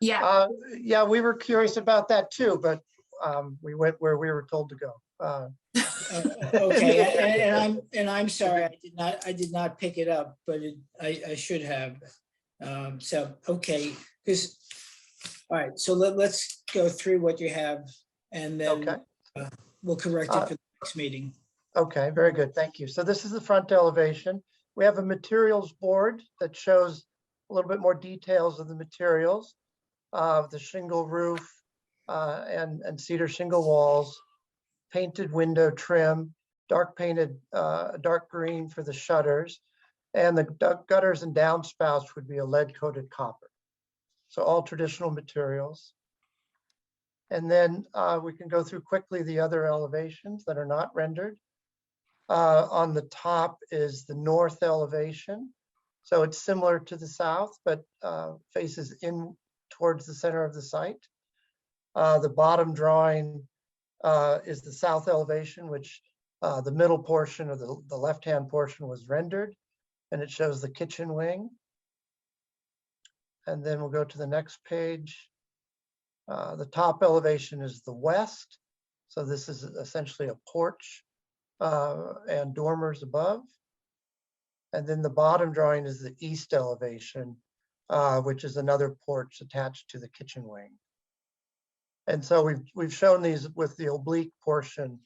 Yeah. Yeah, we were curious about that too, but we went where we were told to go. Okay, and I'm sorry, I did not pick it up, but I should have. So, okay, because, all right, so let's go through what you have and then we'll correct it for the next meeting. Okay, very good. Thank you. So this is the front elevation. We have a materials board that shows a little bit more details of the materials of the shingle roof and cedar shingle walls, painted window trim, dark painted, dark green for the shutters, and the gutters and downspouts would be a lead coated copper. So all traditional materials. And then we can go through quickly the other elevations that are not rendered. On the top is the north elevation. So it's similar to the south, but faces in towards the center of the site. The bottom drawing is the south elevation, which the middle portion of the left-hand portion was rendered, and it shows the kitchen wing. And then we'll go to the next page. The top elevation is the west. So this is essentially a porch and dormers above. And then the bottom drawing is the east elevation, which is another porch attached to the kitchen wing. And so we've shown these with the oblique portion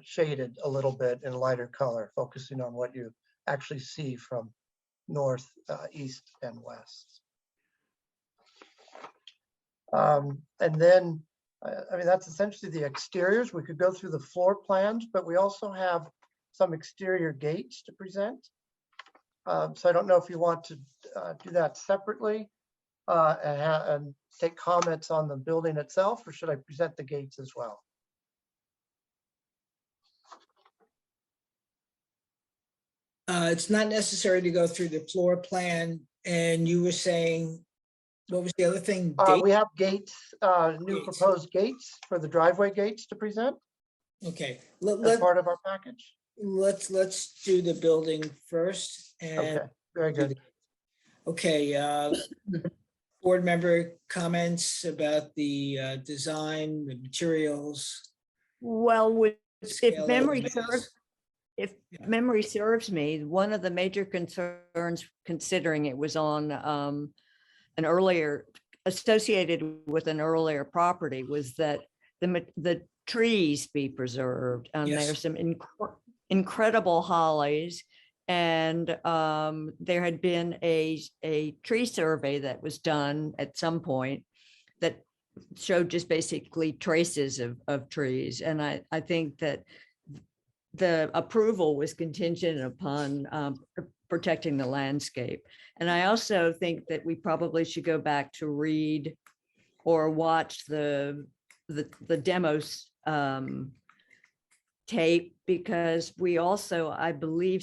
shaded a little bit in lighter color, focusing on what you actually see from north, east, and west. And then, I mean, that's essentially the exteriors. We could go through the floor plans, but we also have some exterior gates to present. So I don't know if you want to do that separately and take comments on the building itself, or should I present the gates as well? It's not necessary to go through the floor plan, and you were saying, what was the other thing? We have gates, new proposed gates for the driveway gates to present. Okay. As part of our package. Let's do the building first. And okay, very good. Okay. Board member comments about the design, the materials. Well, if memory of serves, memory serves me, one of the major concerns, considering it was on an earlier, associated with an earlier property, was that the trees be preserved. There's some incredible hollies, and there had been a tree survey that was done at some point that showed just basically traces of trees. And I think that the approval was contingent upon protecting the landscape. And I also think that we probably should go back to read or watch the demos tape, because we also, I believe,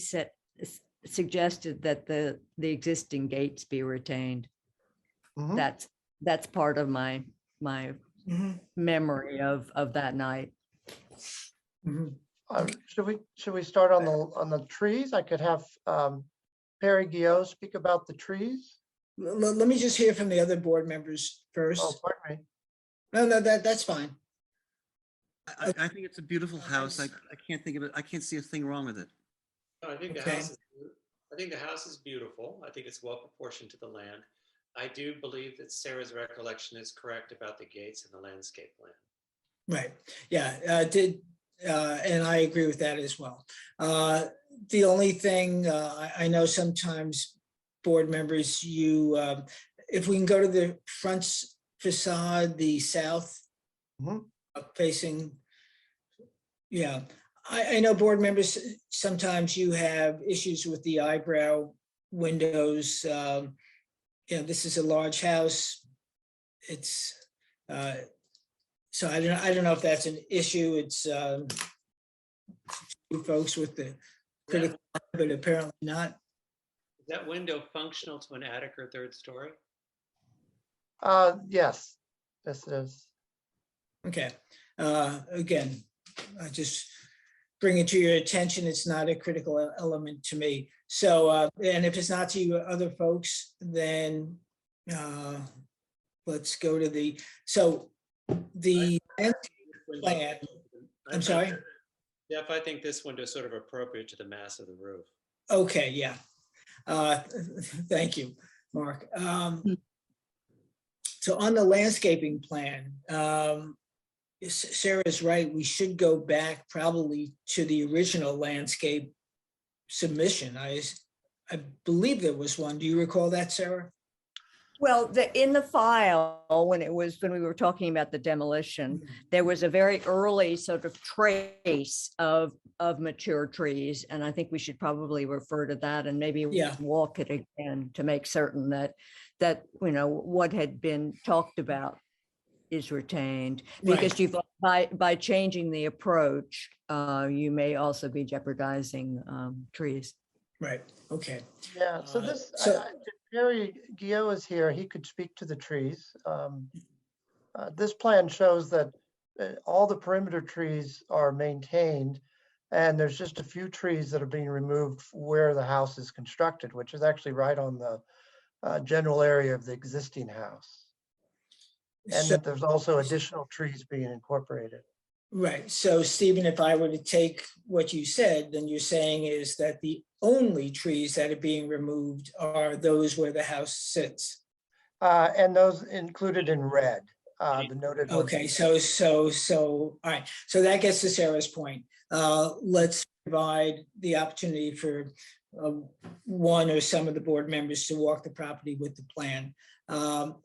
suggested that the existing gates be retained. Mm-hmm. That's part of my memory of that night. Mm-hmm. Should we start on the trees? I could have Perry Guillot speak about the trees. Let me just hear from the other board members first. Oh, pardon me. No, that's fine. I think it's a beautiful house. I can't think of it. I can't see a thing wrong with it. No, I think the house is beautiful. I think it's well proportioned to the land. I do believe that Sarah's recollection is correct about the gates and the landscape plan. Right. Yeah. And I agree with that as well. The only thing I know, sometimes board members, if we can go to the front facade, the south facing, yeah. I know board members, sometimes you have issues with the eyebrow windows. This is a large house. It's so I don't know if that's an issue. It's folks with the critical, but apparently not. Is that window functional to an attic or third story? Yes, it is. Okay. Again, I just bring it to your attention. It's not a critical element to me. So, and if it's not to you other folks, then let's go to the, so the plan, I'm sorry? Jeff, I think this window is sort of appropriate to the mass of the roof. Okay, yeah. Thank you, Mark. So on the landscaping plan, Sarah is right. We should go back probably to the original landscape submission. I believe there was one. Do you recall that, Sarah? Well, in the file, when we were talking about the demolition, there was a very early sort of trace of mature trees. And I think we should probably refer to that and maybe walk it again to make certain that what had been talked about is retained. Because you've by changing the approach, you may also be jeopardizing trees. Right. Okay. Yeah. So this, Jerry Guillot is here. He could speak to the trees. This plan shows that all the perimeter trees are maintained, and there's just a few trees that are being removed where the house is constructed, which is actually right on the general area of the existing house. And that there's also additional trees being incorporated. Right. So Stephen, if I were to take what you said, then you're saying is that the only trees that are being removed are those where the house sits. And those included in red, the noted ones. Okay, so all right. So that gets to Sarah's point. Let's provide the opportunity for one or some of the board members to walk the property with the plan.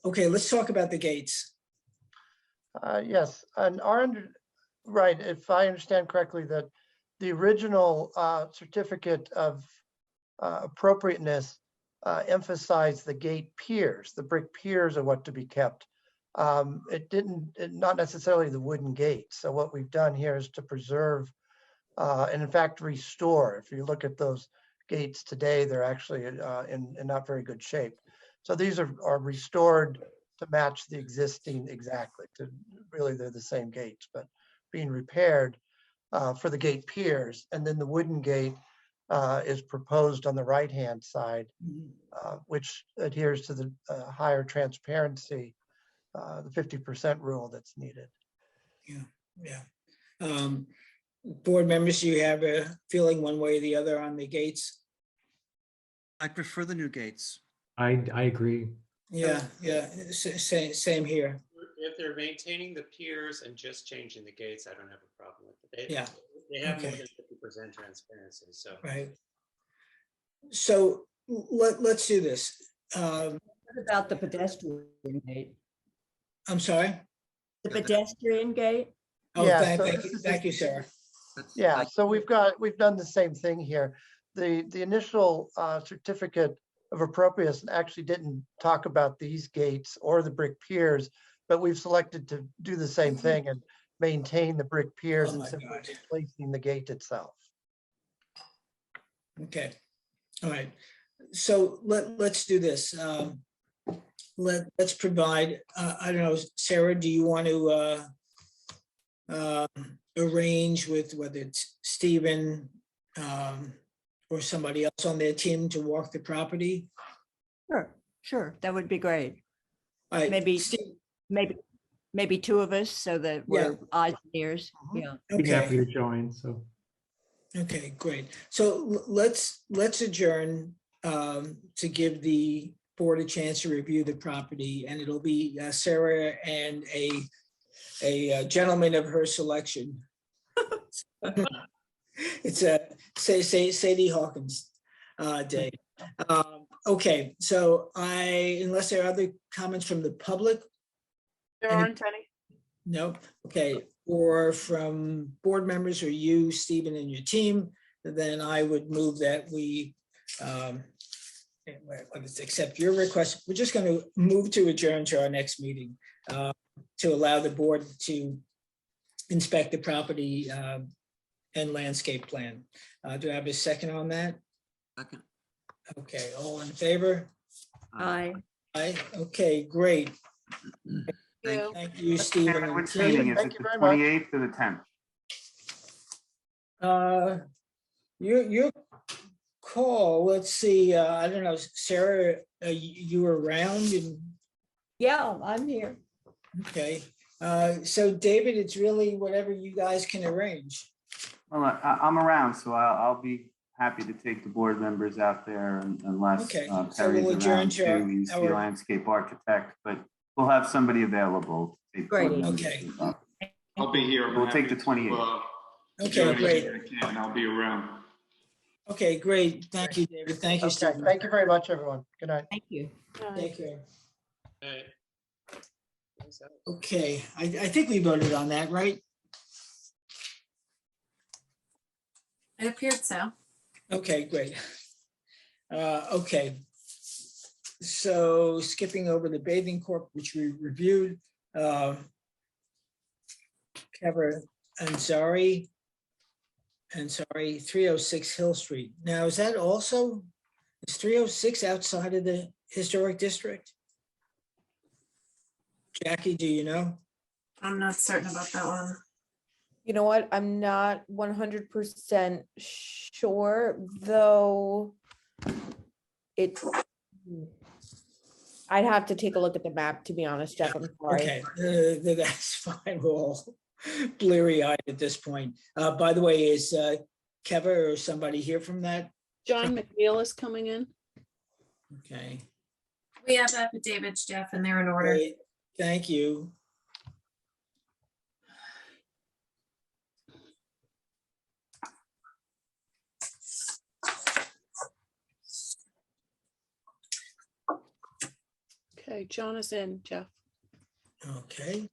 Okay, let's talk about the gates. Yes, and right, if I understand correctly, that the original certificate of appropriateness emphasized the gate piers. The brick piers are what to be kept. Not necessarily the wooden gates. So what we've done here is to preserve and in fact restore. If you look at those gates today, they're actually in not very good shape. So these are restored to match the existing exactly. Really, they're the same gates, but being repaired for the gate piers. And then the wooden gate is proposed on the right-hand side, which adheres to the higher transparency, the 50% rule that's needed. Yeah. Board members, do you have a feeling one way or the other on the gates? I prefer the new gates. I agree. Yeah, same here. If they're maintaining the piers and just changing the gates, I don't have a problem with it. They have more than 50% transparency, so. Right. So let's do this. What about the pedestrian gate? I'm sorry? The pedestrian gate? Oh, Yeah, thank you, Sarah. Yeah, so we've done the same thing here. The initial certificate of appropriateness actually didn't talk about these gates or the brick piers, but we've selected to do the same thing and maintain the brick piers and simply replacing the gate itself. Okay, all right. So let's do this. Let's provide, I don't know, Sarah, do you want to arrange with whether it's Stephen or somebody else on their team to walk the property? Sure, that would be great. All right, Maybe two of us so that we're eyes and ears. Yeah. Be happy to join. So. Okay, great. So let's adjourn to give the board a chance to review the property, and it'll be Sarah and a gentleman of her selection. It's a Sadie Hawkins day. Okay, so unless there are other comments from the public. There aren't any. Nope. Okay, or from board members or you, Stephen, and your team, then I would move that we accept your request. We're just going to move to adjourn to our next meeting to allow the board to inspect the property and landscape plan. Do I have a second on that? Second. Okay, all in favor? Aye. Aye. Okay, great. Thank you, Stephen. Which meeting is it, the 28th or the 10th? You're recall, let's see, I don't know, Sarah, you were around and, Yeah, I'm here. okay. So David, it's really whatever you guys can arrange. Well, I'm around, so I'll be happy to take the board members out there unless Okay, so Perry's we'll adjourn around to too. He's the our- landscape architect, but we'll have somebody available. to take board Great. members Okay. up. I'll be here. I'm We'll take happy the 28th. to Okay, do anything great. I can. I'll be around. Okay, great. Thank you, David. Thank you, Okay, Stephen. thank you very much, everyone. Good night. Thank you. Take care. Hey. Okay, I think we voted on that, right? It appeared so. Okay, great. Okay. So skipping over the bathing corp, which we reviewed, Kevin Ansari, 306 Hill Street. Now, is that also, is 306 outside of the historic district? Jackie, do you know? I'm not certain about that one. You know what? I'm not 100% sure, though. I'd have to take a look at the map, to be honest, Jeff. I'm sorry. Okay, that's fine. We're all bleary-eyed at this point. By the way, is Kevin or somebody here from that? John McNeil is coming in. Okay. We have affidavits, Jeff, and they're in order. Great. Thank you. Okay, John is in, Jeff. Okay.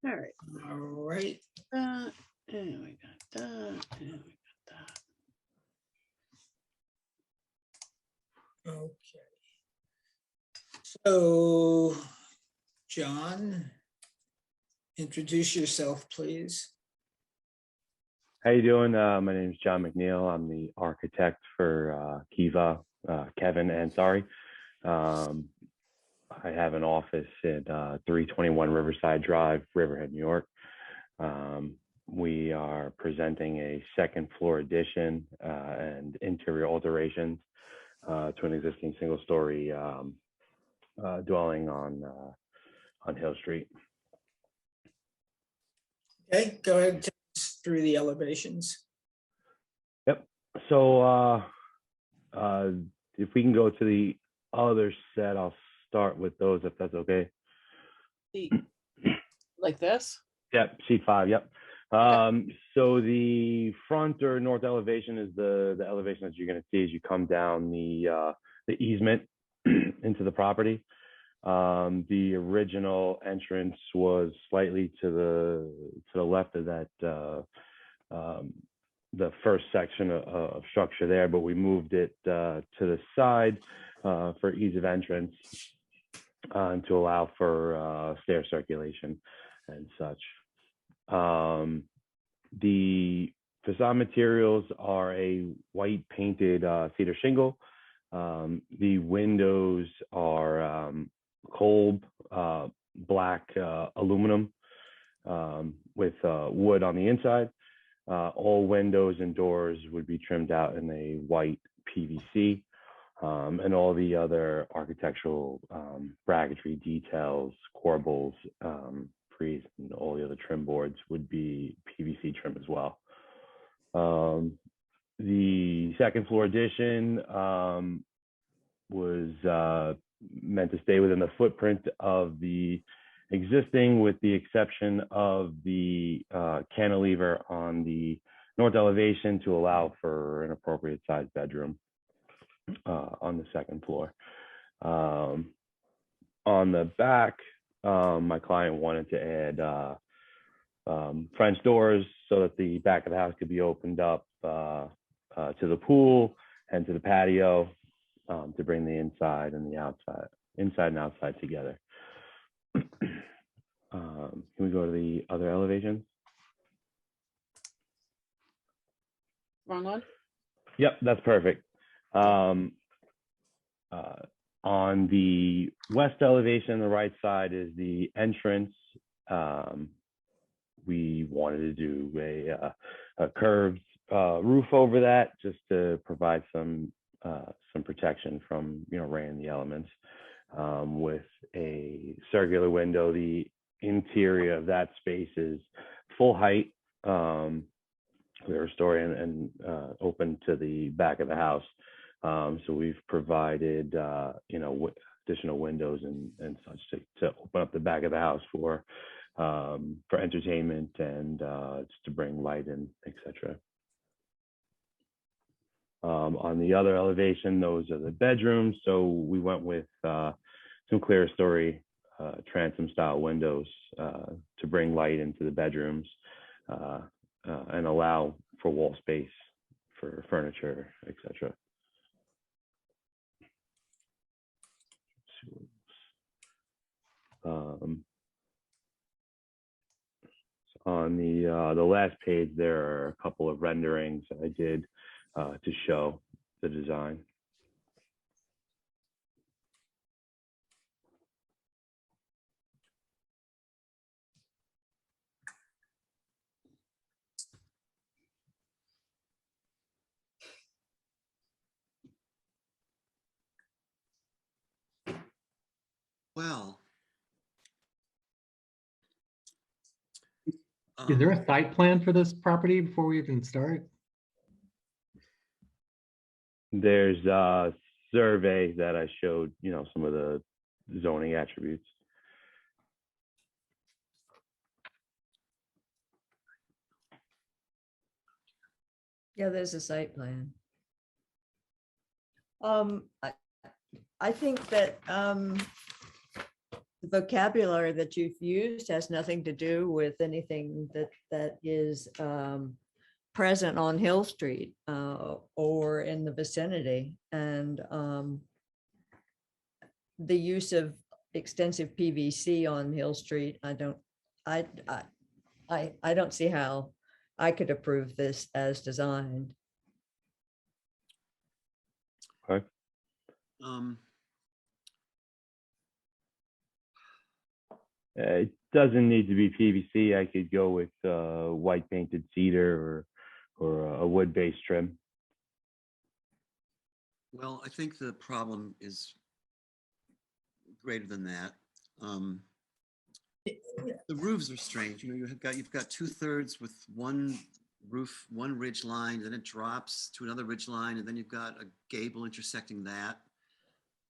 All right. All right. And we got that. And we got that. Okay. So, John, introduce yourself, please. How you doing? My name is John McNeil. I'm the architect for Kiva, Kevin Ansari. I have an office at 321 Riverside Drive, Riverhead, New York. We are presenting a second floor addition and interior alterations to an existing single story dwelling on Hill Street. Okay, go ahead and take us through the elevations. Yep. So if we can go to the other set, I'll start with those if that's okay. Like this? Yep, sheet 5. Yep. So the front or north elevation is the elevation that you're going to see as you come down the easement into the property. The original entrance was slightly to the left of that the first section of structure there, but we moved it to the side for ease of entrance and to allow for stair circulation and such. The facade materials are a white painted cedar shingle. The windows are cold black aluminum with wood on the inside. All windows and doors would be trimmed out in a white PVC, and all the other architectural bracketry details, corbels, frieze, and all the other trim boards would be PVC trim as well. The second floor addition was meant to stay within the footprint of the existing, with the exception of the cantilever on the north elevation to allow for an appropriate sized bedroom on the second floor. On the back, my client wanted to add French doors so that the back of the house could be opened up to the pool and to the patio to bring the inside and the outside together. Can we go to the other elevations? Wrong one? Yep, that's perfect. On the west elevation, the right side is the entrance. We wanted to do a curved roof over that just to provide some protection from, rain and the elements. With a circular window, the interior of that space is full height, clear story, and open to the back of the house. So we've provided, additional windows and such to open up the back of the house for entertainment and just to bring light in, etc. On the other elevation, those are the bedrooms. So we went with some clear story transom style windows to bring light into the bedrooms and allow for wall space for furniture, etc. On the last page, there are a couple of renderings that I did to show the design. Well. Is there a site plan for this property before we even start? There's a survey that I showed, some of the zoning attributes. Yeah, there's a site plan. I think that the vocabulary that you've used has nothing to do with anything that is present on Hill Street or in the vicinity. And the use of extensive PVC on Hill Street, I don't see how I could approve this as designed. Okay. It doesn't need to be PVC. I could go with white painted cedar or a wood-based trim. Well, I think the problem is greater than that. The roofs are strange. You've got 2/3 with one roof, one ridge line, then it drops to another ridge line, and then you've got a gable intersecting that.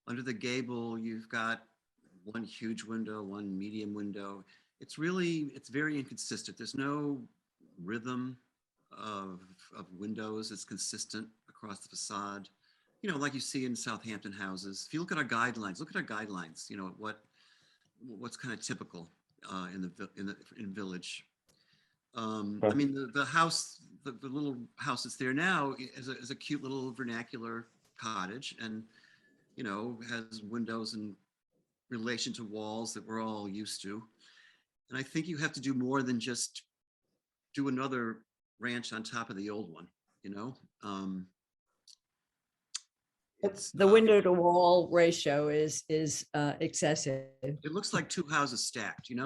Under the gable, you've got one huge window, one medium window. It's very inconsistent. There's no rhythm of windows. It's consistent across the facade, like you see in Southampton houses. If you look at our guidelines, what's kind of typical in village. I mean, the house, the little house that's there now is a cute little vernacular cottage, and has windows in relation to walls that we're all used to. And I think you have to do more than just do another ranch on top of the old one. The window to wall ratio is excessive. It looks like two houses stacked. If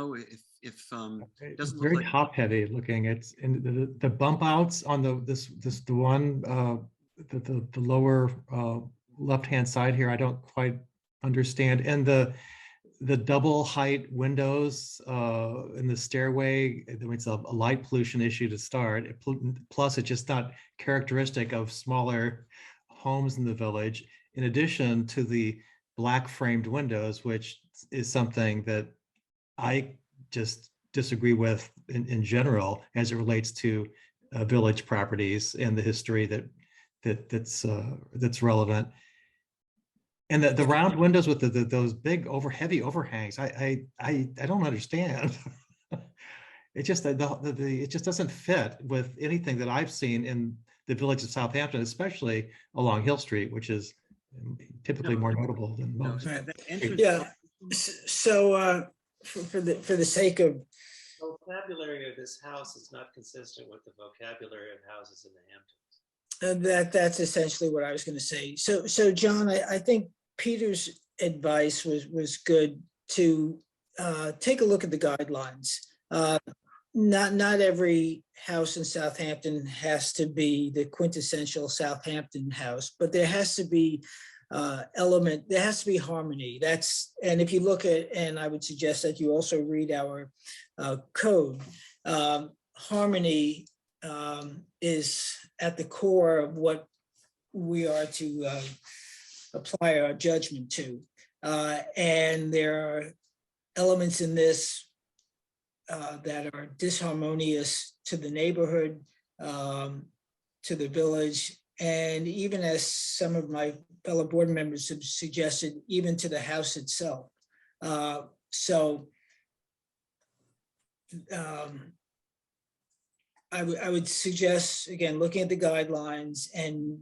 it doesn't look Very like top heavy looking. It's in the bump outs on the one the lower left hand side here. I don't quite understand. And the double height windows in the stairway, it's a light pollution issue to start. Plus, it's just not characteristic of smaller homes in the village, in addition to the black framed windows, which is something that I just disagree with in general as it relates to village properties and the history that's relevant. And the round windows with those big heavy overhangs, I don't understand. It just it just doesn't fit with anything that I've seen in the village of Southampton, especially along Hill Street, which is typically more notable than most. Yeah. So for the sake of The vocabulary of this house is not consistent with the vocabulary of houses in the Hamptons. that's essentially what I was going to say. So John, I think Peter's advice was good to take a look at the guidelines. not every house in Southampton has to be the quintessential Southampton house, but there has to be there has to be harmony. And if you look at, and I would suggest that you also read our code, harmony is at the core of what we are to apply our judgment to. And there are elements in this that are disharmonious to the neighborhood, to the village, and even, as some of my fellow board members have suggested, even to the house itself. I would suggest, again, looking at the guidelines and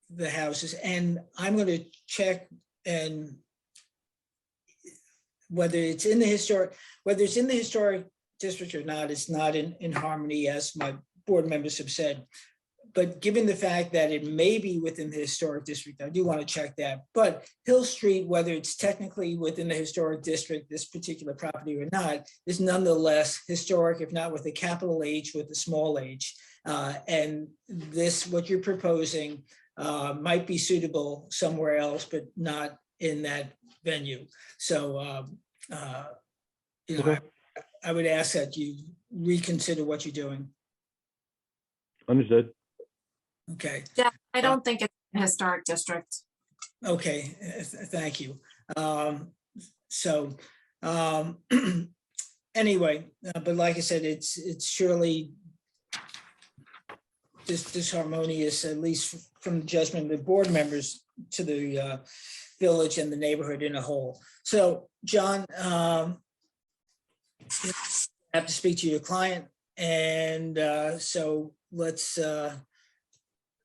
the houses, and I'm going to check and whether it's in the historic district or not, it's not in harmony, as my board members have said. But given the fact that it may be within the historic district, I do want to check that. But Hill Street, whether it's technically within the historic district, this particular property or not, is nonetheless historic, if not with a capital H, with a small h. And this, what you're proposing, might be suitable somewhere else, but not in that venue. So, you know, I would ask that you reconsider what you're doing. Understood. Okay. Yeah, I don't think it's a historic district. Okay, thank you. Anyway, but like I said, it's surely disharmonious, at least from the judgment of the board members, to the village and the neighborhood in a whole. So, John, you have to speak to your client, and so let's.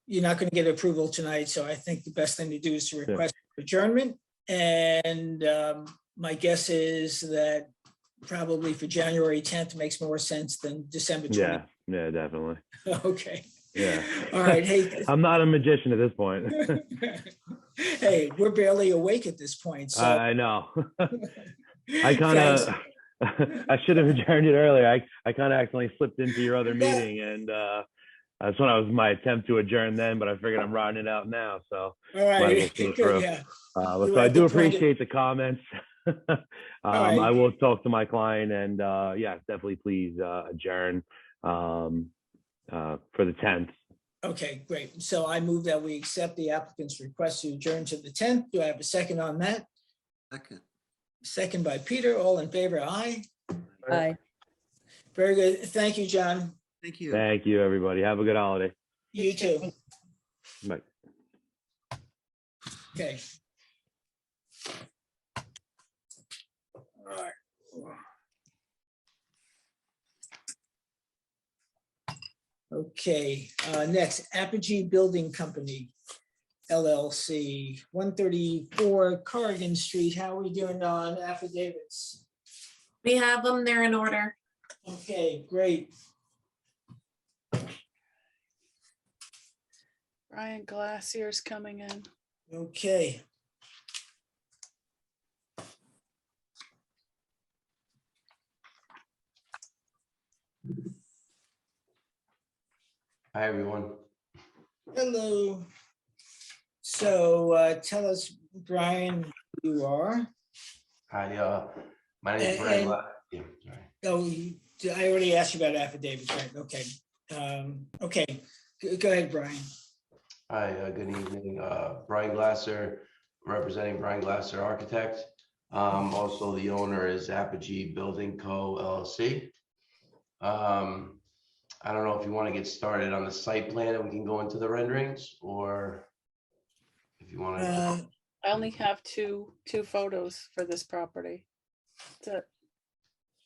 You're not going to get approval tonight, so I think the best thing to do is to request adjournment. And my guess is that probably for January 10th makes more sense than December 20th. Yeah, definitely. Okay. Yeah. All right. Hey, I'm not a magician at this point. hey, we're barely awake at this point. So I know. I kind of, I should have adjourned it earlier. I kind of accidentally slipped into your other meeting, and that's when I was my attempt to adjourn then, but I figured I'm riding it out now. So all right. Yeah. So I do appreciate the comments. I will talk to my client, and yeah, definitely please adjourn for the 10th. Okay, great. So I move that we accept the applicant's request to adjourn to the 10th. Do I have a second on that? Second. Second by Peter. All in favor? Aye. Aye. Very good. Thank you, John. Thank you. Thank you, everybody. Have a good holiday. You too. Bye. Okay. All right. Okay, next, Apogee Building Company, LLC, 134 Corrigan Street. How are we doing on affidavits? We have them, they're in order. Okay, great. Brian Glassier's coming in. Okay. Hi, everyone. Hello. So tell us, Brian, who you are. Hi, my name is Brian. Yeah, sorry. Oh, I already asked you about affidavits, right? Okay. Okay, go ahead, Brian. Hi, good evening. Brian Glasser, representing Brian Glasser Architect. Also, the owner is Apogee Building Co. LLC. I don't know if you want to get started on the site plan and we can go into the renderings, or if you want to. I only have two photos for this property. That's it.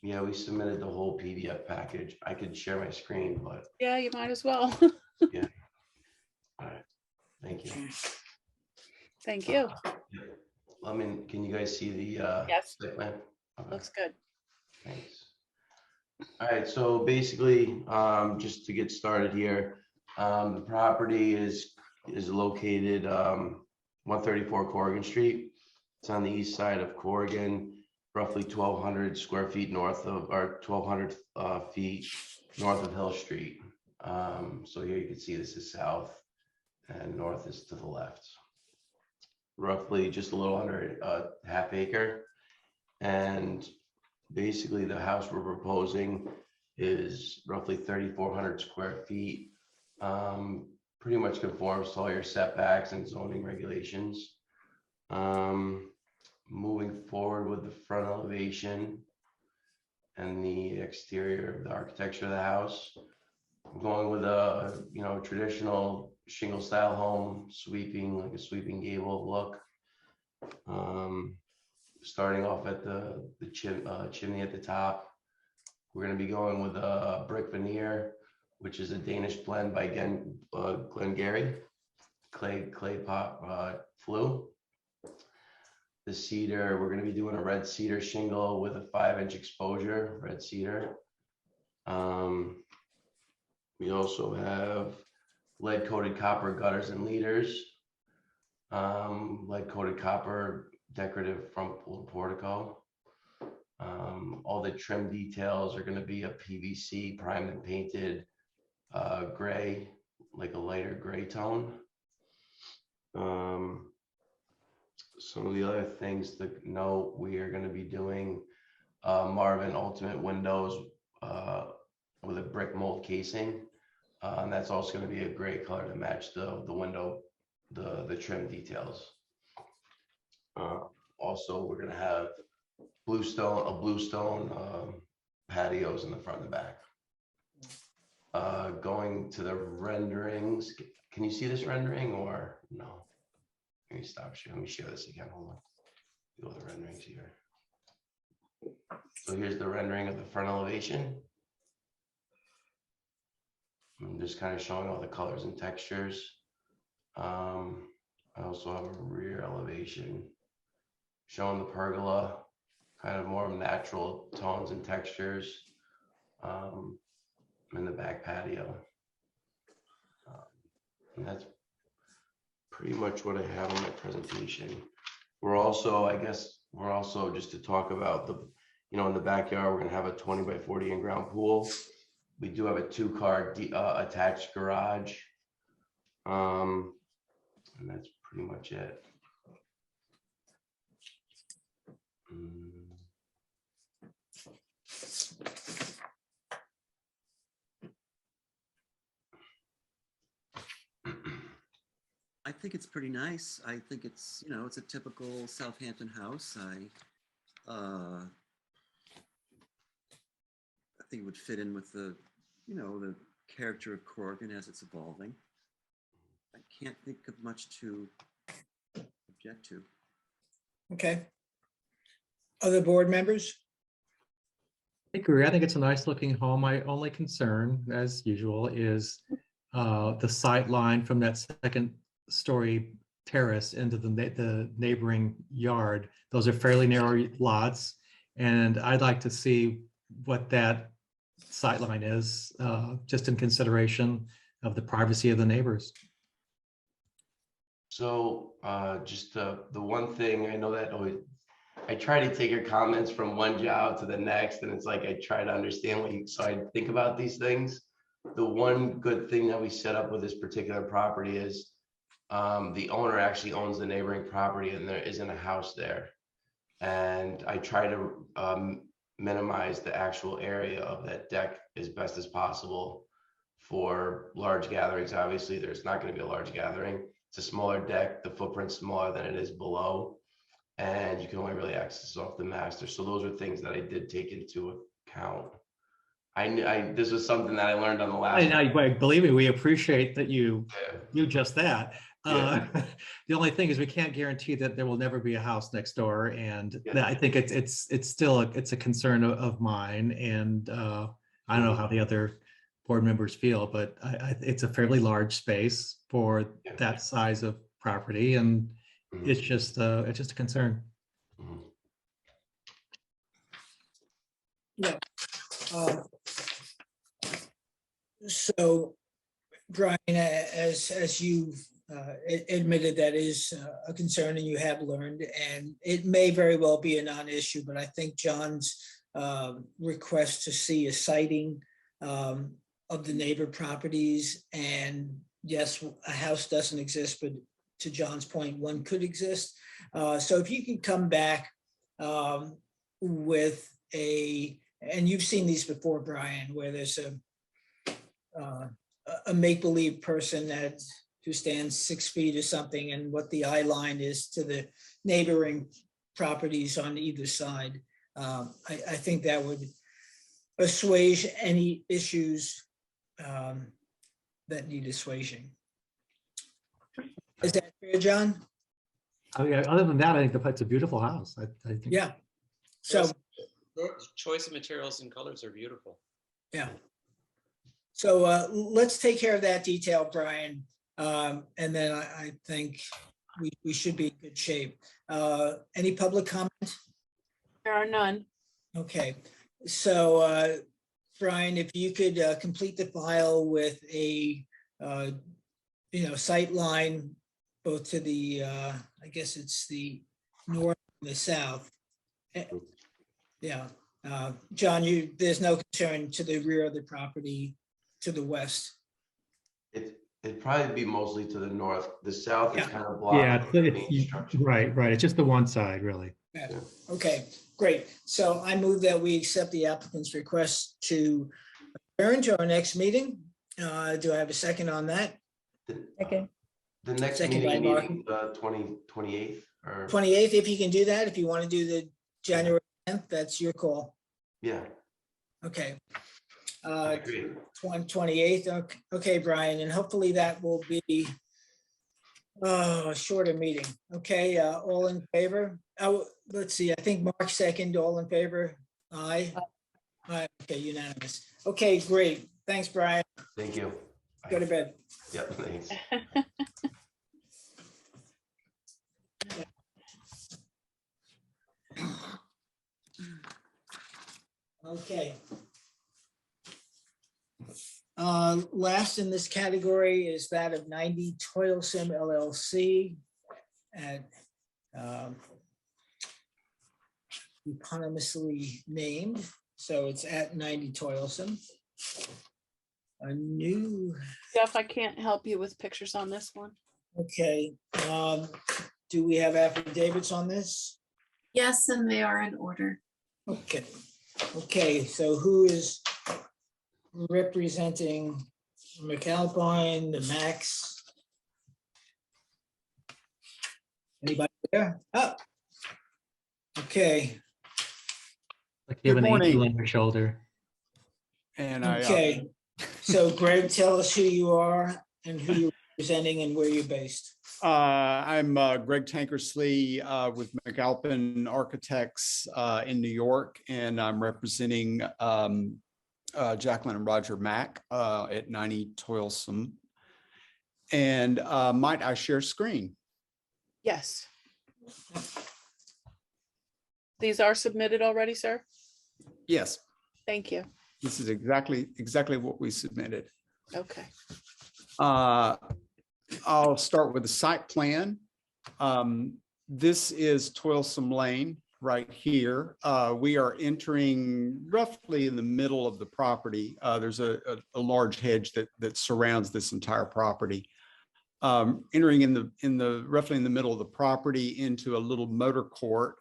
Yeah, we submitted the whole PDF package. I could share my screen, but Yeah, you might as well. yeah. All right. Thank you. Thank you. I mean, can you guys see the Yes. site plan? Okay. Looks good. Thanks. All right, so basically, just to get started here, the property is located 134 Corrigan Street. It's on the east side of Corrigan. roughly 1,200 square feet north of, or 1,200 feet north of Hill Street. So here you can see this is south and north is to the left. Roughly just a little under a half acre. And basically the house we're proposing is roughly 3,400 square feet. Pretty much conforms to all your setbacks and zoning regulations. Moving forward with the front elevation and the exterior of the architecture of the house, I'm going with a traditional shingle style home, sweeping, like a sweeping gable look. Starting off at the chimney at the top, we're going to be going with a brick veneer, which is a Danish blend by Glengarry, clay pot flue. The cedar, we're going to be doing a red cedar shingle with a 5-inch exposure, red cedar. We also have lead coated copper gutters and leaders, lead coated copper decorative front portico. All the trim details are going to be a PVC primed and painted gray, like a lighter gray tone. Some of the other things to note, we are going to be doing Marvin Ultimate windows with a brick mold casing. And that's also going to be a gray color to match the window, the trim details. Also, we're going to have bluestone patios in the front and the back. Going to the renderings, can you see this rendering or no? Let me stop sharing. Let me share this again. Hold on. Do all the renderings here. So here's the rendering of the front elevation. I'm just kind of showing all the colors and textures. I also have a rear elevation showing the pergola, kind of more natural tones and textures. In the back patio. And that's pretty much what I have in my presentation. We're also, just to talk about the, in the backyard, we're gonna have a 20 by 40 in-ground pool. We do have a 2-car attached garage. And that's pretty much it. I think it's pretty nice. I think it's, it's a typical Southampton house. I think it would fit in with the, the character of Corrigan as it's evolving. I can't think of much to object to. Okay. Other board members? I agree. I think it's a nice looking home. My only concern, as usual, is the sight line from that second story terrace into the neighboring yard. Those are fairly narrow lots, and I'd like to see what that sight line is, just in consideration of the privacy of the neighbors. So just the one thing I know that always, I try to take your comments from one job to the next, and it's like I try to understand what you, so I think about these things. The one good thing that we set up with this particular property is the owner actually owns the neighboring property, and there isn't a house there. And I try to minimize the actual area of that deck as best as possible for large gatherings. Obviously, there's not going to be a large gathering. It's a smaller deck. The footprint's smaller than it is below, and you can only really access off the master. So those are things that I did take into account. This was something that I learned on the last. Believe me, we appreciate that you do just that. Yeah. The only thing is we can't guarantee that there will never be a house next door, and I think it's still a concern of mine, and I don't know how the other board members feel, but it's a fairly large space for that size of property, and it's just a concern. Yeah. So, Brian, as you've admitted that is a concern and you have learned, and it may very well be a non-issue, but I think John's request to see a sighting of the neighbor properties, and yes, a house doesn't exist, but to John's point, one could exist. So if you could come back with and you've seen these before, Brian, where there's a make-believe person who stands 6 feet or something, and what the eye line is to the neighboring properties on either side. I think that would assuage any issues that need assuaging. Is that fair, John? Oh, yeah, other than that, I think it's a beautiful house. I think. Yeah. So The choice of materials and colors are beautiful. yeah. So let's take care of that detail, Brian. And then I think we should be in good shape. Any public comment? There are none. Okay, so Brian, if you could complete the file with a sight line both to the I guess it's the north and the south. Yeah, John, there's no concern to the rear of the property to the west. It'd probably be mostly to the north. The south is kind of blocked. Yeah, by the main structure. right. It's just the one side, really. Yeah. Okay, great. So I move that we accept the applicant's request to adjourn to our next meeting. Do I have a second on that? Okay. The next Second by meeting, Mark. 28th or 28th, if you can do that. If you want to do the January 10th, that's your call. yeah. Okay. I agree. 28th. Okay, Brian, and hopefully that will be a shorter meeting. Okay, all in favor? Oh, let's see. I think Mark second. All in favor? Aye. Aye. Okay, unanimous. Okay, great. Thanks, Brian. Thank you. Go to bed. Yep, thanks. Okay. Last in this category is that of 90 Toilsome LLC at eponymously named. So it's at 90 Toilsome. A new, Jeff, I can't help you with pictures on this one. okay. Do we have affidavits on this? Yes, and they are in order. Okay. Okay, so who is representing McAlpine, the Max? Anybody there? Oh. Okay, Like you have Good an morning. angel on your shoulder. And okay. So Greg, tell us who you are and who you're representing and where you're based. I'm Greg Tankersley with McAlpin Architects in New York, and I'm representing Jacqueline and Roger Mack at 90 Toilsome. And might I share screen? Yes. These are submitted already, sir? Yes, Thank you. this is exactly what we submitted. Okay. I'll start with the site plan. This is Toilsome Lane right here. We are entering roughly in the middle of the property. There's a large hedge that surrounds this entire property. Entering roughly in the middle of the property into a little motor court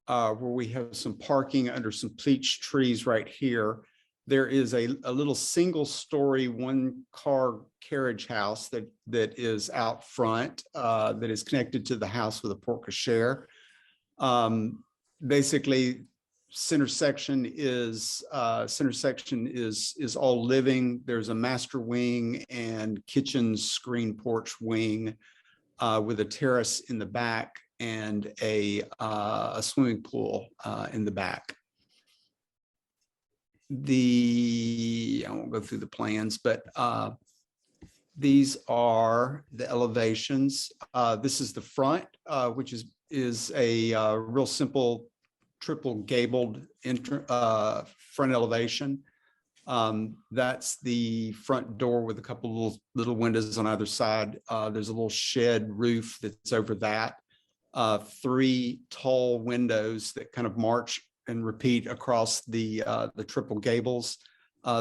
where we have some parking under some peach trees right here. There is a little single-story, one-car carriage house that is out front that is connected to the house with a porte cochere. Basically, center section is all living. There's a master wing and kitchen screen porch wing with a terrace in the back and a swimming pool in the back. I won't go through the plans, but these are the elevations. This is the front, which is a real simple triple gabled front elevation. That's the front door with a couple of little windows on either side. There's a little shed roof that's over that. 3 tall windows that kind of march and repeat across the triple gables.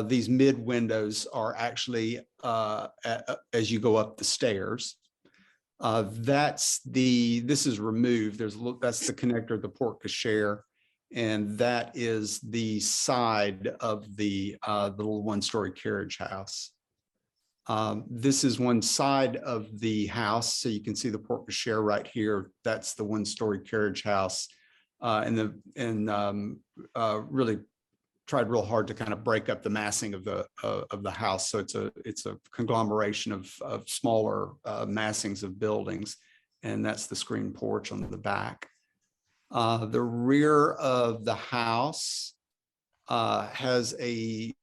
These mid windows are actually as you go up the stairs. This is removed. That's the connector of the porte cochere, and that is the side of the little one-story carriage house. This is one side of the house, so you can see the porte cochere right here. That's the one-story carriage house, and really tried real hard to kind of break up the massing of the house. So it's a conglomeration of smaller massings of buildings, and that's the screen porch on the back. The rear of the house has a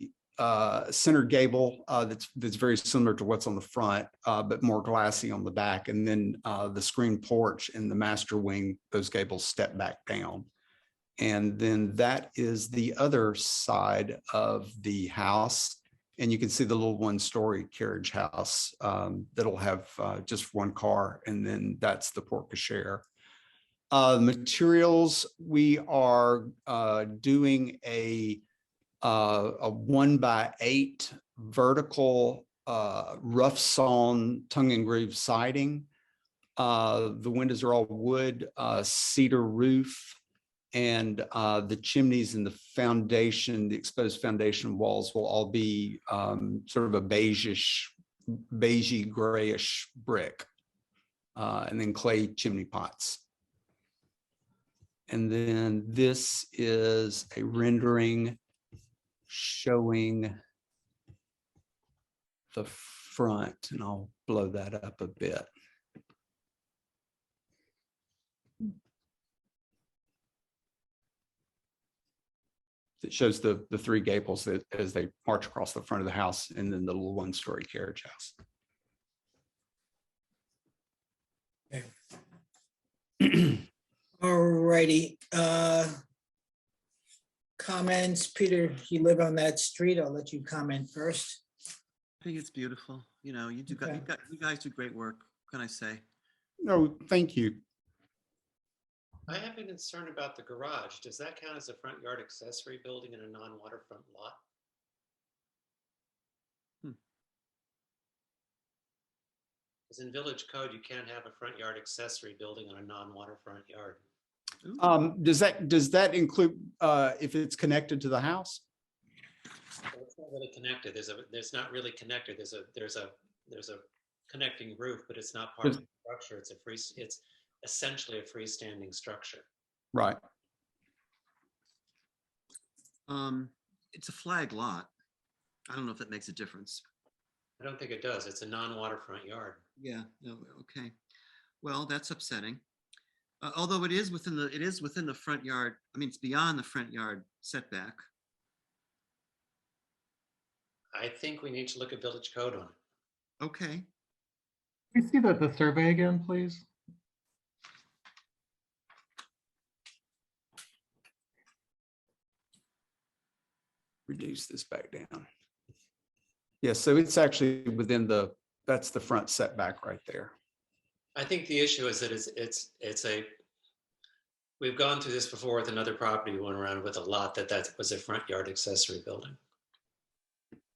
center gable that's very similar to what's on the front, but more glassy on the back. And then the screen porch in the master wing, those gables step back down. And then that is the other side of the house. And you can see the little one-story carriage house that'll have just one car. And then that's the porte cochere. Materials, we are doing a 1x8 vertical rough sawn tongue and groove siding. The windows are all wood, cedar roof, and the chimneys and the foundation, the exposed foundation walls will all be sort of a beigey grayish brick, and then clay chimney pots. And then this is a rendering showing the front, and I'll blow that up a bit. It shows the 3 gables that as they march across the front of the house, and then the little one-story carriage house. All righty. Comments, Peter, you live on that street. I'll let you comment first. I think it's beautiful. You know, you guys do great work. What can I say? No, thank you. I have a concern about the garage. Does that count as a front yard accessory building in a non-waterfront lot? Because in village code, you can't have a front yard accessory building on a non-waterfront yard. Does that include if it's connected to the house? Well, it's not really connected. There's not really connected. There's a connecting roof, but it's not part of the structure. It's essentially a freestanding structure. Right. It's a flag lot. I don't know if that makes a difference. I don't think it does. It's a non-waterfront yard. Yeah. No. Okay. Well, that's upsetting. Although it is within the front yard. I mean, it's beyond the front yard setback. I think we need to look at village code on it. Okay. Can you see the survey again, please? Reduce this back down. Yes, so it's actually within that's the front setback right there. I think the issue is that we've gone through this before with another property we went around with a lot that was a front yard accessory building.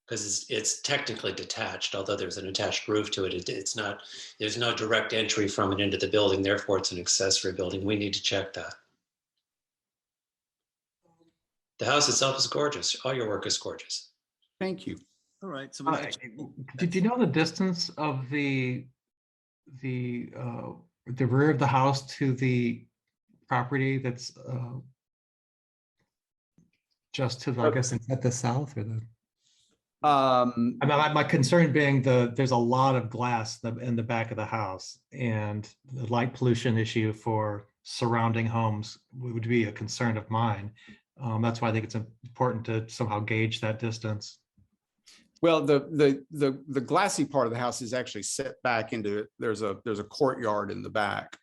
Because it's technically detached, although there's an attached roof to it. It's not, there's no direct entry from it into the building, therefore it's an accessory building. We need to check that. The house itself is gorgeous. All your work is gorgeous. Thank you. All right. So did you know the distance of the rear of the house to the property that's just to the, I guess it's at the south or the? My concern being there's a lot of glass in the back of the house, and the light pollution issue for surrounding homes would be a concern of mine. That's why I think it's important to somehow gauge that distance. Well, the glassy part of the house is actually set back into, there's a courtyard in the back.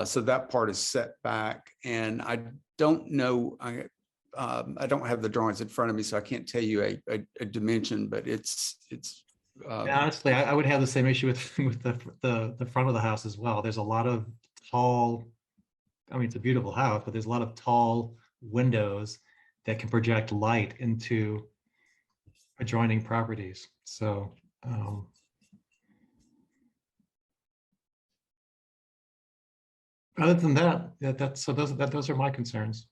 So that part is set back, and I don't know, I don't have the drawings in front of me, so I can't tell you a dimension, but it's. Yeah, honestly, I would have the same issue with with the front of the house as well. There's a lot of tall. I mean, it's a beautiful house, but there's a lot of tall windows that can project light into adjoining properties. So. Other than that, those are my concerns.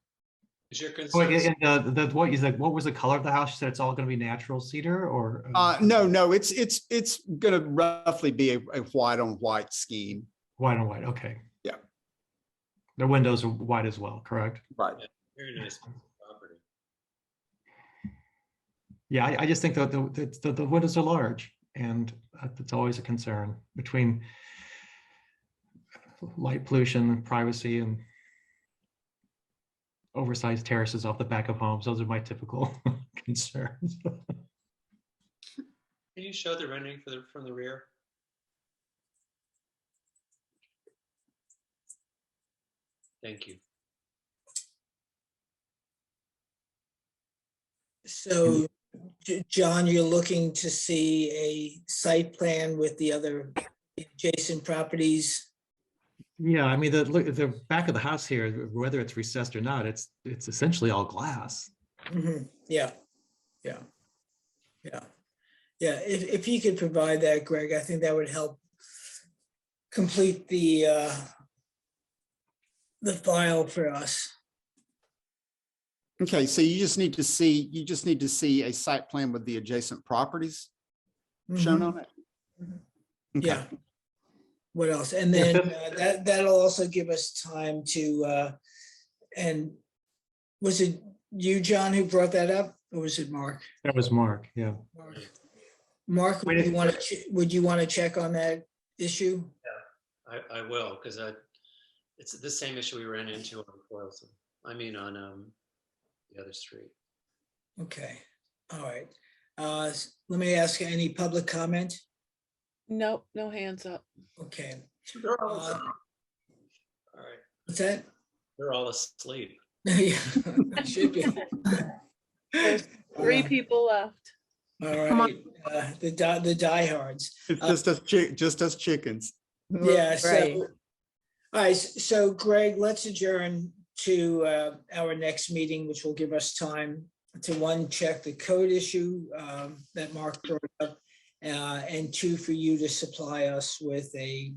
Is your Oh, concern? and what you said, what was the color of the house? You said it's all going to be natural cedar, or No, it's gonna roughly be a white on white scheme. white on white? Okay. Yeah. The windows are white as well, correct? Right. Very nice property. Yeah, I just think that the windows are large, and that's always a concern between light pollution, privacy, and oversized terraces off the back of homes. Those are my typical concerns. Can you show the rendering from the rear? Thank you. So, John, you're looking to see a site plan with the other adjacent properties? Yeah, I mean, the back of the house here, whether it's recessed or not, it's essentially all glass. Yeah, yeah, yeah, yeah. If you could provide that, Greg, I think that would help complete the file for us. Okay, so you just need to see a site plan with the adjacent properties shown on it. Okay. Yeah. What else? And then that'll also give us time to, and was it you, John, who brought that up, or was it Mark? That was Mark, yeah. Mark, would you want to check on that issue? Yeah, I will, because it's the same issue we ran into on Boylston. I mean, on the other street. Okay, all right. Let me ask, any public comment? Nope, no hands up. Okay. All right. What's that? They're all asleep. Yeah, should be. There's 3 people left. All right, the diehards. It's just us chickens. Yeah, so, Right. all right, so Greg, let's adjourn to our next meeting, which will give us time to, 1, check the code issue that Mark brought up, and 2, for you to supply us with a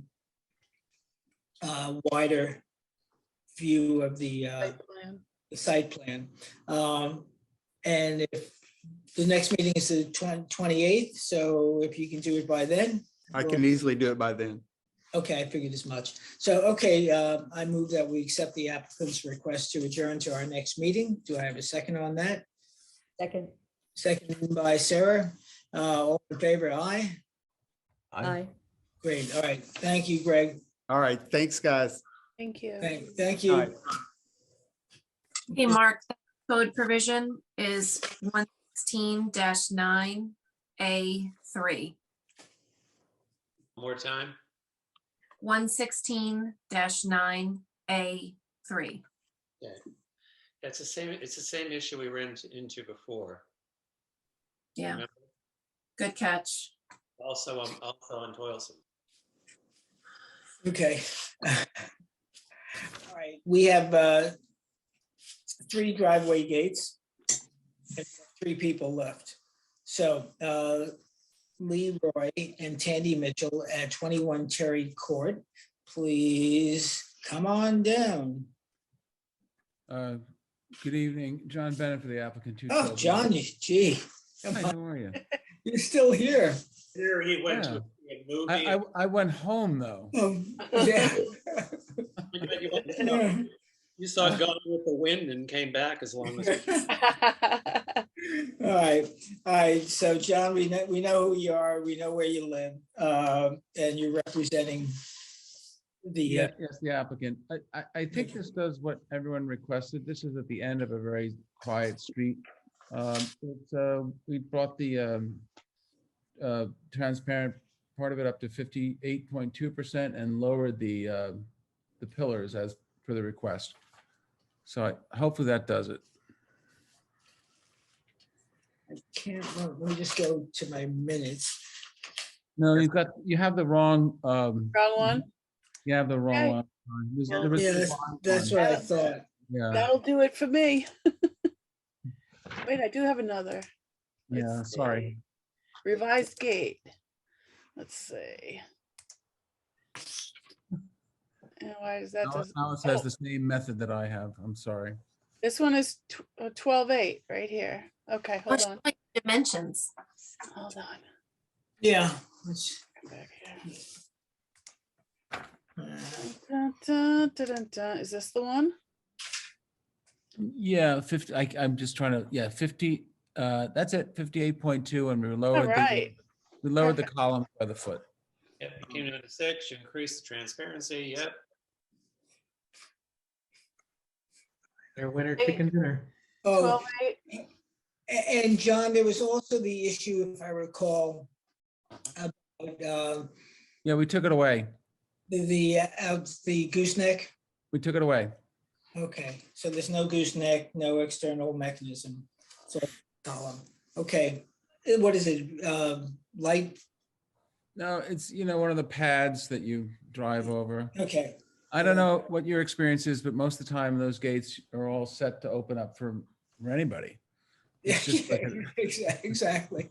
wider view of the site plan. And if the next meeting is the 28th, so if you can do it by then. I can easily do it by then. Okay, I figured as much. So, okay, I move that we accept the applicant's request to adjourn to our next meeting. Do I have a second on that? Second. Second by Sarah. All in favor, aye? Aye. Great, all right. Thank you, Greg. All right, thanks, guys. Thank you. Thank you. All right. Hey, Mark, the code provision is 116-9A3. More time? 116-9A3. Okay. It's the same issue we ran into before. Yeah. Remember? Good catch. Also on Toilsome. Okay. All right, we have 3 driveway gates and 3 people left. So Leroy and Tandy Mitchell at 21 Cherry Court, please come on down. Good evening, John Bennett for the applicant. Oh, John, gee. Come Hi, on. how are you? You're still here. Here he went to a movie. I went home though. Yeah. You saw Gone with the Wind and came back as long as. All right. So John, we know who you are. We know where you live, and you're representing the. Yes, the applicant. I think this does what everyone requested. This is at the end of a very quiet street. We brought the transparent part of it up to 58.2% and lowered the pillars as per the request. So hopefully that does it. I can't, let me just go to my minutes. No, you have the wrong, Wrong one? you have the wrong Okay. one. Well, There was Yeah, the that's wrong what I one. thought. Yeah, That'll do it for me. Wait, I do have another. yeah, Let's sorry. see. Revised gate. Let's see. And why is that? Now it says the same method that I have. I'm sorry. This one is 12.8 right here. Okay, hold on. Dimensions. Hold on. Yeah. Come back here. Dun, dun, dun, dun, dun. Is this the one? Yeah, 50, I'm just trying to, yeah, 50, that's it, 58.2, and we lowered right. we lowered the column by the foot. Yep, you came down to 6, you increased the transparency, yep. Their winner chicken dinner. Oh, 12.8. and John, there was also the issue, if I recall, about Yeah, we took it away. the gooseneck. We took it away. Okay, so there's no gooseneck, no external mechanism. So column. Okay, what is it? Light? No, it's, one of the pads that you drive over. Okay. I don't know what your experience is, but most of the time those gates are all set to open up for anybody. It's just like exactly.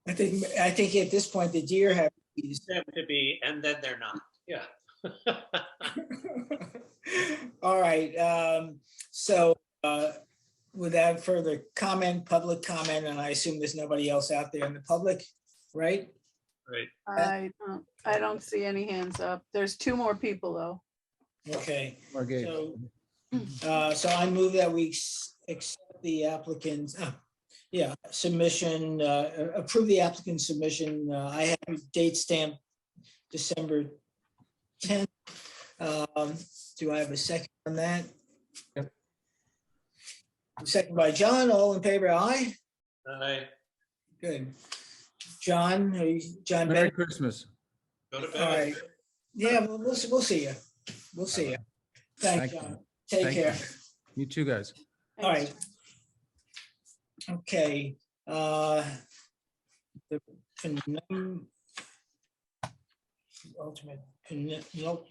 I think at this point the deer have these. Them to be, and then they're not. Yeah. All right. So without further public comment, and I assume there's nobody else out there in the public, right? Right. I don't see any hands up. There's 2 more people though. Okay. Or gates. So I move that we accept the applicant's, submission, approve the applicant's submission. I have date stamped December 10th. Do I have a second on that? Yep. Second by John, all in favor, aye? Aye. Good. John, John. Merry Christmas. Go to All bed. right. Yeah, we'll see you. We'll see you. Thanks, Thank John. you. Take Thank care. You too, guys. All right. Okay. The ultimate, nope,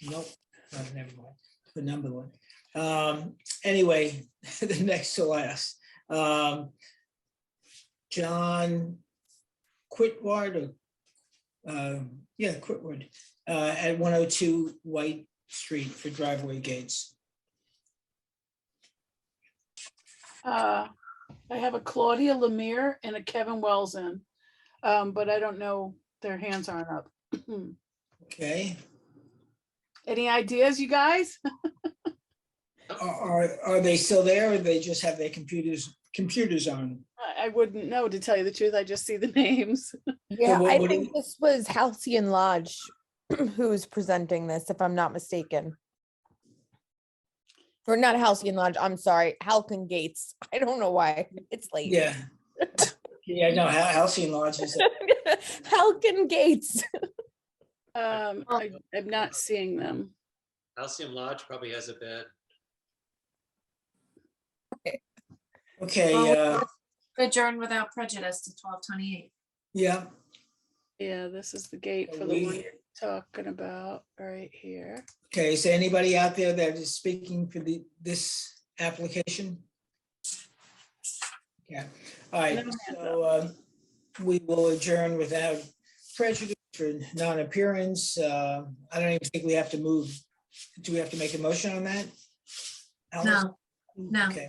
never mind. The number one. Anyway, the next to last. John Quitward, Quitward, at 102 White Street for driveway gates. I have a Claudia Lemire and a Kevin Wells in, but I don't know, their hands aren't up. Okay. Any ideas, you guys? Are they still there, or they just have their computers on? I wouldn't know, to tell you the truth. I just see the names. Yeah, what I do think this was Halcyon Lodge who's presenting this, if I'm not mistaken. Or not Halcyon Lodge, I'm sorry, Halcyon Gates. I don't know why, it's late. Yeah. Yeah, no, Halcyon Lodge is. Halcyon Gates. I'm not seeing them. Halcyon Lodge probably has a bed. Okay. Adjourn without prejudice to 12:28. Yeah. Yeah, this is the gate for the one you're talking about right here. Okay, is there anybody out there that is speaking for this application? Yeah, all right, so we will adjourn without prejudice for non-appearance. I don't even think we have to move. Do we have to make a motion on that? Alice? No. Okay,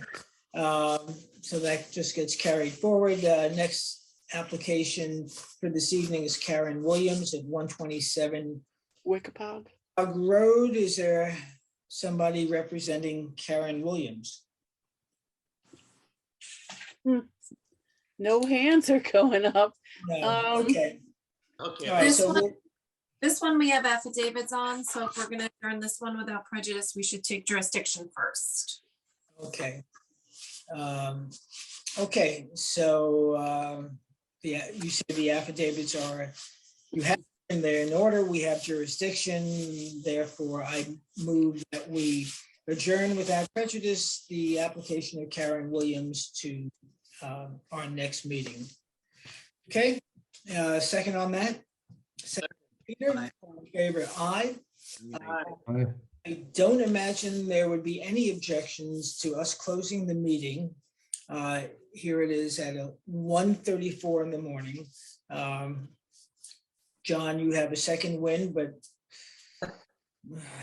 so that just gets carried forward. Next application for this evening is Karen Williams at 127 Wickapog Road. Is there somebody representing Karen Williams? No hands are going up. No. Okay. Okay. All right, This one we have affidavits on, so if we're gonna adjourn this one without prejudice, we should take jurisdiction first. Okay. Okay, so yeah, you said the affidavits are, you have, and they're in order, we have jurisdiction, therefore I move that we adjourn without prejudice the application of Karen Williams to our next meeting. Okay, second on that? Second, Peter, all in favor, aye. I don't imagine there would be any objections to us closing the meeting. Here it is at 1:34 in the morning. John, you have a second wind, but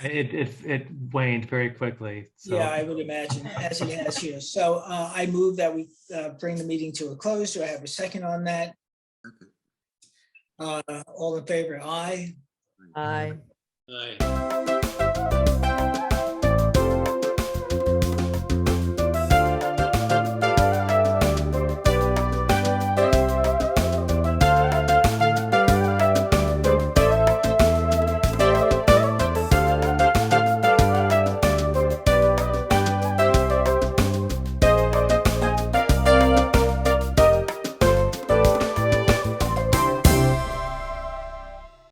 It waned very quickly. So. yeah, I would imagine, as it has here. So I move that we bring the meeting to a close. Do I have a second on that? All in favor, aye. Aye. Aye.